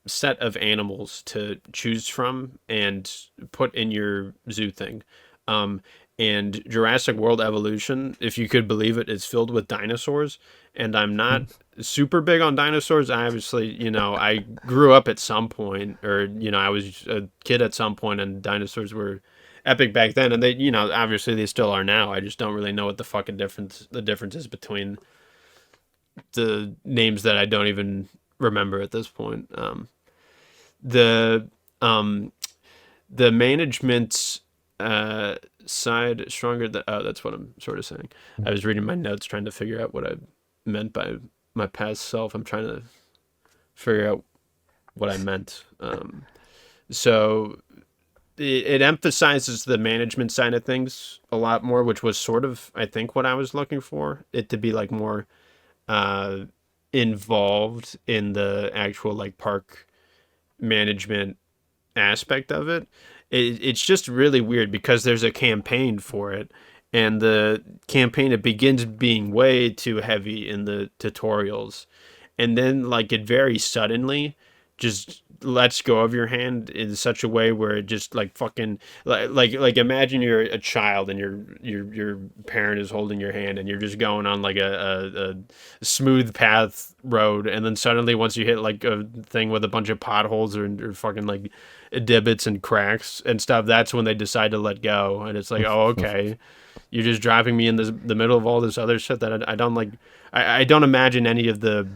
[SPEAKER 1] set of animals to choose from and put in your zoo thing. Um, and Jurassic World Evolution, if you could believe it, is filled with dinosaurs. And I'm not super big on dinosaurs. I obviously, I grew up at some point, or I was a kid at some point, and dinosaurs were epic back then, and they, obviously they still are now. I just don't really know what the difference is between the names that I don't even remember at this point. The um, the management uh, side stronger. Oh, that's what I'm sort of saying. I was reading my notes trying to figure out what I meant by my past self. I'm trying to figure out what I meant. So it emphasizes the management side of things a lot more, which was sort of, I think, what I was looking for. It to be like more uh, involved in the actual like park management aspect of it. It's just really weird because there's a campaign for it, and the campaign it begins being way too heavy in the tutorials, and then like it very suddenly just lets go of your hand in such a way where it just like fucking like imagine you're a child and your parent is holding your hand and you're just going on like a smooth path road, and then suddenly once you hit like a thing with a bunch of potholes or fucking like divots and cracks and stuff, that's when they decide to let go. And it's like, oh, okay, you're just driving me in the middle of all this other shit that I don't like. I don't imagine any of the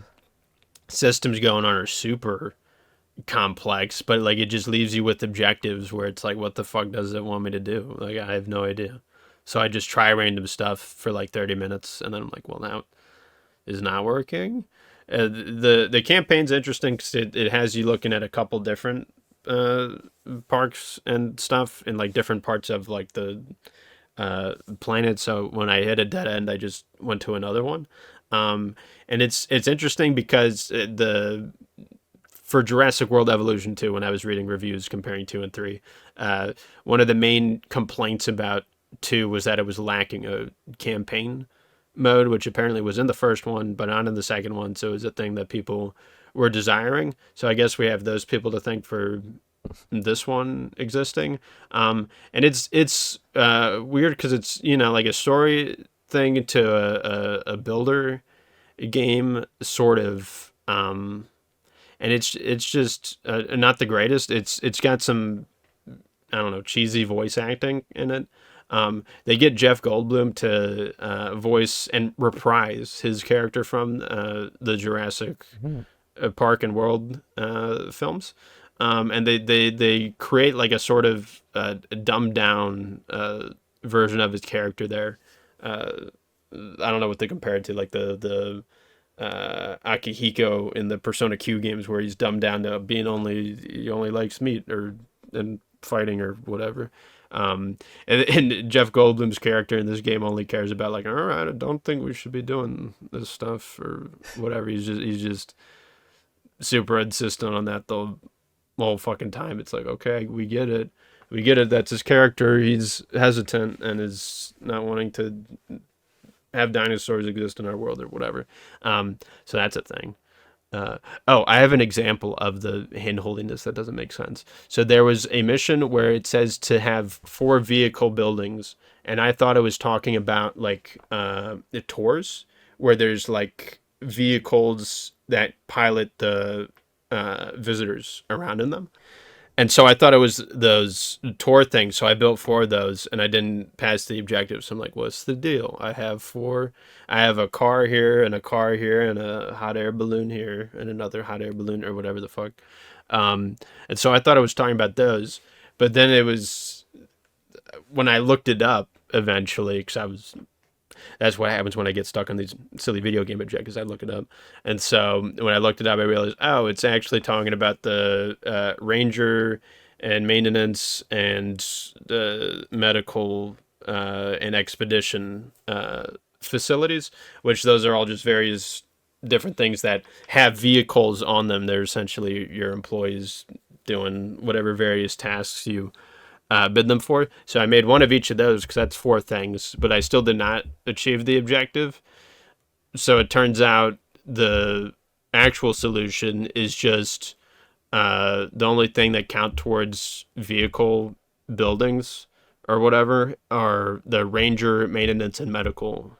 [SPEAKER 1] systems going on are super complex, but like it just leaves you with objectives where it's like, what the fuck does it want me to do? Like, I have no idea. So I just try random stuff for like 30 minutes, and then I'm like, well, now is not working. The campaign's interesting because it has you looking at a couple different uh, parks and stuff in like different parts of like the planet. So when I hit a dead end, I just went to another one. And it's interesting because the for Jurassic World Evolution 2, when I was reading reviews comparing 2 and 3, one of the main complaints about 2 was that it was lacking a campaign mode, which apparently was in the first one, but not in the second one. So it was a thing that people were desiring. So I guess we have those people to thank for this one existing. And it's weird because it's, like a story thing to a builder game, sort of. And it's just not the greatest. It's got some, I don't know, cheesy voice acting in it. They get Jeff Goldblum to voice and reprise his character from the Jurassic Park and World films, and they create like a sort of dumbed down version of his character there. I don't know what they compare it to, like the Akihiko in the Persona Q games, where he's dumbed down to being he only likes meat or and fighting or whatever. And Jeff Goldblum's character in this game only cares about like, all right, I don't think we should be doing this stuff or whatever. He's just super insistent on that the whole fucking time. It's like, okay, we get it. We get it. That's his character. He's hesitant and is not wanting to have dinosaurs exist in our world or whatever. So that's a thing. I have an example of the hand holdiness that doesn't make sense. So there was a mission where it says to have 4 vehicle buildings, and I thought it was talking about like the tours where there's like vehicles that pilot the visitors around in them. And so I thought it was those tour things. So I built 4 of those, and I didn't pass the objectives. So I'm like, what's the deal? I have 4. I have a car here, and a car here, and a hot air balloon here, and another hot air balloon, or whatever the fuck. And so I thought I was talking about those. But then it was when I looked it up eventually, because that's what happens when I get stuck on these silly video game objectives. I look it up. And so when I looked it up, I realized, oh, it's actually talking about the ranger and maintenance and the medical and expedition facilities, which those are all just various different things that have vehicles on them. They're essentially your employees doing whatever various tasks you bid them for. So I made one of each of those because that's 4 things, but I still did not achieve the objective. So it turns out the actual solution is just the only thing that count towards vehicle buildings or whatever are the ranger, maintenance, and medical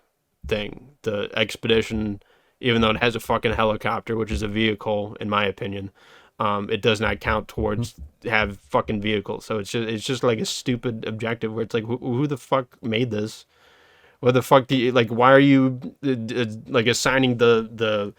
[SPEAKER 1] thing. The expedition, even though it has a fucking helicopter, which is a vehicle in my opinion, it does not count towards have fucking vehicles. So it's just like a stupid objective where it's like, who the fuck made this? What the fuck do you like? Why are you like assigning the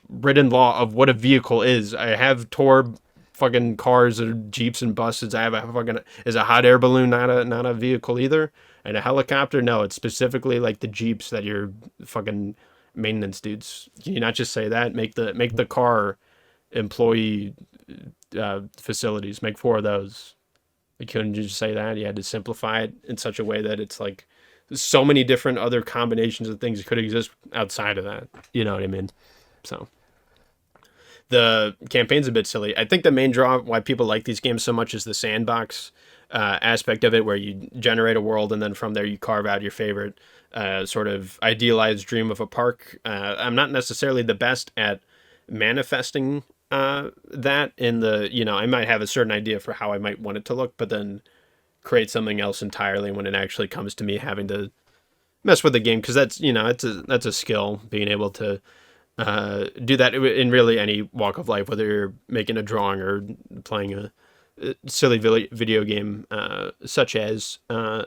[SPEAKER 1] written law of what a vehicle is? I have tour fucking cars or jeeps and buses. I have a fucking is a hot air balloon not a vehicle either, and a helicopter. No, it's specifically like the jeeps that you're fucking maintenance dudes. Can you not just say that? Make the car employee facilities. Make 4 of those. You couldn't just say that. You had to simplify it in such a way that it's like so many different other combinations of things that could exist outside of that. You know what I mean? So the campaign's a bit silly. I think the main draw why people like these games so much is the sandbox aspect of it, where you generate a world and then from there you carve out your favorite sort of idealized dream of a park. I'm not necessarily the best at manifesting that in the, I might have a certain idea for how I might want it to look, but then create something else entirely when it actually comes to me having to mess with the game, because that's a skill, being able to do that in really any walk of life, whether you're making a drawing or playing a silly video game such as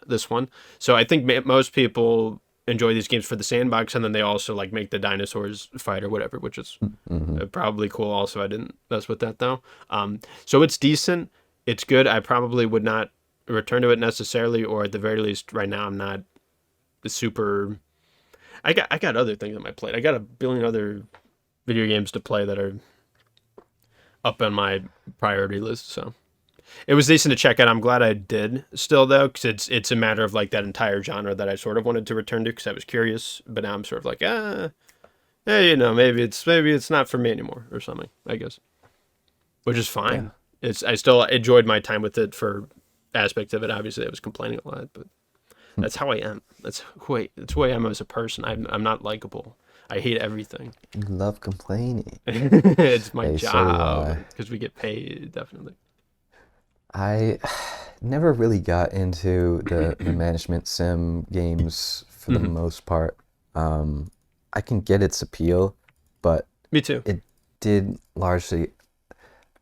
[SPEAKER 1] this one. So I think most people enjoy these games for the sandbox, and then they also like make the dinosaurs fight or whatever, which is probably cool also. I didn't mess with that though. So it's decent, it's good. I probably would not return to it necessarily, or at the very least right now I'm not super. I got other things on my plate. I got a billion other video games to play that are up on my priority list. So it was decent to check out. I'm glad I did still though, because it's a matter of like that entire genre that I sort of wanted to return to because I was curious. But now I'm sort of like, hey, maybe it's not for me anymore or something, I guess, which is fine. Yeah. I still enjoyed my time with it for aspects of it. Obviously, I was complaining a lot, but that's how I am. That's who I am as a person. I'm not likable. I hate everything.
[SPEAKER 2] You love complaining.
[SPEAKER 1] It's my job because we get paid, definitely.
[SPEAKER 2] I never really got into the management sim games for the most part. I can get its appeal, but
[SPEAKER 1] me too.
[SPEAKER 2] It did largely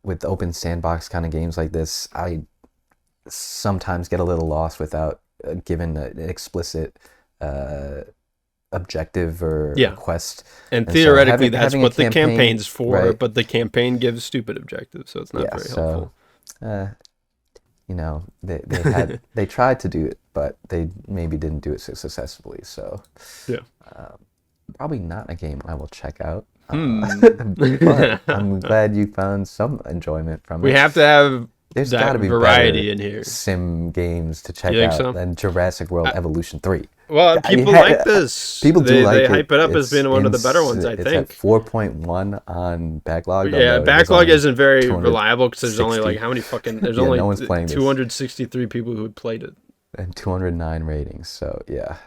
[SPEAKER 2] with open sandbox kind of games like this. I sometimes get a little lost without given an explicit objective or quest.
[SPEAKER 1] And theoretically, that's what the campaign's for, right? But the campaign gives stupid objectives, so it's not very helpful.
[SPEAKER 2] They tried to do it, but they maybe didn't do it so successfully. So probably not a game I will check out. But I'm glad you found some enjoyment from it.
[SPEAKER 1] We have to have
[SPEAKER 2] There's got to be
[SPEAKER 1] variety in here.
[SPEAKER 2] Sim games to check out than Jurassic World Evolution 3.
[SPEAKER 1] Well, people like this.
[SPEAKER 2] People do like it.
[SPEAKER 1] They hype it up as being one of the better ones, I think.
[SPEAKER 2] It's at 4.1 on Backlog.
[SPEAKER 1] Yeah, Backlog isn't very reliable because there's only like how many fucking... There's only
[SPEAKER 2] no one's playing
[SPEAKER 1] 263 people who played it.
[SPEAKER 2] And 209 ratings, so yeah.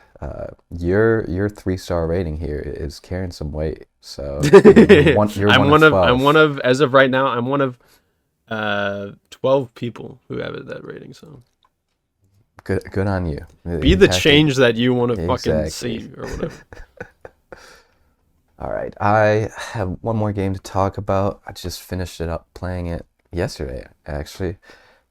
[SPEAKER 2] Your 3-star rating here is carrying some weight. So you're
[SPEAKER 1] one of as of right now, I'm one of 12 people who have it that rating. So
[SPEAKER 2] good on you.
[SPEAKER 1] Be the change that you want to fucking see or whatever.
[SPEAKER 2] All right, I have one more game to talk about. I just finished it up playing it yesterday, actually,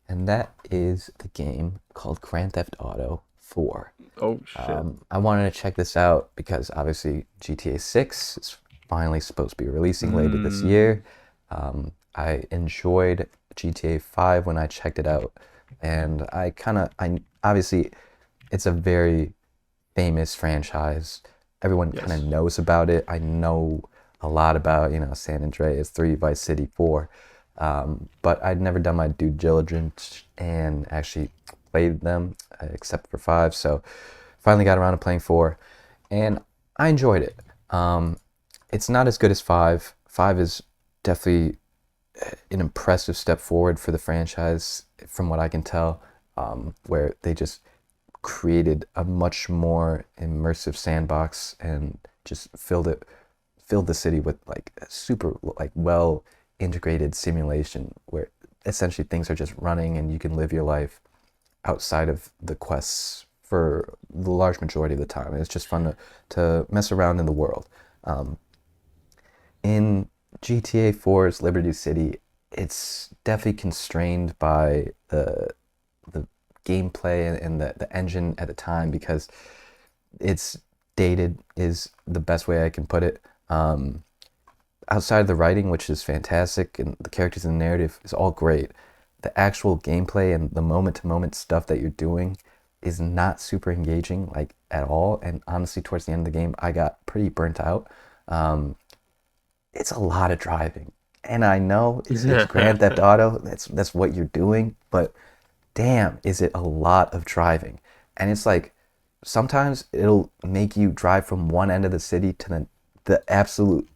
[SPEAKER 2] and that is the game called Grand Theft Auto 4.
[SPEAKER 1] Oh shit!
[SPEAKER 2] I wanted to check this out because obviously GTA 6 is finally supposed to be releasing later this year. I enjoyed GTA 5 when I checked it out, and I obviously it's a very famous franchise. Everyone kind of knows about it. I know a lot about San Andreas 3, Vice City 4, but I'd never done my due diligence and actually played them except for 5. So finally got around to playing 4, and I enjoyed it. It's not as good as 5. 5 is definitely an impressive step forward for the franchise, from what I can tell, where they just created a much more immersive sandbox and just filled the city with like a super well integrated simulation where essentially things are just running and you can live your life outside of the quests for the large majority of the time. And it's just fun to mess around in the world. In GTA 4's Liberty City, it's definitely constrained by the gameplay and the engine at the time because it's dated is the best way I can put it. Outside of the writing, which is fantastic, and the characters and the narrative is all great, the actual gameplay and the moment-to-moment stuff that you're doing is not super engaging at all. And honestly, towards the end of the game, I got pretty burnt out. It's a lot of driving, and I know it's Grand Theft Auto. That's what you're doing, but damn, is it a lot of driving? And it's like sometimes it'll make you drive from one end of the city to the absolute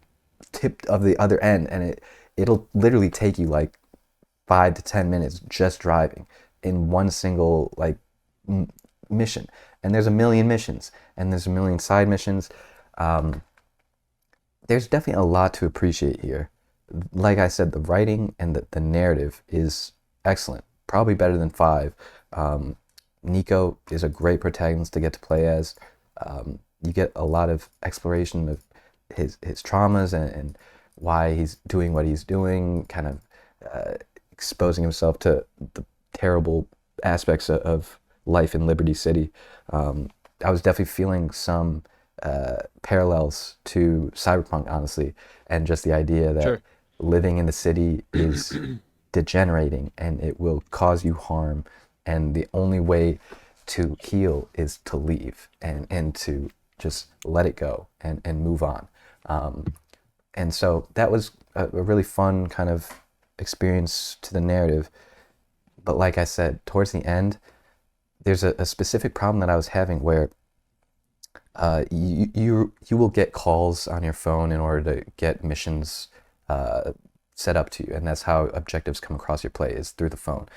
[SPEAKER 2] tip of the other end, and it'll literally take you like 5 to 10 minutes just driving in one single mission. And there's a million missions, and there's a million side missions. There's definitely a lot to appreciate here. like I said, the writing and the narrative is excellent. Probably better than 5. Nico is a great protagonist to get to play as. You get a lot of exploration of his traumas and why he's doing what he's doing, kind of exposing himself to the terrible aspects of life in Liberty City. I was definitely feeling some parallels to Cyberpunk, honestly, and just the idea that
[SPEAKER 1] Sure.
[SPEAKER 2] living in the city is degenerating and it will cause you harm, and the only way to heal is to leave and to just let it go and move on. And so that was a really fun kind of experience to the narrative. But like I said, towards the end, there's a specific problem that I was having where you will get calls on your phone in order to get missions set up to you, and that's how objectives come across your play, is through the phone.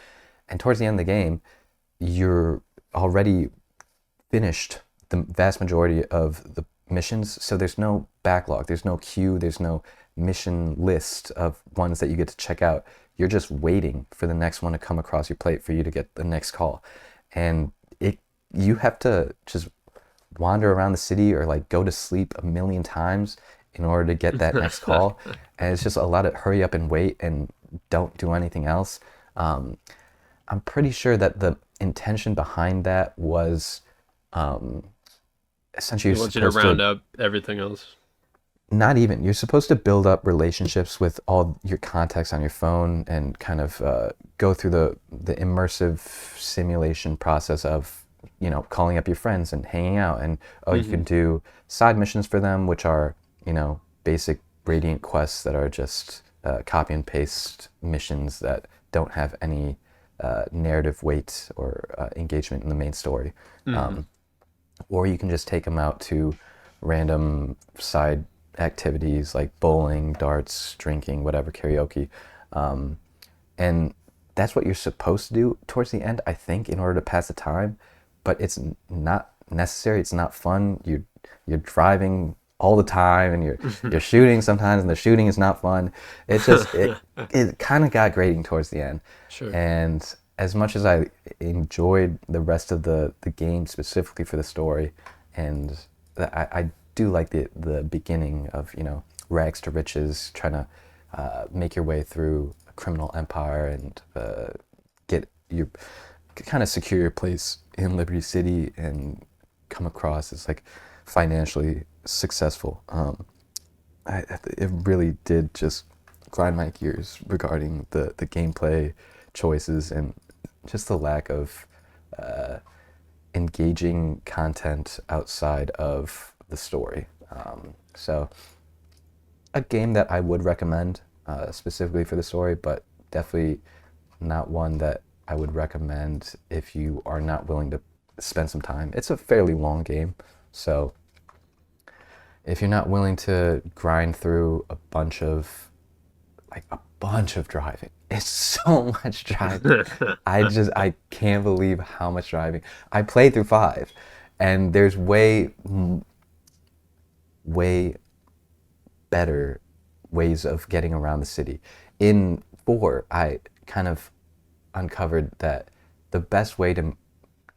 [SPEAKER 2] And towards the end of the game, you're already finished the vast majority of the missions, so there's no backlog, there's no queue, there's no mission list of ones that you get to check out. You're just waiting for the next one to come across your plate for you to get the next call. And you have to just wander around the city or like go to sleep a million times in order to get that next call. And it's just a lot of hurry up and wait and don't do anything else. I'm pretty sure that the intention behind that was essentially
[SPEAKER 1] He
[SPEAKER 2] you're
[SPEAKER 1] wants you to
[SPEAKER 2] supposed
[SPEAKER 1] round
[SPEAKER 2] to,
[SPEAKER 1] up everything else.
[SPEAKER 2] not even, you're supposed to build up relationships with all your contacts on your phone and kind of go through the immersive simulation process of, you know, calling up your friends and hanging out. And you can do side missions for them, which are, you know, basic Radiant quests that are just copy and paste missions that don't have any narrative weight or engagement in the main story. Or you can just take them out to random side activities like bowling, darts, drinking, whatever, karaoke. And that's what you're supposed to do towards the end, I think, in order to pass the time. But it's not necessary. It's not fun. You're driving all the time, and you're shooting sometimes, and the shooting is not fun. It's just it kind of got grating towards the end.
[SPEAKER 1] Sure.
[SPEAKER 2] And as much as I enjoyed the rest of the game specifically for the story, and I do like the beginning of, you know, rags to riches, trying to make your way through a criminal empire and get your kind of secure your place in Liberty City and come across as like financially successful. It really did just grind my gears regarding the gameplay choices and just the lack of engaging content outside of the story. So a game that I would recommend specifically for the story, but definitely not one that I would recommend if you are not willing to spend some time. It's a fairly long game, so if you're not willing to grind through a bunch of driving, it's so much driving. I can't believe how much driving. I played through 5, and there's way better ways of getting around the city. In 4, I kind of uncovered that the best way to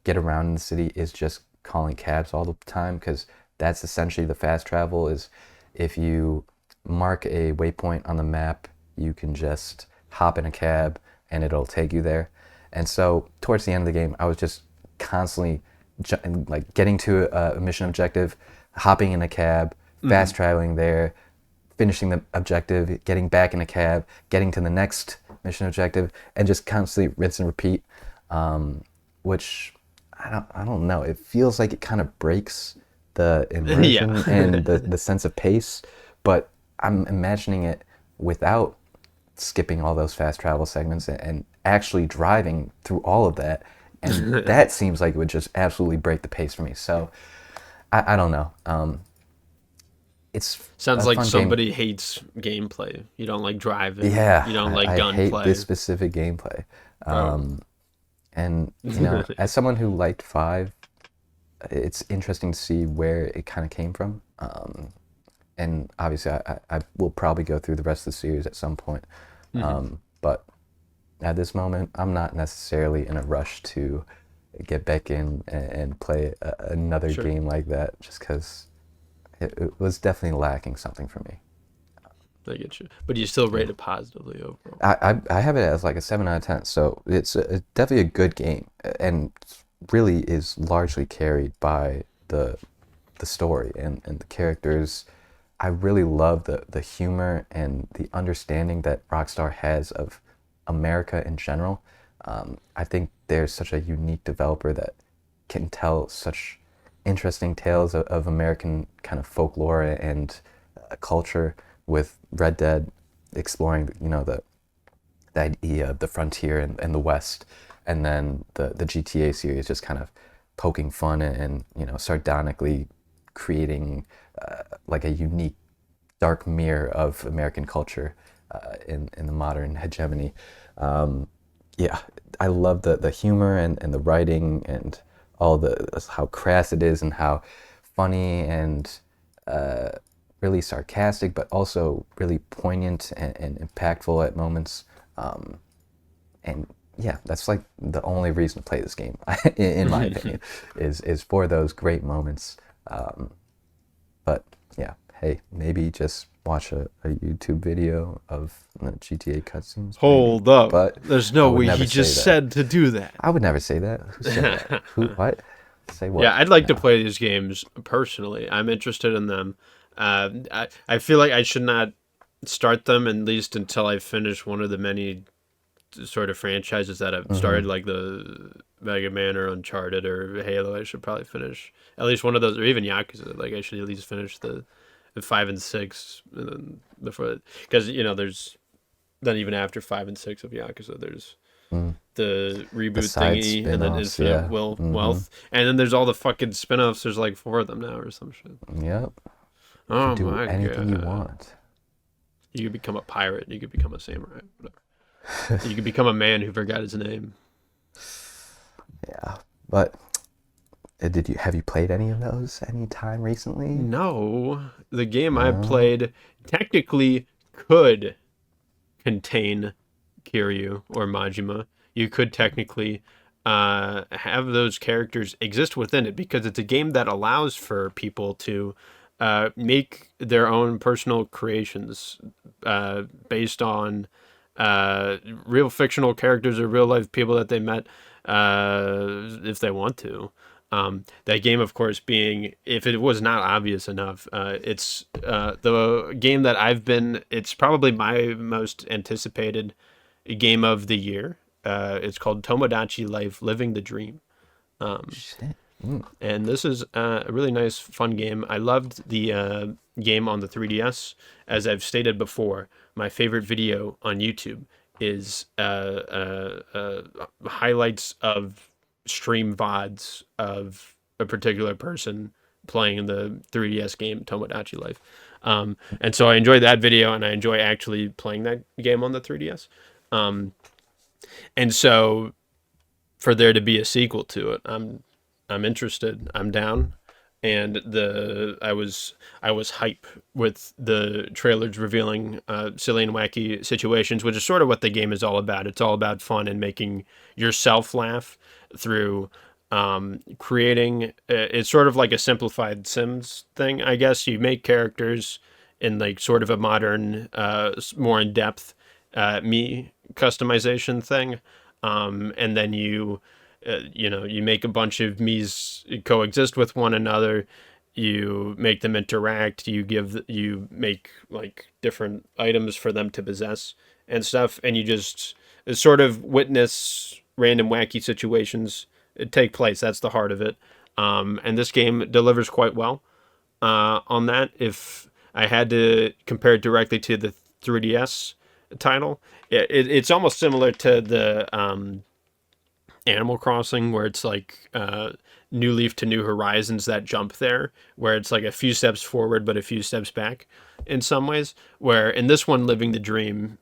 [SPEAKER 2] get around in the city is just calling cabs all the time, because that's essentially the fast travel. Is if you mark a waypoint on the map, you can just hop in a cab and it'll take you there. And so towards the end of the game, I was just constantly like getting to a mission objective, hopping in a cab, fast traveling there, finishing the objective, getting back in a cab, getting to the next mission objective, and just constantly rinse and repeat. Which I don't know. It feels like it kind of breaks the immersion and the sense of pace, but I'm imagining it without skipping all those fast travel segments and actually driving through all of that, and that seems like it would just absolutely break the pace for me. So I don't know. It's
[SPEAKER 1] Sounds
[SPEAKER 2] a
[SPEAKER 1] like
[SPEAKER 2] fun
[SPEAKER 1] somebody
[SPEAKER 2] game.
[SPEAKER 1] hates gameplay. You don't like driving.
[SPEAKER 2] Yeah,
[SPEAKER 1] You don't like
[SPEAKER 2] I hate
[SPEAKER 1] gunplay.
[SPEAKER 2] this specific gameplay.
[SPEAKER 1] Bro.
[SPEAKER 2] And you know, as someone who liked 5, it's interesting to see where it kind of came from. and obviously I will probably go through the rest of the series at some point.
[SPEAKER 1] Hmm.
[SPEAKER 2] But at this moment, I'm not necessarily in a rush to get back in and play another
[SPEAKER 1] Sure.
[SPEAKER 2] game like that, just because it was definitely lacking something for me.
[SPEAKER 1] I get you. But you still
[SPEAKER 2] Yeah.
[SPEAKER 1] rate it positively overall.
[SPEAKER 2] I have it as like a 7 out of 10, so it's definitely a good game, and really is largely carried by the story and the characters. I really love the humor and the understanding that Rockstar has of America in general. I think they're such a unique developer that can tell such interesting tales of American kind of folklore and culture, with Red Dead exploring, the idea of the frontier and the West, and then the GTA series just kind of poking fun and sardonically creating like a unique dark mirror of American culture in the modern hegemony. Um, yeah, I love the humor and the writing and all the how crass it is and how funny and uh, really sarcastic, but also really poignant and impactful at moments. Um, and yeah, that's like the only reason to play this game, in my opinion, is for those great moments. Um, but yeah, hey, maybe just watch a YouTube video of the GTA cutscenes, maybe.
[SPEAKER 1] Hold up.
[SPEAKER 2] But
[SPEAKER 1] There's
[SPEAKER 2] I
[SPEAKER 1] no
[SPEAKER 2] would
[SPEAKER 1] way
[SPEAKER 2] never
[SPEAKER 1] he
[SPEAKER 2] say
[SPEAKER 1] just
[SPEAKER 2] that.
[SPEAKER 1] said to do that.
[SPEAKER 2] I would never say that. Who said that? Who? What? Say
[SPEAKER 1] Yeah,
[SPEAKER 2] what?
[SPEAKER 1] I'd like to
[SPEAKER 2] No.
[SPEAKER 1] play these games personally. I'm interested in them. I feel like I should not start them at least until I finish one of the many sort of franchises that I've started,
[SPEAKER 2] Mm-hmm.
[SPEAKER 1] like the Mega Man or Uncharted or Halo. I should probably finish at least one of those, or even Yakuza. Like I should at least finish the 5 and 6, and then before, because there's then even after 5 and 6 of Yakuza, there's
[SPEAKER 2] Mm.
[SPEAKER 1] the
[SPEAKER 2] The
[SPEAKER 1] reboot
[SPEAKER 2] side
[SPEAKER 1] thingy, and then
[SPEAKER 2] spin-offs,
[SPEAKER 1] Infinite
[SPEAKER 2] yeah.
[SPEAKER 1] Will
[SPEAKER 2] Mm-hmm.
[SPEAKER 1] Wealth, and then there's all the fucking spin-offs. There's like 4 of them now or some shit.
[SPEAKER 2] Yep. You can
[SPEAKER 1] Oh
[SPEAKER 2] do
[SPEAKER 1] my
[SPEAKER 2] anything you
[SPEAKER 1] god!
[SPEAKER 2] want.
[SPEAKER 1] You could become a pirate. You could become a samurai. Whatever. You could become a man who forgot his name.
[SPEAKER 2] Yeah. But did you have you played any of those any time recently?
[SPEAKER 1] No, the game I
[SPEAKER 2] No.
[SPEAKER 1] played technically could contain Kiryu or Majima. You could technically have those characters exist within it because it's a game that allows for people to make their own personal creations based on real fictional characters or real life people that they met if they want to. That game, of course, being, if it was not obvious enough, it's the game that it's probably my most anticipated game of the year. It's called Tomodachi Life Living the Dream.
[SPEAKER 2] Shit. Mm.
[SPEAKER 1] And this is a really nice, fun game. I loved the game on the 3DS. As I've stated before, my favorite video on YouTube is highlights of stream VODs of a particular person playing the 3DS game Tomodachi Life. And so I enjoy that video, and I enjoy actually playing that game on the 3DS. Um, and so for there to be a sequel to it, I'm interested. I'm down. And I was hype with the trailers revealing silly and wacky situations, which is sort of what the game is all about. It's all about fun and making yourself laugh through creating. It's sort of like a simplified Sims thing, I guess. You make characters in like sort of a modern, more in depth me customization thing, and then you make a bunch of Mii's coexist with one another. You make them interact. You make like different items for them to possess and stuff, and you just sort of witness random wacky situations take place. That's the heart of it. And this game delivers quite well on that. If I had to compare it directly to the 3DS title, it's almost similar to the Animal Crossing, where it's like New Leaf to New Horizons, that jump there, where it's like a few steps forward but a few steps back in some ways. Where in this one, Living the Dream,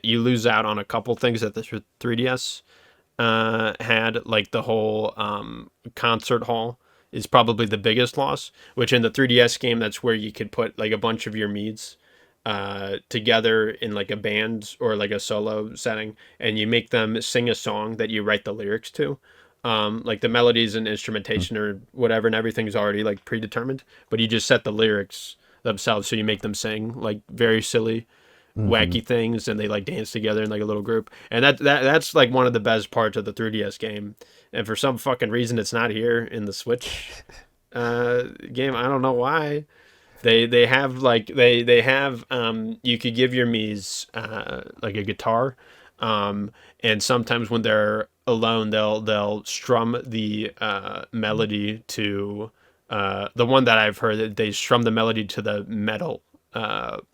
[SPEAKER 1] you lose out on a couple things that the 3DS had, like the whole concert hall is probably the biggest loss. Which in the 3DS game, that's where you could put like a bunch of your Mii's together in like a band or like a solo setting, and you make them sing a song that you write the lyrics to. Like the melodies and instrumentation or whatever, and everything's already like predetermined, but you just set the lyrics themselves. So you make them sing like very silly,
[SPEAKER 2] Mm-hmm.
[SPEAKER 1] wacky things, and they like dance together in like a little group. And that's like one of the best parts of the 3DS game. And for some fucking reason, it's not here in the Switch game. I don't know why. They have like they have you could give your Mii's like a guitar, and sometimes when they're alone they'll strum the melody to the one that I've heard that they strum the melody to the metal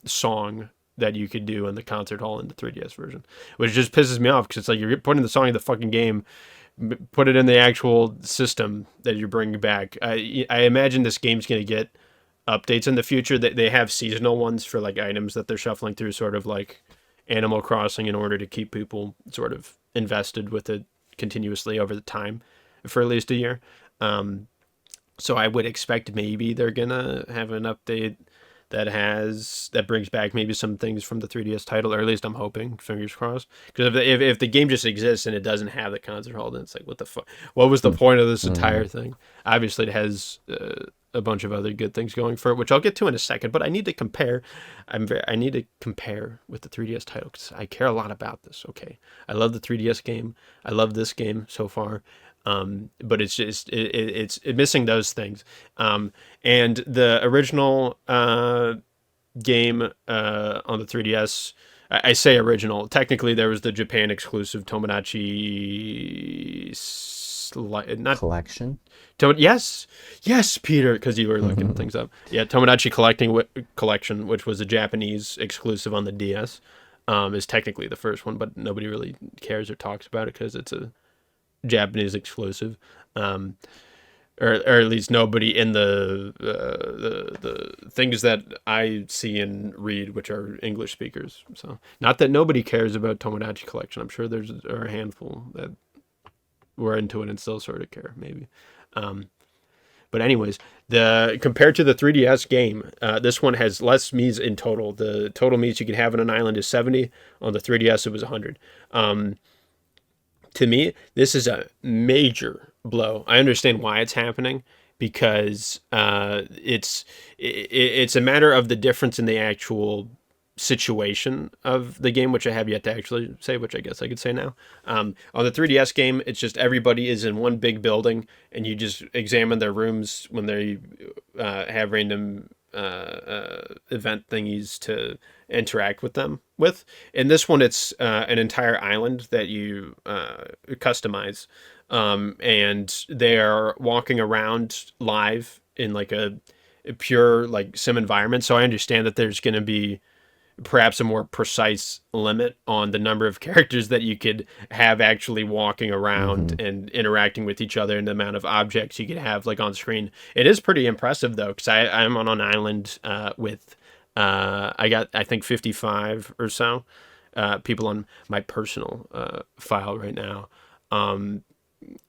[SPEAKER 1] song that you could do in the concert hall in the 3DS version, which just pisses me off because it's like you're putting the song in the fucking game, put it in the actual system that you're bringing back. I imagine this game's gonna get updates in the future. That they have seasonal ones for like items that they're shuffling through, sort of like Animal Crossing, in order to keep people sort of invested with it continuously over the time for at least a year. Um, so I would expect maybe they're gonna have an update that brings back maybe some things from the 3DS title, or at least I'm hoping. Fingers crossed. Because if the game just exists and it doesn't have the concert hall, then it's like, what the fuck? What was the point of this entire
[SPEAKER 2] Mm-hmm.
[SPEAKER 1] thing? Obviously, it has a bunch of other good things going for it, which I'll get to in a second. But I need to compare. I need to compare with the 3DS title because I care a lot about this. Okay, I love the 3DS game. I love this game so far. But it's just it's missing those things. And the original game on the 3DS, I say original. Technically, there was the Japan exclusive Tomodachi. Not
[SPEAKER 2] Collection.
[SPEAKER 1] Yes, yes, Peter, because you were looking
[SPEAKER 2] Mm-hmm.
[SPEAKER 1] things up. Yeah, Tomodachi collection, which was a Japanese exclusive on the DS, is technically the first one, but nobody really cares or talks about it because it's a Japanese exclusive, um, or at least nobody in the things that I see and read, which are English speakers. So not that nobody cares about Tomodachi Collection. I'm sure there's a handful that were into it and still sort of care, maybe. Um, but anyways, the compared to the 3DS game, this one has less Mii's in total. The total Mii's you can have on an island is 70. On the 3DS, it was 100. To me, this is a major blow. I understand why it's happening because it's a matter of the difference in the actual situation of the game, which I have yet to actually say, which I guess I could say now. On the 3DS game, it's just everybody is in one big building, and you just examine their rooms when they have random event thingies to interact with them with. In this one, it's an entire island that you customize, and they are walking around live in like a pure like sim environment. So I understand that there's going to be perhaps a more precise limit on the number of characters that you could have actually walking
[SPEAKER 2] Mm-hmm.
[SPEAKER 1] around and interacting with each other, and the amount of objects you could have like on screen. It is pretty impressive though, because I'm on an island with I got I think 55 or so people on my personal file right now, um,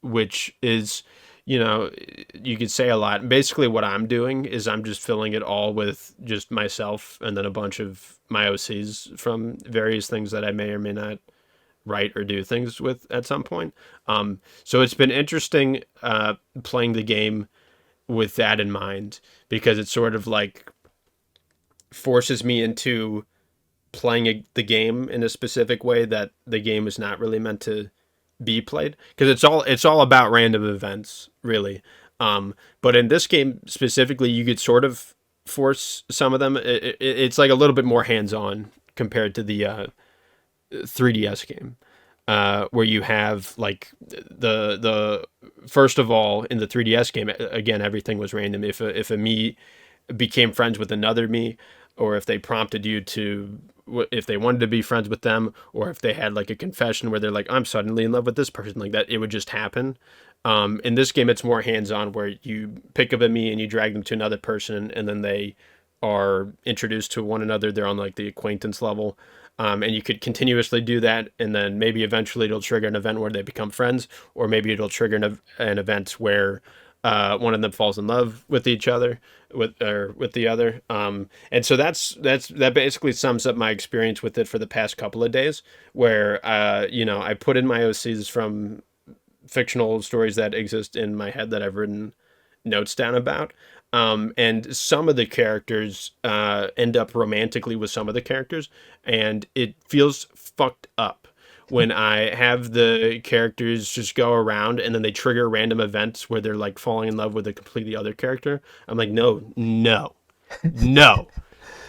[SPEAKER 1] which is, you know, you could say a lot. Basically, what I'm doing is I'm just filling it all with just myself and then a bunch of my OCs from various things that I may or may not write or do things with at some point. So it's been interesting playing the game with that in mind, because it sort of like forces me into playing the game in a specific way that the game is not really meant to be played, because it's all about random events really. But in this game specifically, you could sort of force some of them. It's like a little bit more hands-on compared to the 3DS game, where you have like the first of all, in the 3DS game, again, everything was random. If a me became friends with another me, or if they prompted you to, if they wanted to be friends with them, or if they had like a confession where they're like, I'm suddenly in love with this person, like that, it would just happen. In this game, it's more hands-on, where you pick up a me and you drag them to another person, and then they are introduced to one another. They're on like the acquaintance level, and you could continuously do that, and then maybe eventually it'll trigger an event where they become friends, or maybe it'll trigger an event where one of them falls in love with each other with the other. And so that basically sums up my experience with it for the past couple of days, where I put in my OCs from fictional stories that exist in my head that I've written notes down about. And some of the characters end up romantically with some of the characters, and it feels fucked up when I have the characters just go around and then they trigger random events where they're like falling in love with a completely other character. I'm like, no, no, no,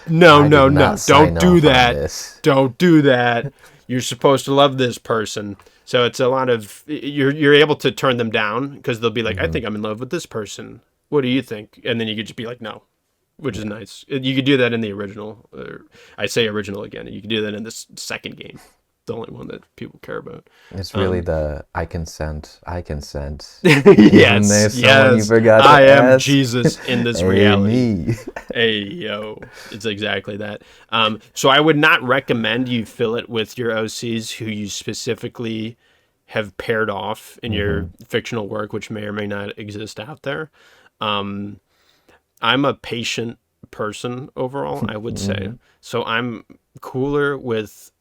[SPEAKER 1] no,
[SPEAKER 2] I did
[SPEAKER 1] no, no,
[SPEAKER 2] not sign
[SPEAKER 1] don't do
[SPEAKER 2] off on
[SPEAKER 1] that.
[SPEAKER 2] this.
[SPEAKER 1] Don't do that. You're supposed to love this person. So it's a lot of you're able to turn them down because they'll be like, I
[SPEAKER 2] Hmm.
[SPEAKER 1] think I'm in love with this person. What do you think? And then you could just be like, no, which is
[SPEAKER 2] Yeah.
[SPEAKER 1] nice. You could do that in the original. Or I say original again. You could do that in this second game, the only one that people care about.
[SPEAKER 2] It's really
[SPEAKER 1] Um,
[SPEAKER 2] the I consent, I consent. Isn't there
[SPEAKER 1] yes,
[SPEAKER 2] someone you
[SPEAKER 1] yes,
[SPEAKER 2] forgot
[SPEAKER 1] I
[SPEAKER 2] to
[SPEAKER 1] am
[SPEAKER 2] ask?
[SPEAKER 1] Jesus in this
[SPEAKER 2] Hey,
[SPEAKER 1] reality.
[SPEAKER 2] me.
[SPEAKER 1] Hey, yo, it's exactly that. So I would not recommend you fill it with your OCs who you specifically have paired off in your
[SPEAKER 2] Hmm.
[SPEAKER 1] fictional work, which may or may not exist out there. Um, I'm a patient person overall, I would say.
[SPEAKER 2] Hmm.
[SPEAKER 1] So I'm cooler with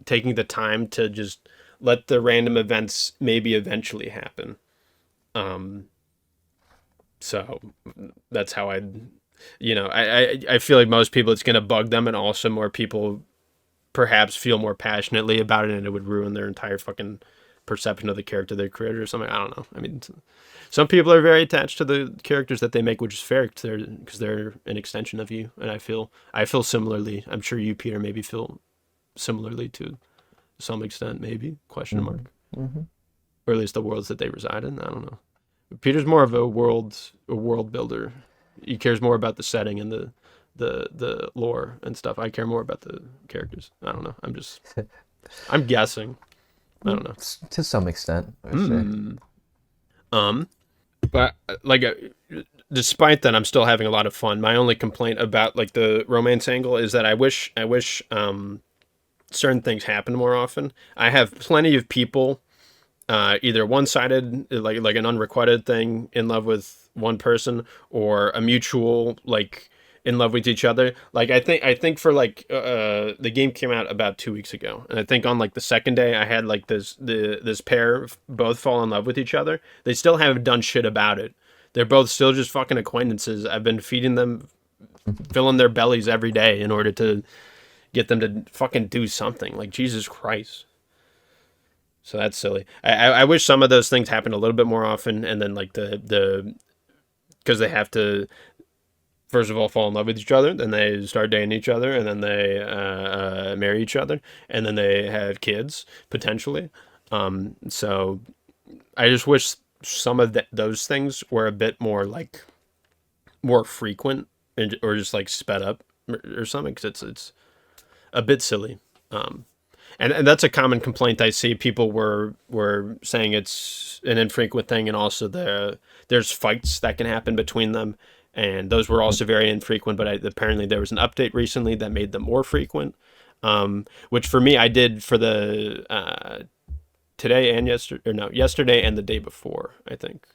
[SPEAKER 1] taking the time to just let the random events maybe eventually happen. Um, so that's how I feel like most people it's going to bug them, and also more people perhaps feel more passionately about it, and it would ruin their entire fucking perception of the character they created or something. I don't know. I mean, some people are very attached to the characters that they make, which is fair because they're an extension of you. And I feel similarly. I'm sure you, Peter, maybe feel similarly to some extent, maybe question
[SPEAKER 2] Hmm.
[SPEAKER 1] mark,
[SPEAKER 2] Hmm.
[SPEAKER 1] or at least the worlds that they reside in. I don't know. Peter's more of a world builder. He cares more about the setting and the lore and stuff. I care more about the characters. I don't know. I'm guessing. I don't know.
[SPEAKER 2] To some extent, I would say.
[SPEAKER 1] Hmm. Um, but like, despite that, I'm still having a lot of fun. My only complaint about like the romance angle is that I wish certain things happen more often. I have plenty of people, either one-sided, like an unrequited thing, in love with one person, or a mutual like in love with each other. Like I think for like the game came out about 2 weeks ago, and I think on like the second day I had like this pair both fall in love with each other. They still haven't done shit about it. They're both still just fucking acquaintances. I've been feeding them, filling their bellies every day in order to get them to fucking do something. Like Jesus Christ. So that's silly. I wish some of those things happened a little bit more often, and then like the because they have to first of all fall in love with each other, then they start dating each other, and then they marry each other, and then they have kids potentially. So I just wish some of those things were a bit more like more frequent, or just like sped up, or something, because it's a bit silly. Um, and that's a common complaint I see. People were saying it's an infrequent thing, and also there's fights that can happen between them, and those were also very infrequent. But apparently there was an update recently that made them more frequent. Which for me I did for the today and yesterday, or no, yesterday and the day before. I think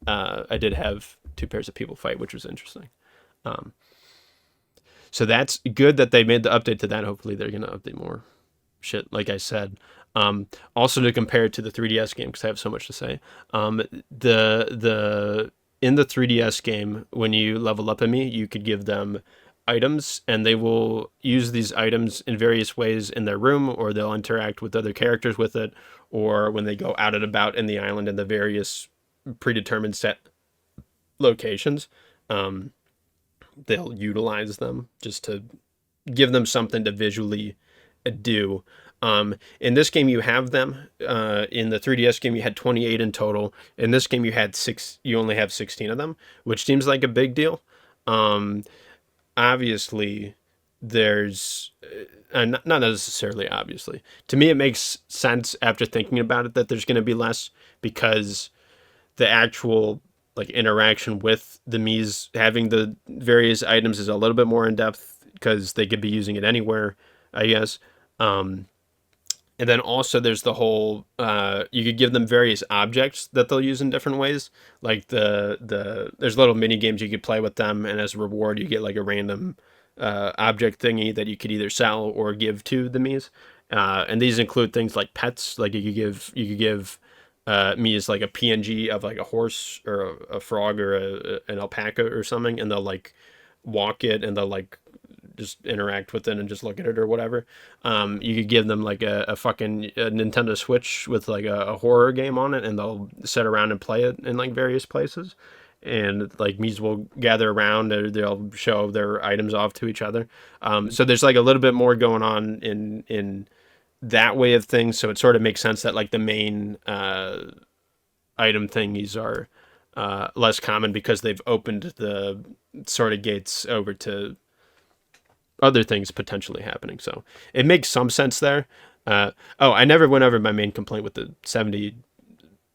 [SPEAKER 1] I did have two pairs of people fight, which was interesting. Um, so that's good that they made the update to that. Hopefully they're gonna update more shit, like I said. Also to compare it to the 3DS game, because I have so much to say. The in the 3DS game, when you level up a me, you could give them items, and they will use these items in various ways in their room, or they'll interact with other characters with it, or when they go out and about in the island in the various predetermined set locations. Um, they'll utilize them just to give them something to visually do. In this game, you have them. In the 3DS game, you had 28 in total. In this game, you had six. You only have 16 of them, which seems like a big deal. Um, Obviously, there's not necessarily obviously. To me, it makes sense after thinking about it that there's going to be less, because the actual like interaction with the Mii's having the various items is a little bit more in depth, because they could be using it anywhere, I guess. Um, And then also there's the whole you could give them various objects that they'll use in different ways. Like there's little mini games you could play with them, and as a reward you get like a random object thingy that you could either sell or give to the Mii's. And these include things like pets. Like you could give Mii's like a PNG of like a horse or a frog or an alpaca or something, and they'll like walk it and they'll like just interact with it and just look at it or whatever. You could give them like a fucking Nintendo Switch with like a horror game on it, and they'll sit around and play it in like various places. And like Mii's will gather around, or they'll show their items off to each other. So there's like a little bit more going on in that way of things. So it sort of makes sense that like the main item thingies are less common because they've opened the sort of gates over to other things potentially happening. So it makes some sense there. I never went over my main complaint with the 70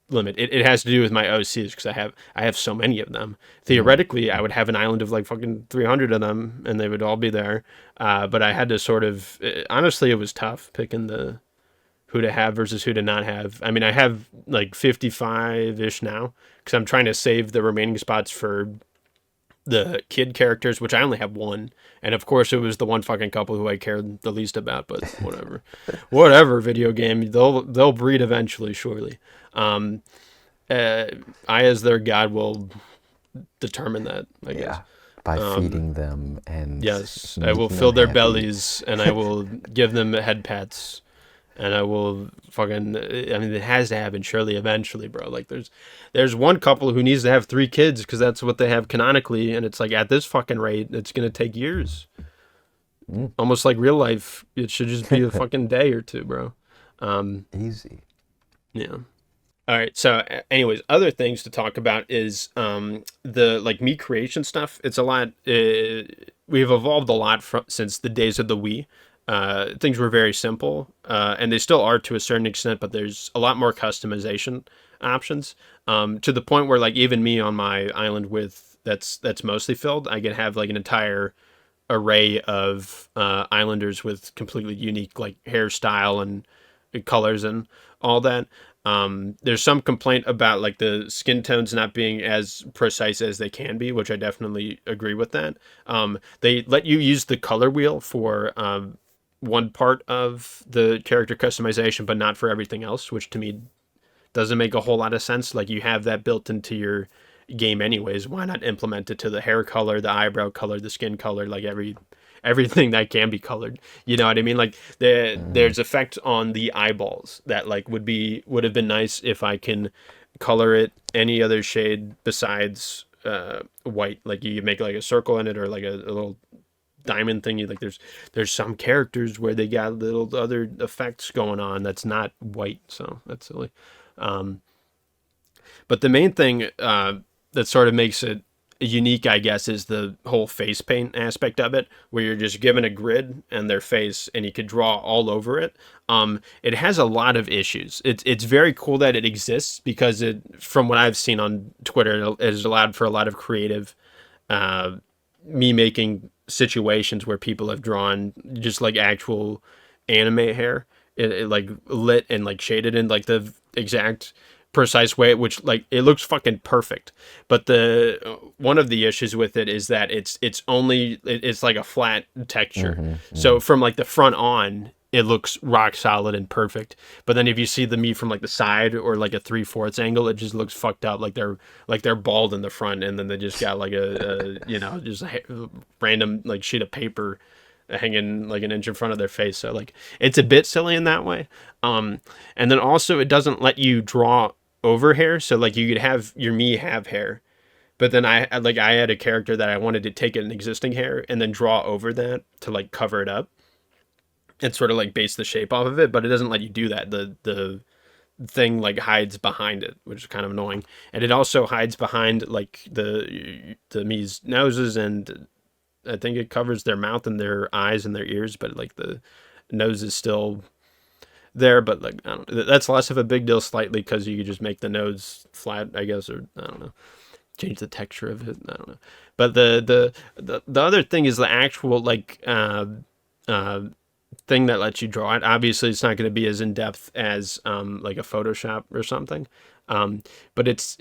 [SPEAKER 1] limit. It has to do with my OCs because I have so many of them. Theoretically, I would have an island of like fucking 300 of them, and they would all be there. But I had to sort of honestly, it was tough picking the who to have versus who to not have. I mean, I have like 55 ish now because I'm trying to save the remaining spots for the kid characters, which I only have one, and of course it was the one fucking couple who I cared the least about. But whatever, whatever. Video game, they'll breed eventually, surely. Um, I, as their god, will determine that, I guess.
[SPEAKER 2] Yeah, by feeding them and
[SPEAKER 1] Yes, I will
[SPEAKER 2] making
[SPEAKER 1] fill
[SPEAKER 2] them
[SPEAKER 1] their
[SPEAKER 2] happy.
[SPEAKER 1] bellies, and I will give them head pats, and I will fucking. I mean, it has to happen surely eventually, bro. Like, there's one couple who needs to have 3 kids because that's what they have canonically, and it's like at this fucking rate, it's gonna take years.
[SPEAKER 2] Mm.
[SPEAKER 1] Almost like real life, it should just be a fucking day or two, bro.
[SPEAKER 2] Easy.
[SPEAKER 1] Yeah. All right. So, anyways, other things to talk about is the like me creation stuff. It's a lot. We've evolved a lot since the days of the Wii. Things were very simple, and they still are to a certain extent, but there's a lot more customization options. To the point where like even me on my island with that's mostly filled, I can have like an entire array of islanders with completely unique like hairstyle and colors and all that. There's some complaint about like the skin tones not being as precise as they can be, which I definitely agree with that. They let you use the color wheel for one part of the character customization, but not for everything else, which to me doesn't make a whole lot of sense. Like you have that built into your game anyways. Why not implement it to the hair color, the eyebrow color, the skin color, like everything that can be colored. You know what I mean? Like
[SPEAKER 2] Mm.
[SPEAKER 1] there's effect on the eyeballs that like would have been nice if I can color it any other shade besides white. Like you make like a circle in it or like a little diamond thingy. Like there's some characters where they got little other effects going on that's not white, so that's silly. Um, but the main thing that sort of makes it unique, I guess, is the whole face paint aspect of it, where you're just given a grid and their face, and you could draw all over it. It has a lot of issues. It's very cool that it exists because it, from what I've seen on Twitter, it has allowed for a lot of creative me making situations where people have drawn just like actual anime hair, it like lit and like shaded in like the exact precise way, which like it looks fucking perfect. But the one of the issues with it is that it's like a flat texture.
[SPEAKER 2] Mm-hmm,
[SPEAKER 1] So
[SPEAKER 2] mm.
[SPEAKER 1] from like the front on, it looks rock solid and perfect. But then if you see the meat from like the side or like a 3/4 angle, it just looks fucked up. Like they're bald in the front, and then they just got like just a random like sheet of paper hanging like an inch in front of their face. So like it's a bit silly in that way. And then also it doesn't let you draw over hair. So like you could have your me have hair, but then I had a character that I wanted to take an existing hair and then draw over that to like cover it up and sort of like base the shape off of it, but it doesn't let you do that. The thing like hides behind it, which is kind of annoying. And it also hides behind like the Mii's noses, and I think it covers their mouth and their eyes and their ears, but like the nose is still there. But like I don't know, that's less of a big deal slightly because you could just make the nose flat, I guess, or I don't know, change the texture of it. I don't know. But the other thing is the actual like uh thing that lets you draw it. Obviously, it's not going to be as in depth as like a Photoshop or something, um, but it's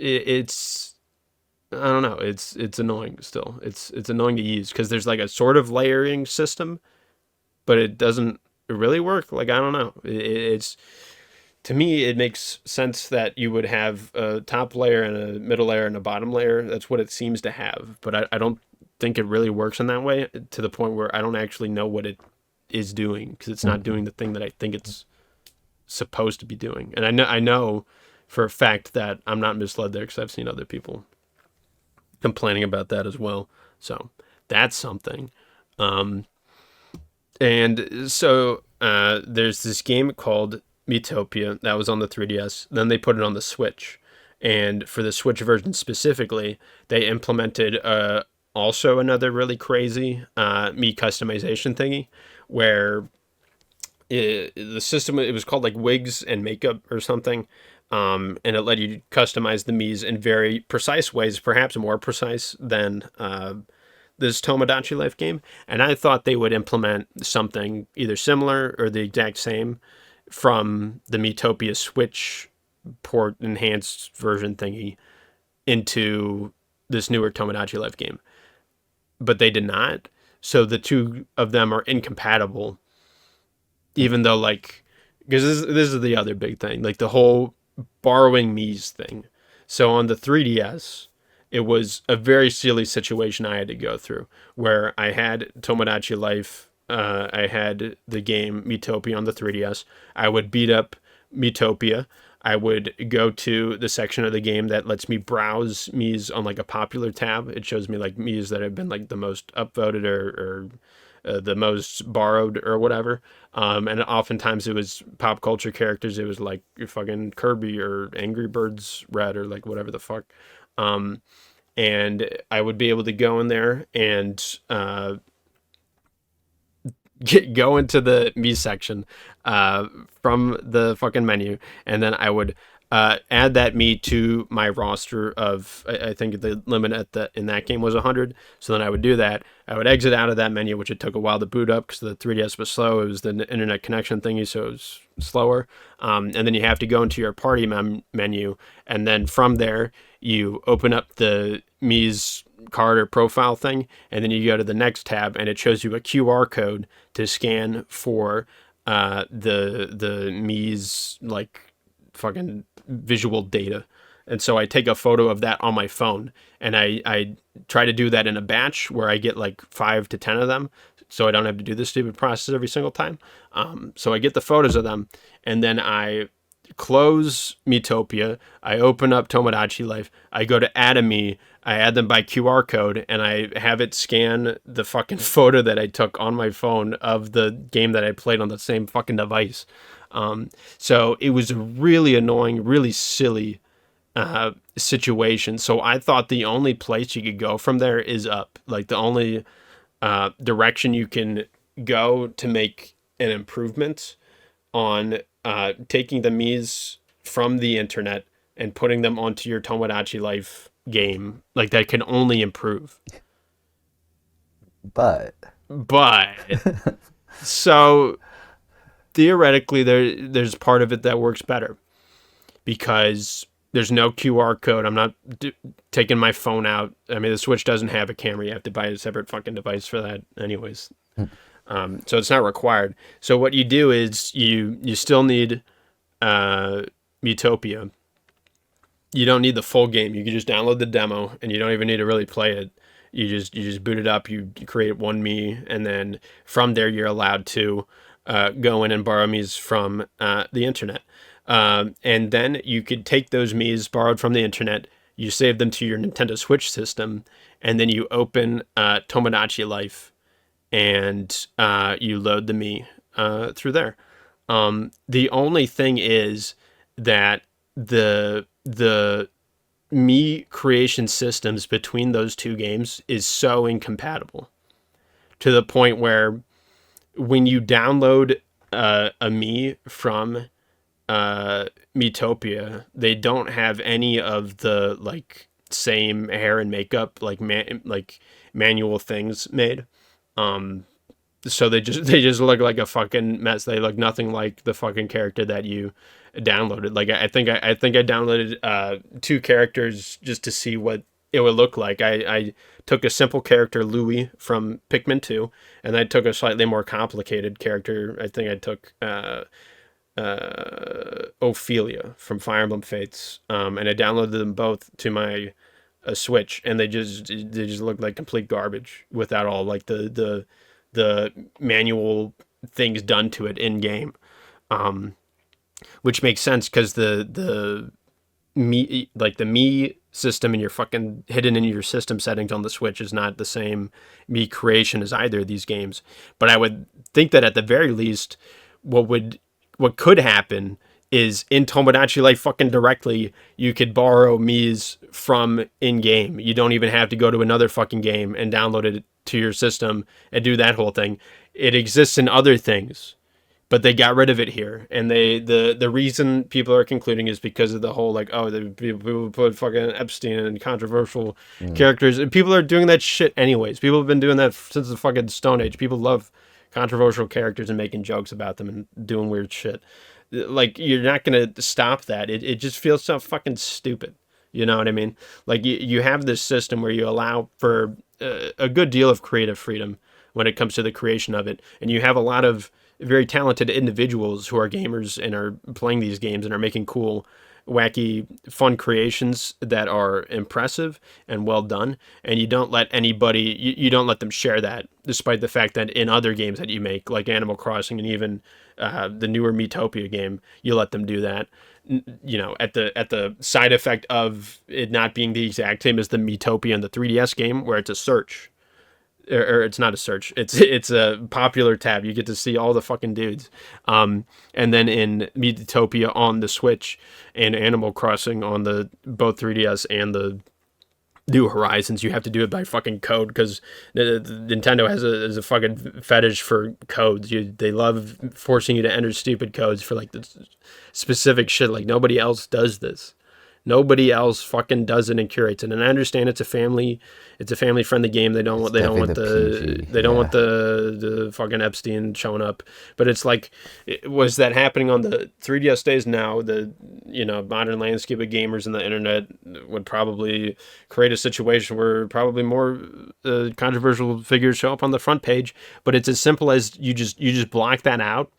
[SPEAKER 1] I don't know. It's annoying still. It's annoying to use because there's like a sort of layering system, but it doesn't really work. Like I don't know. It's to me it makes sense that you would have a top layer and a middle layer and a bottom layer. That's what it seems to have, but I don't think it really works in that way to the point where I don't actually know what it is doing because it's not doing the thing that I think it's supposed to be doing. And I know for a fact that I'm not misled there because I've seen other people complaining about that as well. So that's something. Um, and so there's this game called Metopia that was on the 3DS. Then they put it on the Switch. And for the Switch version specifically, they implemented also another really crazy me customization thingy where the system, it was called like wigs and makeup or something, and it let you customize the Mii's in very precise ways, perhaps more precise than this Tomodachi Life game. And I thought they would implement something either similar or the exact same from the Metopia Switch port enhanced version thingy into this newer Tomodachi Life game, but they did not. So the two of them are incompatible, even though like because this is the other big thing, like the whole borrowing Mii's thing. So on the 3DS, it was a very silly situation I had to go through where I had Tomodachi Life. I had the game Metopia on the 3DS. I would beat up Metopia. I would go to the section of the game that lets me browse Mii's on like a popular tab. It shows me like Mii's that have been like the most upvoted or the most borrowed or whatever. And oftentimes it was pop culture characters. It was like fucking Kirby or Angry Birds Red or like whatever the fuck. And I would be able to go in there and go into the me section from the fucking menu, and then I would add that me to my roster of. I think the limit at the in that game was 100. So then I would do that. I would exit out of that menu, which it took a while to boot up because the 3DS was slow. It was the internet connection thingy, so it was slower. And then you have to go into your party menu, and then from there you open up the Mii's card or profile thing, and then you go to the next tab, and it shows you a QR code to scan for the Mii's like fucking visual data. And so I take a photo of that on my phone, and I try to do that in a batch where I get like 5 to 10 of them, so I don't have to do this stupid process every single time. So I get the photos of them, and then I close Metopia. I open up Tomodachi Life. I go to add a me. I add them by QR code, and I have it scan the fucking photo that I took on my phone of the game that I played on the same fucking device. So it was a really annoying, really silly situation. So I thought the only place you could go from there is up. Like the only direction you can go to make an improvement on taking the Mii's from the internet and putting them onto your Tomodachi Life game, like that can only improve.
[SPEAKER 2] But
[SPEAKER 1] But so theoretically, there's part of it that works better because there's no QR code. I'm not taking my phone out. I mean, the Switch doesn't have a camera. You have to buy a separate fucking device for that, anyways. So it's not required. So what you do is you still need Metopia. You don't need the full game. You can just download the demo, and you don't even need to really play it. You just boot it up. You create one me, and then from there you're allowed to go in and borrow Mii's from the internet. And then you could take those Mii's borrowed from the internet. You save them to your Nintendo Switch system, and then you open Tomodachi Life, and you load the me through there. The only thing is that the me creation systems between those two games is so incompatible to the point where when you download a me from Metopia, they don't have any of the like same hair and makeup like manual things made. So they just look like a fucking mess. They look nothing like the fucking character that you downloaded. Like I think I downloaded two characters just to see what it would look like. I took a simple character, Louis from Pikmin 2, and I took a slightly more complicated character. I think I took Ophelia from Fire Emblem Fates, and I downloaded them both to my Switch, and they just look like complete garbage without all like the manual things done to it in game, which makes sense because the me like the me system in your fucking hidden in your system settings on the Switch is not the same me creation as either of these games. But I would think that at the very least, what could happen is in Tomodachi Life fucking directly, you could borrow Mii's from in game. You don't even have to go to another fucking game and download it to your system and do that whole thing. It exists in other things, but they got rid of it here. And the reason people are concluding is because of the whole like, oh, the people put fucking Epstein and controversial characters. And people are doing that shit anyways. People have been doing that since the fucking Stone Age. People love controversial characters and making jokes about them and doing weird shit. Like, you're not gonna stop that. It just feels so fucking stupid. You know what I mean? Like, you have this system where you allow for a good deal of creative freedom when it comes to the creation of it, and you have a lot of very talented individuals who are gamers and are playing these games and are making cool, wacky, fun creations that are impressive and well done. And you don't let anybody, you don't let them share that, despite the fact that in other games that you make, like Animal Crossing and even the newer Miitopia game, you let them do that. You know, at the side effect of it not being the exact same as the Miitopia and the 3DS game, where it's a search. Or it's not a search. It's a popular tab. You get to see all the fucking dudes. And then in Miitopia on the Switch and Animal Crossing on the both 3DS and the New Horizons, you have to do it by fucking code because Nintendo has a fucking fetish for codes. They love forcing you to enter stupid codes for like the specific shit. Like, nobody else does this. Nobody else fucking does it and curates it. And I understand it's a family friendly game. They don't want the fucking Epstein showing up. But it's like, was that happening on the 3DS days? Now the modern landscape of gamers and the internet would probably create a situation where probably more controversial figures show up on the front page. But it's as simple as you just block that out.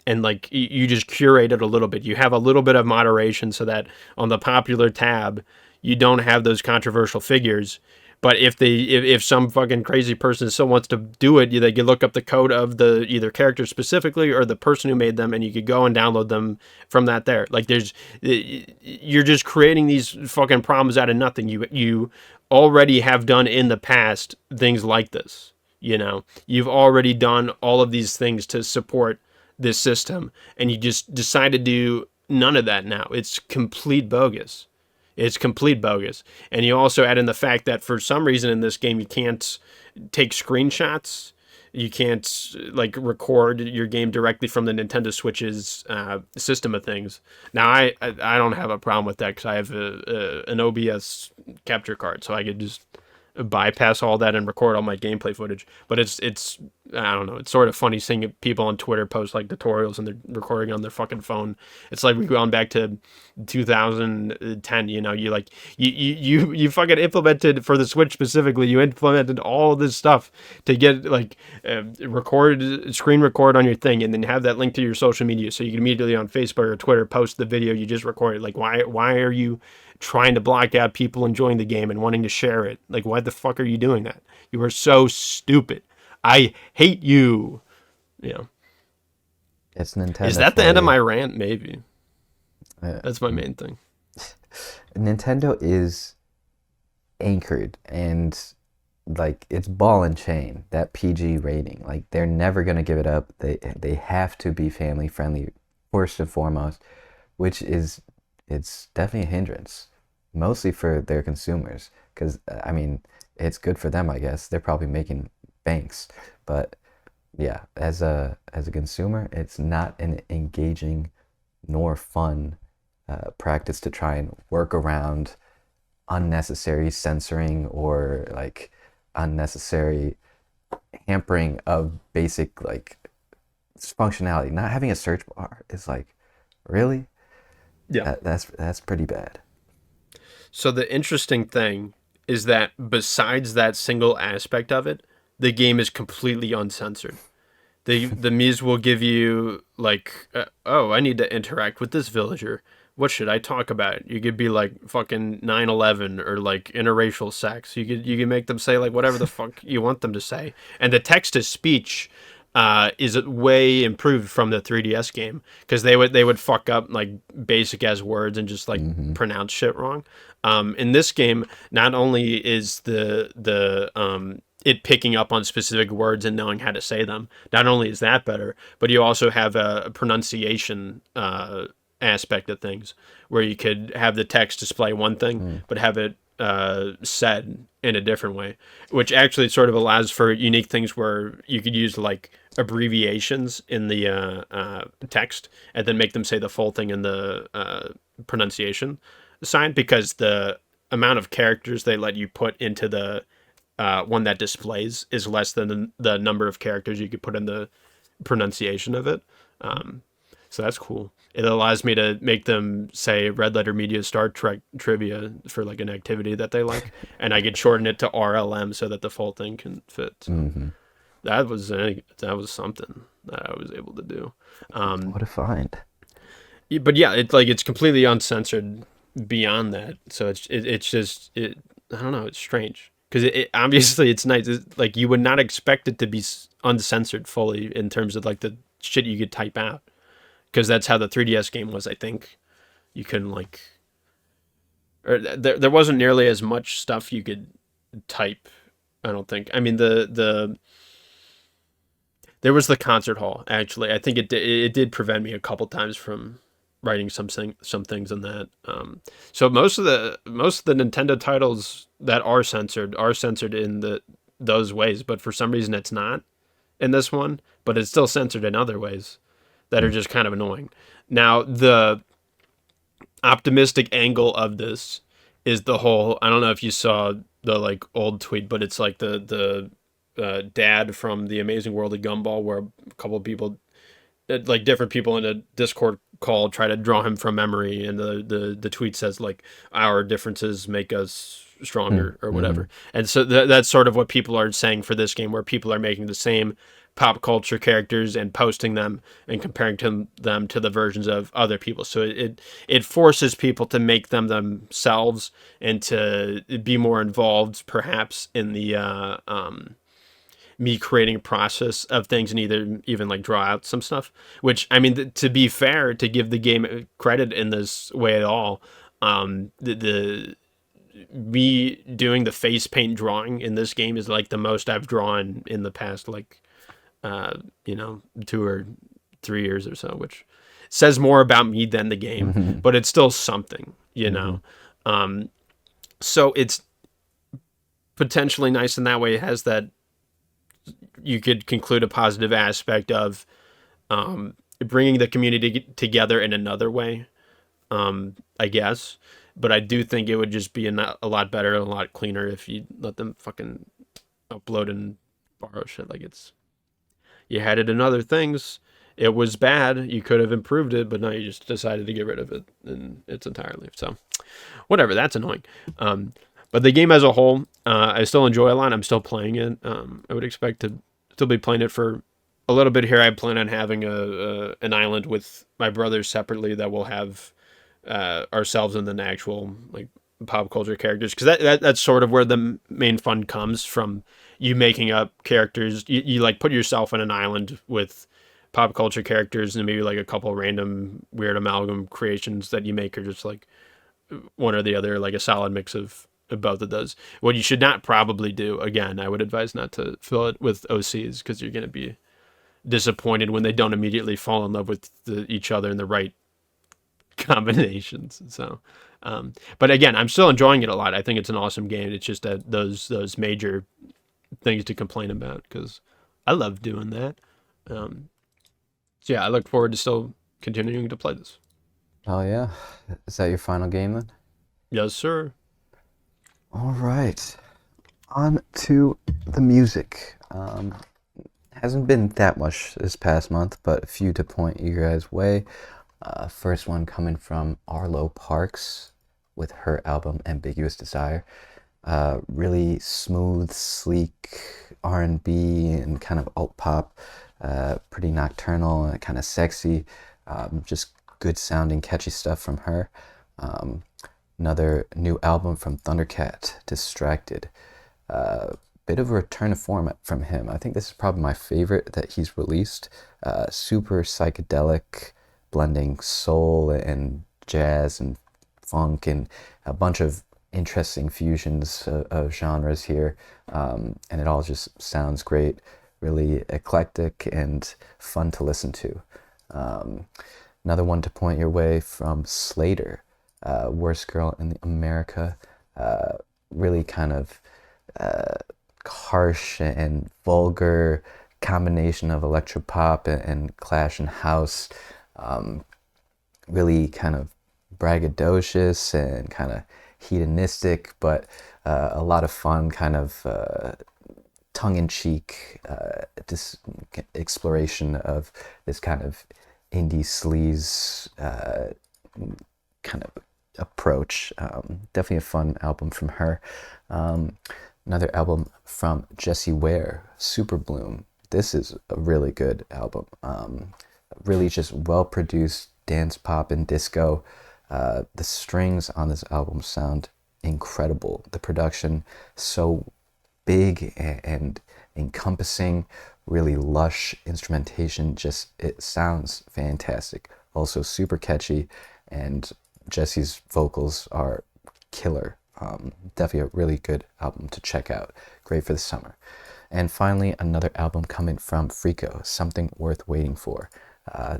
[SPEAKER 1] And like you just curate it a little bit. You have a little bit of moderation so that on the popular tab, you don't have those controversial figures. But if some fucking crazy person still wants to do it, they could look up the code of the either character specifically or the person who made them, and you could go and download them from that there. Like you're just creating these fucking problems out of nothing. You already have done in the past things like this. You know, you've already done all of these things to support this system, and you just decide to do none of that now. It's complete bogus. It's complete bogus. And you also add in the fact that for some reason in this game you can't take screenshots. You can't like record your game directly from the Nintendo Switch's system of things. Now I don't have a problem with that because I have an OBS capture card, so I could just bypass all that and record all my gameplay footage. But it's I don't know, it's sort of funny seeing people on Twitter post like tutorials and they're recording on their fucking phone. It's like we've gone back to 2010. You fucking implemented for the Switch specifically, you implemented all this stuff to get like screen record on your thing and then have that link to your social media so you can immediately on Facebook or Twitter post the video you just recorded. Like, why are you trying to block out people enjoying the game and wanting to share it? Like, why the fuck are you doing that? You are so stupid. I hate you. Yeah.
[SPEAKER 2] It's Nintendo.
[SPEAKER 1] Is that the end of my rant? Maybe. That's my main thing.
[SPEAKER 2] Nintendo is anchored and like it's ball and chain, that PG rating. Like, they're never going to give it up. They have to be family friendly first and foremost, which is, it's definitely a hindrance, mostly for their consumers. Because, I mean, it's good for them, I guess. They're probably making banks. But, yeah, as a consumer, it's not an engaging nor fun practice to try and work around unnecessary censoring or, like, unnecessary hampering of basic like functionality. Not having a search bar is like, really?
[SPEAKER 1] Yeah.
[SPEAKER 2] That's pretty bad.
[SPEAKER 1] So the interesting thing is that besides that single aspect of it, the game is completely uncensored. The Muse will give you like, oh, I need to interact with this villager. What should I talk about? You could be like fucking 9/11 or like interracial sex. You could make them say like whatever the fuck you want them to say, and the text to speech is way improved from the 3DS game because they would fuck up like basic as words and just like pronounce shit wrong. In this game, not only is the it picking up on specific words and knowing how to say them. Not only is that better, but you also have a pronunciation aspect of things where you could have the text display one thing, but have it said in a different way, which actually sort of allows for unique things where you could use like abbreviations in the text and then make them say the full thing in the pronunciation sign because the amount of characters they let you put into the one that displays is less than the number of characters you could put in the pronunciation of it. So that's cool. It allows me to make them say Red Letter Media Star Trek trivia for like an activity that they like, and I could shorten it to RLM so that the full thing can fit. So that was something that I was able to do.
[SPEAKER 2] What a find.
[SPEAKER 1] But yeah, it's like it's completely uncensored beyond that. So it's just I don't know. It's strange because obviously it's nice. It's, like you would not expect it to be uncensored fully in terms of like the shit you could type out because that's how the 3DS game was. I think you couldn't like, or there wasn't nearly as much stuff you could type. I don't think. I mean there was the concert hall actually. I think it did prevent me a couple times from writing some things in that. So most of the Nintendo titles that are censored in those ways, but for some reason it's not in this one, but it's still censored in other ways that are just kind of annoying. Now the optimistic angle of this is the whole. I don't know if you saw the like old tweet, but it's like the dad from The Amazing World of Gumball, where a couple of people, like different people in a Discord call, try to draw him from memory, and the tweet says like our differences make us stronger or whatever. And so that's sort of what people are saying for this game, where people are making the same pop culture characters and posting them and comparing them to the versions of other people. So it forces people to make them themselves and to be more involved perhaps in the me creating a process of things and even like draw out some stuff, which I mean, to be fair, to give the game credit in this way at all, the me doing the face paint drawing in this game is like the most I've drawn in the past, like, 2 or 3 years or so, which says more about me than the game, but it's still something, so it's potentially nice in that way. It has that, you could conclude a positive aspect of bringing the community together in another way, I guess. But I do think it would just be a lot better and a lot cleaner if you let them fucking upload and borrow shit. Like you had it in other things. It was bad. You could have improved it, but now you just decided to get rid of it in its entirely. So whatever, that's annoying. But the game as a whole, I still enjoy a lot. I'm still playing it. I would expect to still be playing it for a little bit here. I plan on having an island with my brothers separately that we'll have ourselves and then actual like pop culture characters, because that's sort of where the main fun comes from. You making up characters. You like put yourself on an island with pop culture characters and maybe like a couple random weird amalgam creations that you make are just like one or the other, like a solid mix of both of those. What you should not probably do, again, I would advise not to fill it with OCs, because you're going to be disappointed when they don't immediately fall in love with each other in the right combinations. So, but again, I'm still enjoying it a lot. I think it's an awesome game. It's just that those major things to complain about, because I love doing that. So yeah, I look forward to still continuing to play this.
[SPEAKER 2] Oh yeah, is that your final game then?
[SPEAKER 1] Yes, sir.
[SPEAKER 2] All right, on to the music. Um, hasn't been that much this past month, but a few to point you guys' way. First one coming from Arlo Parks with her album Ambiguous Desire. Really smooth, sleek R&B and kind of alt pop, pretty nocturnal and kind of sexy. Just good sounding, catchy stuff from her. Um, Another new album from Thundercat, Distracted. Bit of a return to form from him. I think this is probably my favorite that he's released. Super psychedelic, blending soul and jazz and funk and a bunch of interesting fusions of genres here. And it all just sounds great, really eclectic and fun to listen to. Another one to point your way from Slater, Worst Girl in America. Really kind of harsh and vulgar combination of electropop and clash and house. Really kind of braggadocious and kind of hedonistic, but a lot of fun, kind of tongue-in-cheek exploration of this kind of indie sleaze kind of approach. Definitely a fun album from her. Another album from Jessie Ware, Super Bloom. This is a really good album. Really just well-produced dance pop and disco. The strings on this album sound incredible. The production so big and encompassing, really lush instrumentation. Just it sounds fantastic. Also super catchy, and Jessie's vocals are killer. Definitely a really good album to check out. Great for the summer. And finally, another album coming from Frico, Something Worth Waiting For.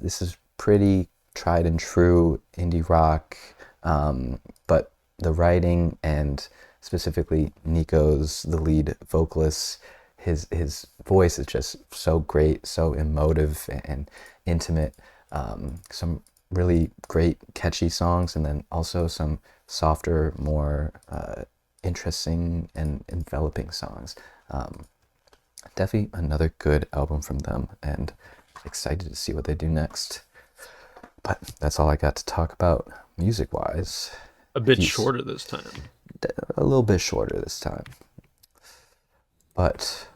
[SPEAKER 2] This is pretty tried and true indie rock, but the writing and specifically Nico's, the lead vocalist, his voice is just so great, so emotive and intimate. Some really great catchy songs, and then also some softer, more interesting and enveloping songs. Definitely another good album from them, and excited to see what they do next. But that's all I got to talk about music-wise.
[SPEAKER 1] A bit shorter this time.
[SPEAKER 2] A little bit shorter this time. But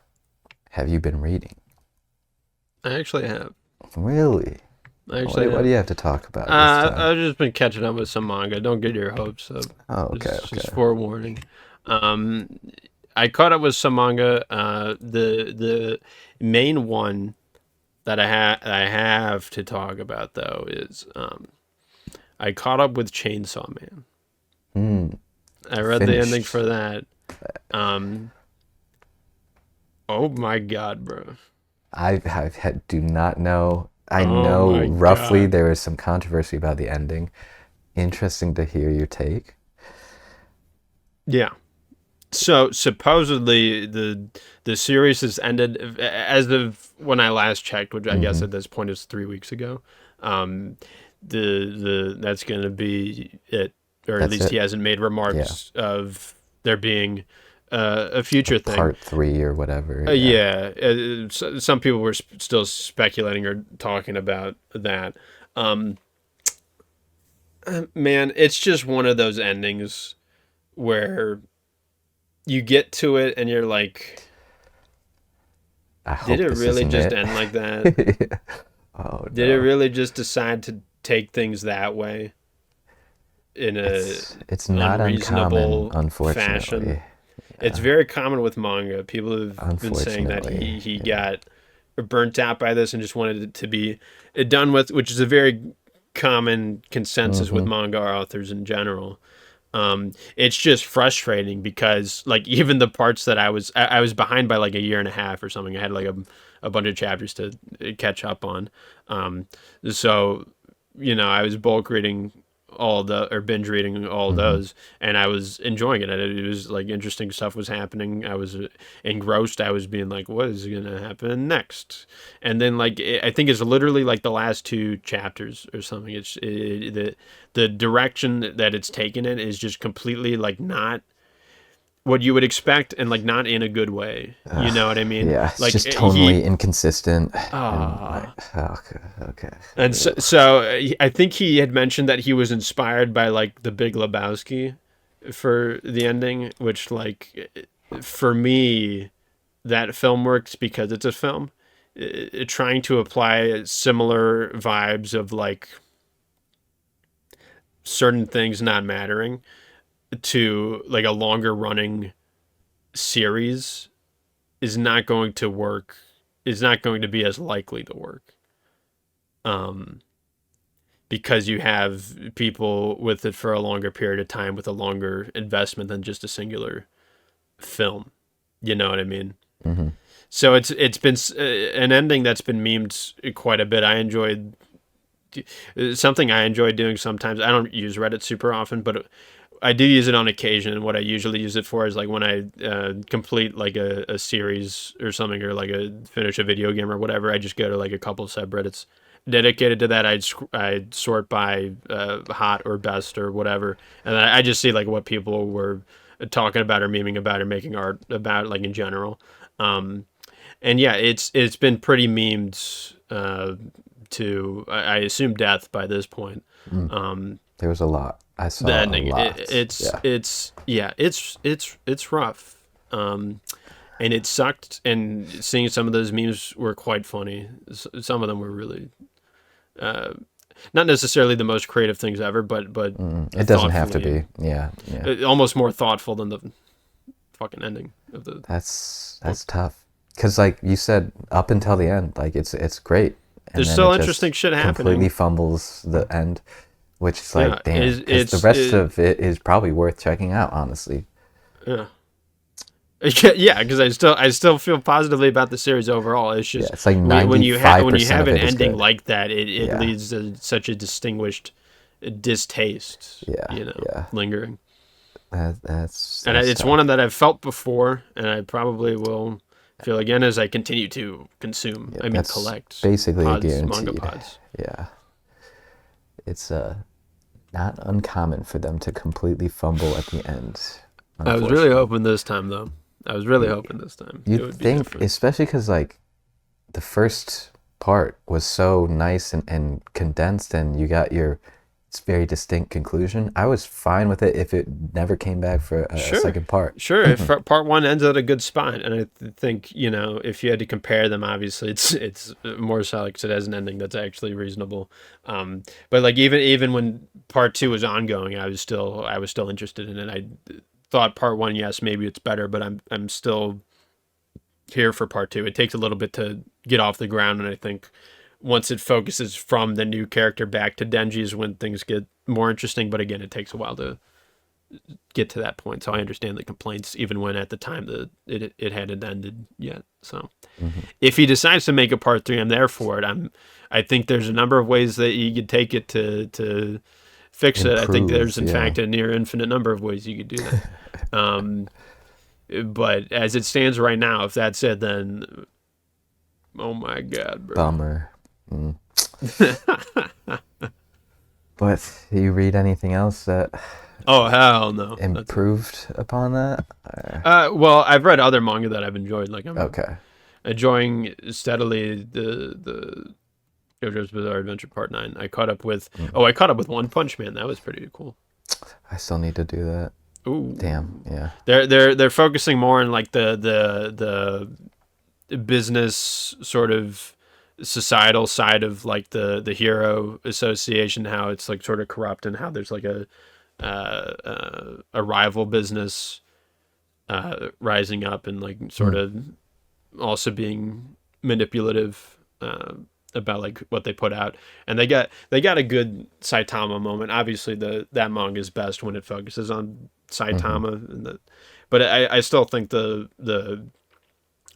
[SPEAKER 2] have you been reading?
[SPEAKER 1] I actually have.
[SPEAKER 2] Really? What do you have to talk about this time?
[SPEAKER 1] I've just been catching up with some manga. Don't get your hopes up.
[SPEAKER 2] Oh, okay.
[SPEAKER 1] Just forewarning. I caught up with some manga. The main one that I have to talk about though is I caught up with Chainsaw Man. I read the ending for that. Oh my god, bro!
[SPEAKER 2] Do not know. I know roughly there is some controversy about the ending. Interesting to hear your take.
[SPEAKER 1] Yeah. So supposedly the series has ended as of when I last checked, which I guess at this point is 3 weeks ago. That's going to be it, or at least he hasn't made remarks of there being a future thing,
[SPEAKER 2] part 3 or whatever.
[SPEAKER 1] Some people were still speculating or talking about that. Man, it's just one of those endings where you get to it and you're like, did it really just end like that?
[SPEAKER 2] Oh,
[SPEAKER 1] did it really just decide to take things that way in
[SPEAKER 2] it's not unreasonable, unfortunately.
[SPEAKER 1] fashion? Yeah. It's very common with manga. People have been saying that he got burnt out by this and just wanted it to be done with, which is a very common consensus with manga authors in general. It's just frustrating because like even the parts that I was behind by like a year and a half or something. I had like a bunch of chapters to catch up on. So, I was bulk reading binge reading all those, and I was enjoying it. It was like interesting stuff was happening. I was engrossed. I was being like, what is going to happen next? And then like, I think it's literally like the last 2 chapters or something. The direction that it's taken in is just completely like not what you would expect, and like not in a good way. You know what I mean?
[SPEAKER 2] Yeah, it's
[SPEAKER 1] Like
[SPEAKER 2] just tonally inconsistent.
[SPEAKER 1] Ah.
[SPEAKER 2] Okay, okay.
[SPEAKER 1] And so I think he had mentioned that he was inspired by like The Big Lebowski for the ending, which like for me that film works because it's a film. Trying to apply similar vibes of like certain things not mattering to like a longer running series is not going to work. Is not going to be as likely to work. Because you have people with it for a longer period of time with a longer investment than just a singular film. You know what I mean?
[SPEAKER 2] Mm-hmm.
[SPEAKER 1] So it's been an ending that's been memed quite a bit. I enjoyed something I enjoy doing sometimes. I don't use Reddit super often, but I do use it on occasion. What I usually use it for is like when I complete like a series or something, or like finish a video game or whatever. I just go to like a couple subreddits dedicated to that. I'd sort by hot or best or whatever, and I just see like what people were talking about or memeing about or making art about, like in general. And yeah, it's been pretty memed to I assume death by this point.
[SPEAKER 2] There was a lot. I saw
[SPEAKER 1] The ending.
[SPEAKER 2] a lot.
[SPEAKER 1] It's rough. And it sucked. And seeing some of those memes were quite funny. Some of them were really not necessarily the most creative things ever, but
[SPEAKER 2] it doesn't have to be. Yeah.
[SPEAKER 1] Almost more thoughtful than the fucking ending of the.
[SPEAKER 2] That's tough. Because like you said, up until the end, like it's great. And
[SPEAKER 1] there's
[SPEAKER 2] then
[SPEAKER 1] still
[SPEAKER 2] it
[SPEAKER 1] interesting shit happening.
[SPEAKER 2] Completely fumbles the end, which is like, damn. Because the rest of it is probably worth checking out, honestly.
[SPEAKER 1] Yeah. Yeah, because I still feel positively about the series overall. It's just
[SPEAKER 2] it's like
[SPEAKER 1] when you have an ending
[SPEAKER 2] good.
[SPEAKER 1] like that, it leads to such a distinguished distaste. Lingering.
[SPEAKER 2] That's
[SPEAKER 1] it's
[SPEAKER 2] tough.
[SPEAKER 1] one that I've felt before, and I probably will feel again as I continue to consume. Collect.
[SPEAKER 2] Basically
[SPEAKER 1] pods,
[SPEAKER 2] a guaranteed.
[SPEAKER 1] manga pods.
[SPEAKER 2] Yeah, it's not uncommon for them to completely fumble at the end.
[SPEAKER 1] I was really hoping this time, though.
[SPEAKER 2] You'd think, especially because like the first part was so nice and condensed, and you got your very distinct conclusion. I was fine with it if it never came back for a second part.
[SPEAKER 1] Sure, if part one ends at a good spot, and I think if you had to compare them, obviously it's more so like it has an ending that's actually reasonable. But like even when part two was ongoing, I was still interested in it. I thought part one, yes, maybe it's better, but I'm still here for part two. It takes a little bit to get off the ground, and I think once it focuses from the new character back to Denji is when things get more interesting. But again, it takes a while to get to that point. So I understand the complaints, even when at the time it hadn't ended yet. So if he decides to make a part three, I'm there for it. I think there's a number of ways that you could take it to fix it. I think there's in fact a near infinite number of ways you could do that. But as it stands right now, if that's it, then oh my god, bro.
[SPEAKER 2] Bummer. But do you read anything else that
[SPEAKER 1] oh hell no
[SPEAKER 2] improved upon that?
[SPEAKER 1] Well, I've read other manga that I've enjoyed. Like I'm enjoying steadily the JoJo's Bizarre Adventure Part 9. I caught up with One Punch Man. That was pretty cool.
[SPEAKER 2] I still need to do that.
[SPEAKER 1] Ooh,
[SPEAKER 2] damn, yeah.
[SPEAKER 1] They're focusing more on like the business sort of societal side of like the hero association, how it's like sort of corrupt, and how there's like a rival business rising up and like sort of also being manipulative about like what they put out. And they got a good Saitama moment. Obviously that manga is best when it focuses on Saitama, but I still think the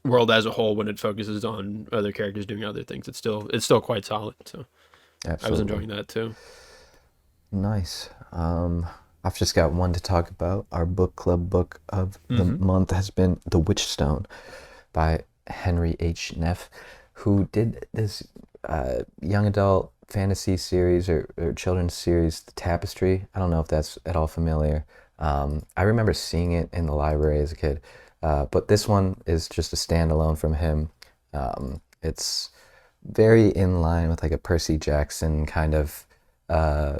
[SPEAKER 1] world as a whole, when it focuses on other characters doing other things, it's still quite solid. So absolutely. I was enjoying that too.
[SPEAKER 2] Nice. I've just got one to talk about. Our book club book of the month has been The Witchstone by Henry H. Neff, who did this young adult fantasy series or children's series, The Tapestry. I don't know if that's at all familiar. I remember seeing it in the library as a kid, but this one is just a standalone from him. It's very in line with like a Percy Jackson kind of uh,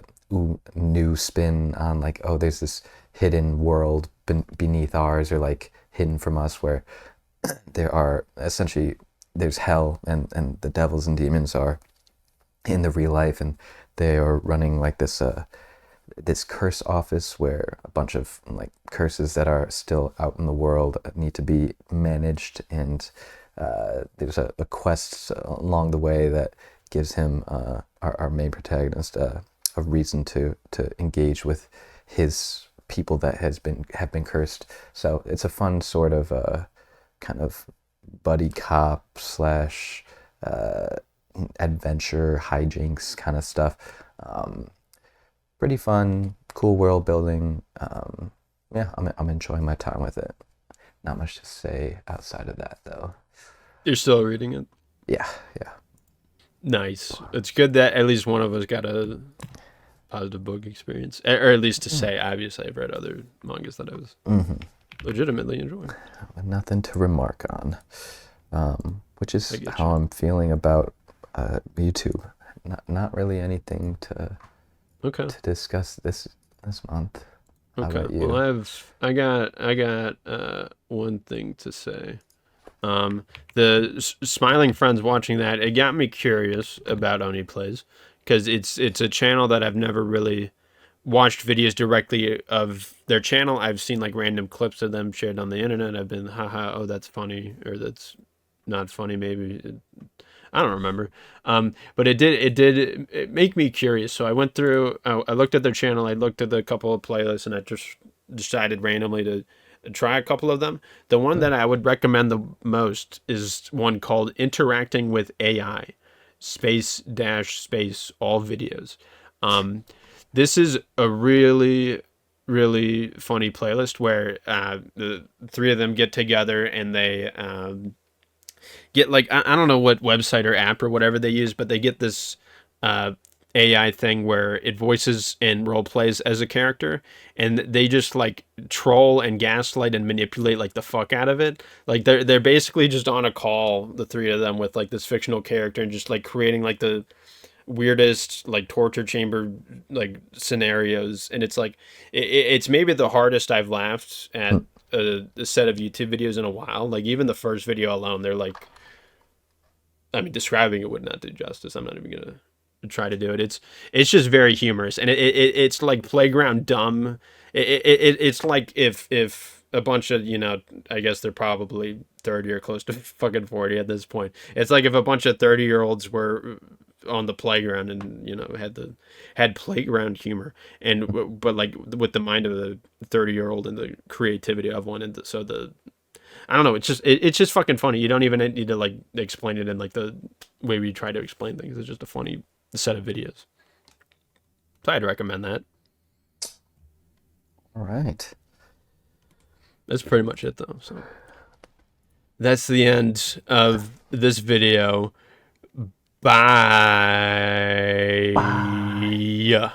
[SPEAKER 2] new spin on like, oh, there's this hidden world beneath ours, or like hidden from us, where there are essentially there's hell, and the devils and demons are in the real life, and they are running like this curse office where a bunch of like curses that are still out in the world need to be managed, and there's a quest along the way that gives him our main protagonist a reason to engage with his people that have been cursed. So it's a fun sort of kind of buddy cop slash uh, adventure hijinks kind of stuff. Um, Pretty fun, cool world building. Yeah, I'm enjoying my time with it. Not much to say outside of that, though.
[SPEAKER 1] You're still reading it.
[SPEAKER 2] Yeah, yeah.
[SPEAKER 1] Nice. It's good that at least one of us got a positive book experience, or at least to say. Obviously, I've read other mangas that I was legitimately enjoying.
[SPEAKER 2] Nothing to remark on, which
[SPEAKER 1] I
[SPEAKER 2] is
[SPEAKER 1] get
[SPEAKER 2] how
[SPEAKER 1] you.
[SPEAKER 2] I'm feeling about YouTube. Not really anything
[SPEAKER 1] Okay.
[SPEAKER 2] to discuss this month. How
[SPEAKER 1] Okay.
[SPEAKER 2] about
[SPEAKER 1] Well,
[SPEAKER 2] you?
[SPEAKER 1] I got one thing to say. The smiling friends watching that, it got me curious about Oni Plays, because it's a channel that I've never really watched videos directly of their channel. I've seen like random clips of them shared on the internet. I've been, haha, oh, that's funny, or that's not funny, maybe. I don't remember. But it make me curious. So I went through, I looked at their channel, I looked at a couple of playlists, and I just decided randomly to try a couple of them. The one that I would recommend the most is one called Interacting with AI, space dash space all videos. Um, this is a really funny playlist where the three of them get together and they get like I don't know what website or app or whatever they use, but they get this uh, AI thing where it voices and role plays as a character, and they just like troll and gaslight and manipulate like the fuck out of it. Like they're basically just on a call, the three of them, with like this fictional character, and just like creating like the weirdest like torture chamber like scenarios. And it's like it's maybe the hardest I've laughed at a set of YouTube videos in a while. Like even the first video alone, they're like, I mean, describing it would not do justice. I'm not even gonna try to do it. It's just very humorous, and it's like playground dumb. It's like if a bunch of, I guess they're probably 30 or close to fucking 40 at this point. It's like if a bunch of 30-year-olds were on the playground and had playground humor, and but like with the mind of a 30-year-old and the creativity of one. And so the I don't know. It's just fucking funny. You don't even need to like explain it in like the way we try to explain things. It's just a funny set of videos. So I'd recommend that.
[SPEAKER 2] All right.
[SPEAKER 1] That's pretty much it though. So that's the end of this video.
[SPEAKER 2] Bye.
[SPEAKER 1] Bye.